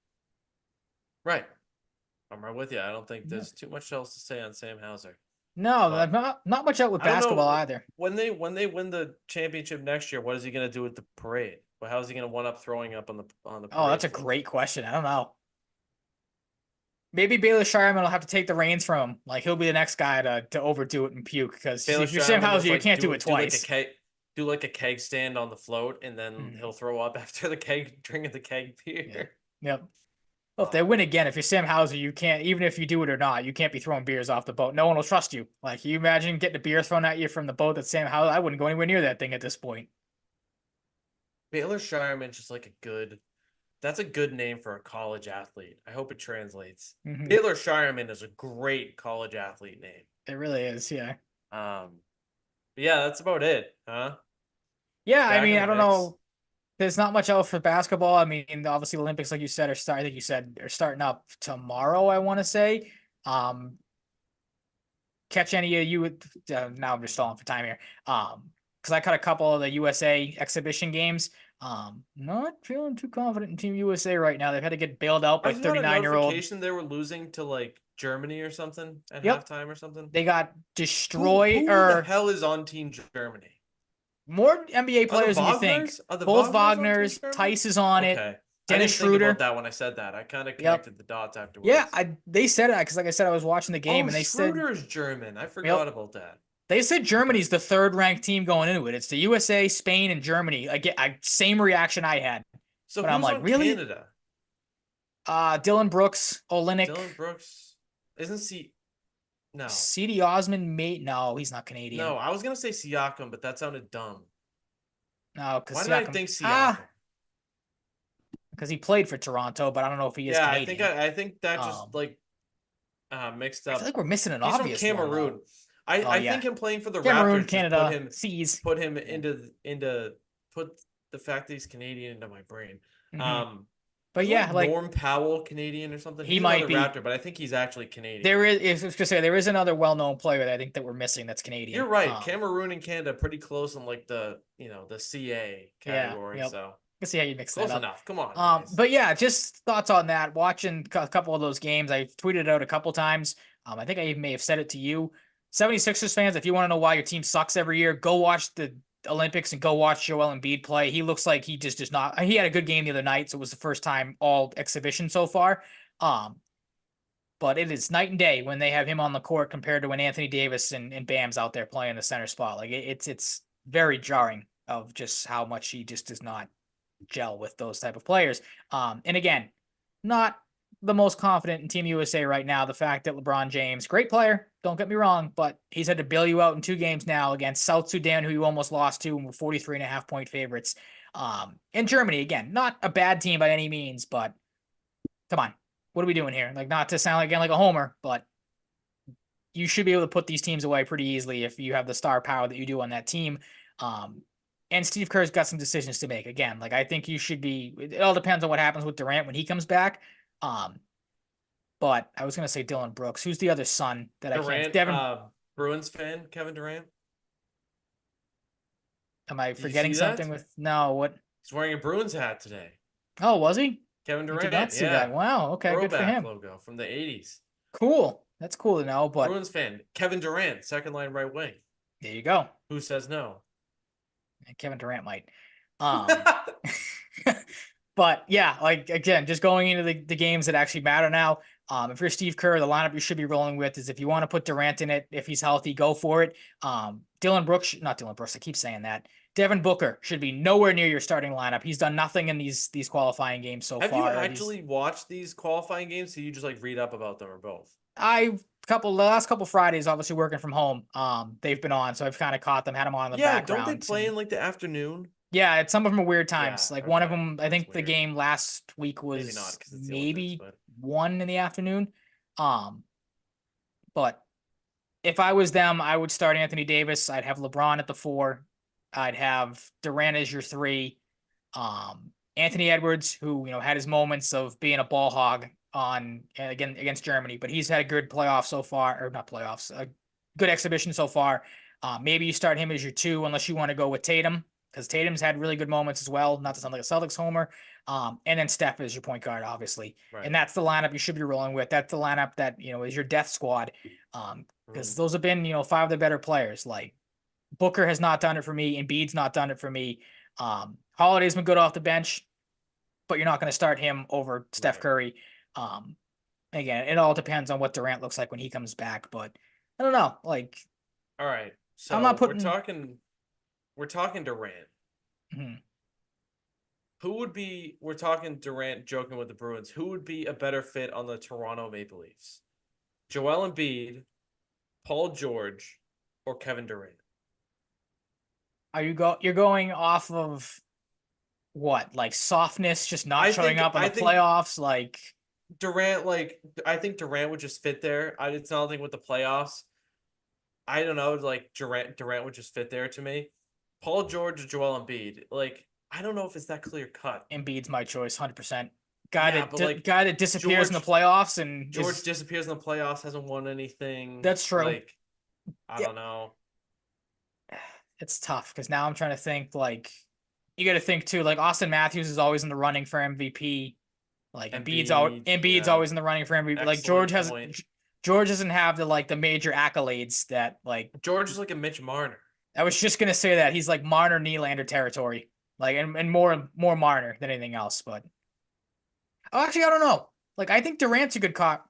Right. I'm right with you. I don't think there's too much else to say on Sam Hauser. No, not much out with basketball either. When they win the championship next year, what is he going to do with the parade? Well, how is he going to one up throwing up on the parade? Oh, that's a great question. I don't know. Maybe Baylor Shireman will have to take the reins from him. Like, he'll be the next guy to overdo it and puke, because if you're Sam Hauser, you can't do it twice. Do like a keg stand on the float, and then he'll throw up after the keg, drinking the keg beer. Yep. Well, if they win again, if you're Sam Hauser, you can't, even if you do it or not, you can't be throwing beers off the boat. No one will trust you. Like, you imagine getting a beer thrown at you from the boat that's Sam Hauser? I wouldn't go anywhere near that thing at this point. Baylor Shireman, just like that's a good name for a college athlete. I hope it translates. Baylor Shireman is a great college athlete name. It really is, yeah. But yeah, that's about it, huh? Yeah, I mean, I don't know. There's not much else for basketball. I mean, obviously, the Olympics, like you said, are starting up tomorrow, I want to say. Catch any of you? Now I'm just stalling for time here. Because I caught a couple of the USA exhibition games. Not feeling too confident in Team USA right now. They've had to get bailed out by 39-year-old. They were losing to like Germany or something at halftime or something. They got destroyed. Who the hell is on Team Germany? More NBA players than you think. Both Wagner's, Tice is on it. Dennis Schroeder. I didn't think about that when I said that. I kind of connected the dots afterwards. Yeah, they said it because, like I said, I was watching the game and they said Schroeder's German. I forgot about that. They said Germany's the 3rd-ranked team going into it. It's the USA, Spain, and Germany. Same reaction I had. So but who's I'm like, really? Canada? Dylan Brooks, Olynyk. Dylan Brooks isn't No. C.D. Osman, no, he's not Canadian. No, I was gonna say Siakam, but that sounded dumb. No, because why did I think Siakam? Because he played for Toronto, but I don't know if he is Canadian. I think that just mixed up. I feel like we're missing an obvious one. He's from Cameroon. Oh I yeah, think him playing for the Cameroon, Raptors just Canada, seas. put him Yeah. into put the fact that he's Canadian into my brain. Hmm. Um, But isn't yeah, like like Norm Powell Canadian or something? he He's might another be. Raptor, but I think he's actually Canadian. There is, I was gonna say, there is another well-known player that I think that we're missing that's Canadian. You're right. Cameroon and Canada pretty close in like the CA Yeah, category, yep. so I see how you mix that close up. enough. Come on, guys. But yeah, just thoughts on that. Watching a couple of those games, I tweeted it out a couple times. I think I even may have said it to you. 76ers fans, if you want to know why your team sucks every year, go watch the Olympics and go watch Joel Embiid play. He looks like he just does not. He had a good game the other night, so it was the first time all exhibition so far. Um, but it is night and day when they have him on the court compared to when Anthony Davis and Bam's out there playing the center spot. Like it's very jarring of just how much he just does not gel with those type of players. And again, not the most confident in Team USA right now. The fact that LeBron James, great player, don't get me wrong, but he's had to bail you out in 2 games now against South Sudan, who you almost lost to, and were 43.5 point favorites. And Germany, again, not a bad team by any means, but come on, what are we doing here? Like, not to sound again like a homer, but you should be able to put these teams away pretty easily if you have the star power that you do on that team. And Steve Kerr's got some decisions to make. Again, like I think you should be. It all depends on what happens with Durant when he comes back. But I was gonna say Dylan Brooks. Who's the other son that I can't? Durant, Devin. Bruins fan, Kevin Durant. Am I Did you forgetting see something that? with? No. What? He's wearing a Bruins hat today. Oh, was he? Kevin I did not Durant, see that. yeah. Wow. Okay. Good for Throwback him. logo from the 80s. Cool. That's cool to know. But Bruins fan. Kevin Durant, second line right wing. there you go. Who says no? Kevin Durant might. But yeah, like again, just going into the games that actually matter now. If you're Steve Kerr, the lineup you should be rolling with is if you want to put Durant in it, if he's healthy, go for it. Dylan Brooks, not Dylan Brooks, I keep saying that. Devin Booker should be nowhere near your starting lineup. He's done nothing in these qualifying games so Have far. you actually watched these qualifying games? So you just like read up about them or both? The last couple Fridays, obviously working from home. They've been on, so I've kind of caught them, had them on in the Yeah, don't they background. play in like the afternoon? Yeah, some of them are weird times. Yeah, Like one of okay. them, I That's think the weird. game last week Maybe was not because it's the Olympics, maybe but 1 in the afternoon. Um, but if I was them, I would start Anthony Davis. I'd have LeBron at the 4. I'd have Durant as your 3. Anthony Edwards, who had his moments of being a ball hog on again against Germany, but he's had a good playoff so far, or not playoffs, a good exhibition so far. Maybe you start him as your 2, unless you want to go with Tatum, because Tatum's had really good moments as well. Not to sound like a Celtics homer. And then Steph is your point guard, obviously. right. And that's the lineup you should be rolling with. That's the lineup that is your death squad. Because those have been 5 of the better players. Like Booker has not done it for me. Embiid's not done it for me. Holiday's been good off the bench, but you're not going to start him over Steph Right. Curry. Again, it all depends on what Durant looks like when he comes back. But I don't know. Like, All right. So I'm not putting. we're talking Durant. Mhm. We're talking Durant joking with the Bruins. Who would be a better fit on the Toronto Maple Leafs? Joel Embiid, Paul George, or Kevin Durant? You're going off of what? Like softness, just not showing up in the think playoffs? Like Durant, I think Durant would just fit there. It's not like with the playoffs. I don't know, like Durant would just fit there to me. Paul George or Joel Embiid, I don't know if it's that clear cut. Embiid's my choice, 100%. Yeah, Guy that disappears in the playoffs and George disappears in the playoffs, hasn't won anything. That's true. I don't know. It's tough because now I'm trying to think. Like, you got to think too. Like Austin Matthews is always in the running for MVP. Like Embiid's always in the running for MVP. Like George doesn't have the major accolades that like George is like a Mitch Marner. I was just gonna say that he's like Marner Nylander territory. Like and more Marner than anything else. But actually, I don't know. Like I think Durant's a good comp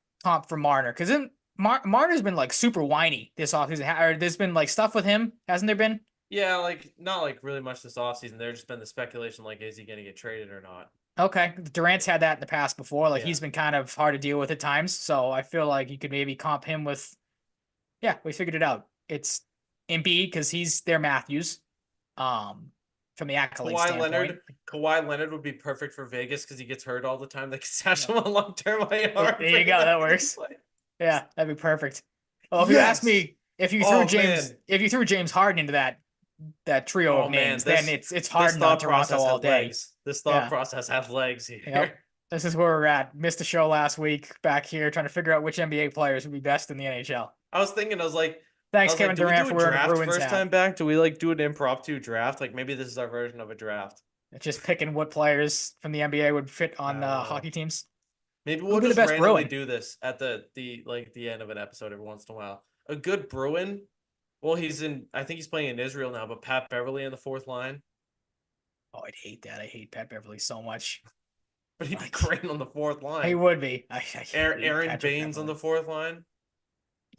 for Marner because then Marner's been like super whiny this offseason. Or there's been like stuff with him, hasn't there been? Yeah, not really much this offseason. There's just been the speculation is he going to get traded or not? Okay, Durant's had that in the past before. Like he's been kind of hard to deal with at times. So I feel like you could maybe comp him with. Yeah, we figured it out. It's Embiid because he's their Matthews. From the accolade standpoint. Kawhi Leonard would be perfect for Vegas because he gets hurt all the time. They can stash him on long-term IR. There you go. That works. Yeah, that'd be perfect. Oh, if you ask me, if you threw Oh James, man. if you threw James Harden into that trio Oh of man. names, then it's This Harden on thought Toronto process all had day. legs. This thought Yeah. process had legs Yep. here. This is where we're at. Missed a show last week. Back here trying to figure out which NBA players would be best in the NHL. I was thinking, Thanks, Kevin do we Durant, do a for wearing a draft Bruins first hat. time back? Do we like do an impromptu draft? Like maybe this is our version of a draft. It's just picking what players from the NBA would fit I on don't know. hockey teams. Maybe Who we'll would be the just best randomly Bruin? do this at the end of an episode every once in a while. A good Bruin. Well, I think he's playing in Israel now, but Pat Beverly in the fourth line. Oh, I'd hate that. I hate Pat Beverly so much. But he'd be Like, great on the fourth he line. would be. I hate Aaron Patrick Baines on Beverley. the fourth line.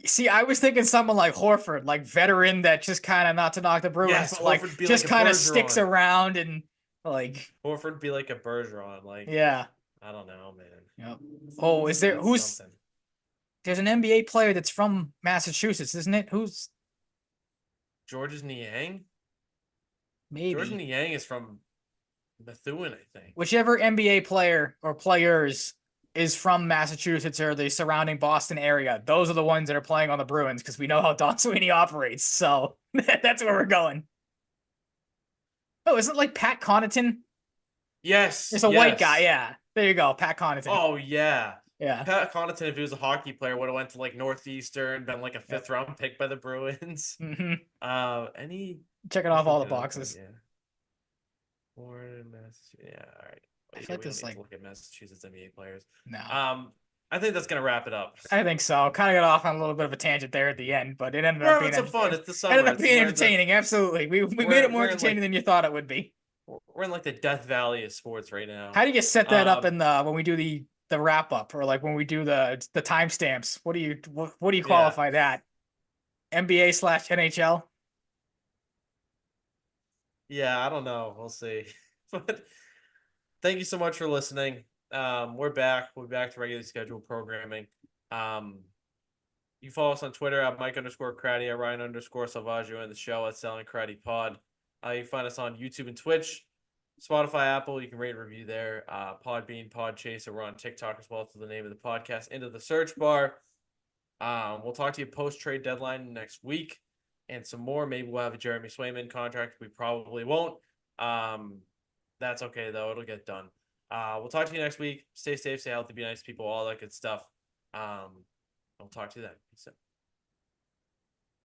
See, I was thinking someone like Horford, like veteran that just kind of not to knock the Bruins, Yes, but like Horford be like just a kind of sticks Bergeron. around and like, Horford be like a Bergeron. Like, yeah. I don't know, man. Yep. Oh, is there That's something. there's an NBA player that's from Massachusetts, isn't it? Who's Georges Niang? Georges maybe Niang is from Methuen, I think. whichever NBA player or players is from Massachusetts or the surrounding Boston area. Those are the ones that are playing on the Bruins because we know how Don Sweeney operates. So that's where we're going. Oh, isn't it like Pat Connaughton? Yes, It's a white guy. yes. Yeah, there you go, Pat Connaughton. Oh yeah. Yeah. Pat Connaughton, if he was a hockey player, would have went to like Northeastern, been like a Yep. fifth round pick by the Bruins. Mm-hmm. Any Checking just off all the looking it up, boxes. yeah. Born in Massachusetts. Yeah, all right. I Yeah, feel like we don't this need like to look at Massachusetts NBA players. no. I think that's gonna wrap it up. I think so. Kind of got off on a little bit of a tangent there at the end, but it ended We're up having being some fun. It's the summer. ended up It's, being we're in the entertaining. Absolutely, we made it more we're in entertaining like than you thought it would be. we're in like the Death Valley of sports right now. How do you set that up Um, in the when we do the wrap up or like when we do the timestamps? What do you yeah. qualify that? NBA/NHL? Yeah, I don't know. We'll see. But thank you so much for listening. We're back. We're back to regularly scheduled programming. You follow us on Twitter at Mike_Cratty, at Ryan_Salvaggio, and the show at Selling Cratty Pod. You can find us on YouTube and Twitch, Spotify, Apple. You can rate and review there. Podbean, Podchaser. We're on TikTok as well. To the name of the podcast into the search bar. We'll talk to you post trade deadline next week, and some more. Maybe we'll have a Jeremy Swayman contract. We probably won't. That's okay though. It'll get done. We'll talk to you next week. Stay safe, stay healthy, be nice to people, all that good stuff. I'll talk to you then. Peace out.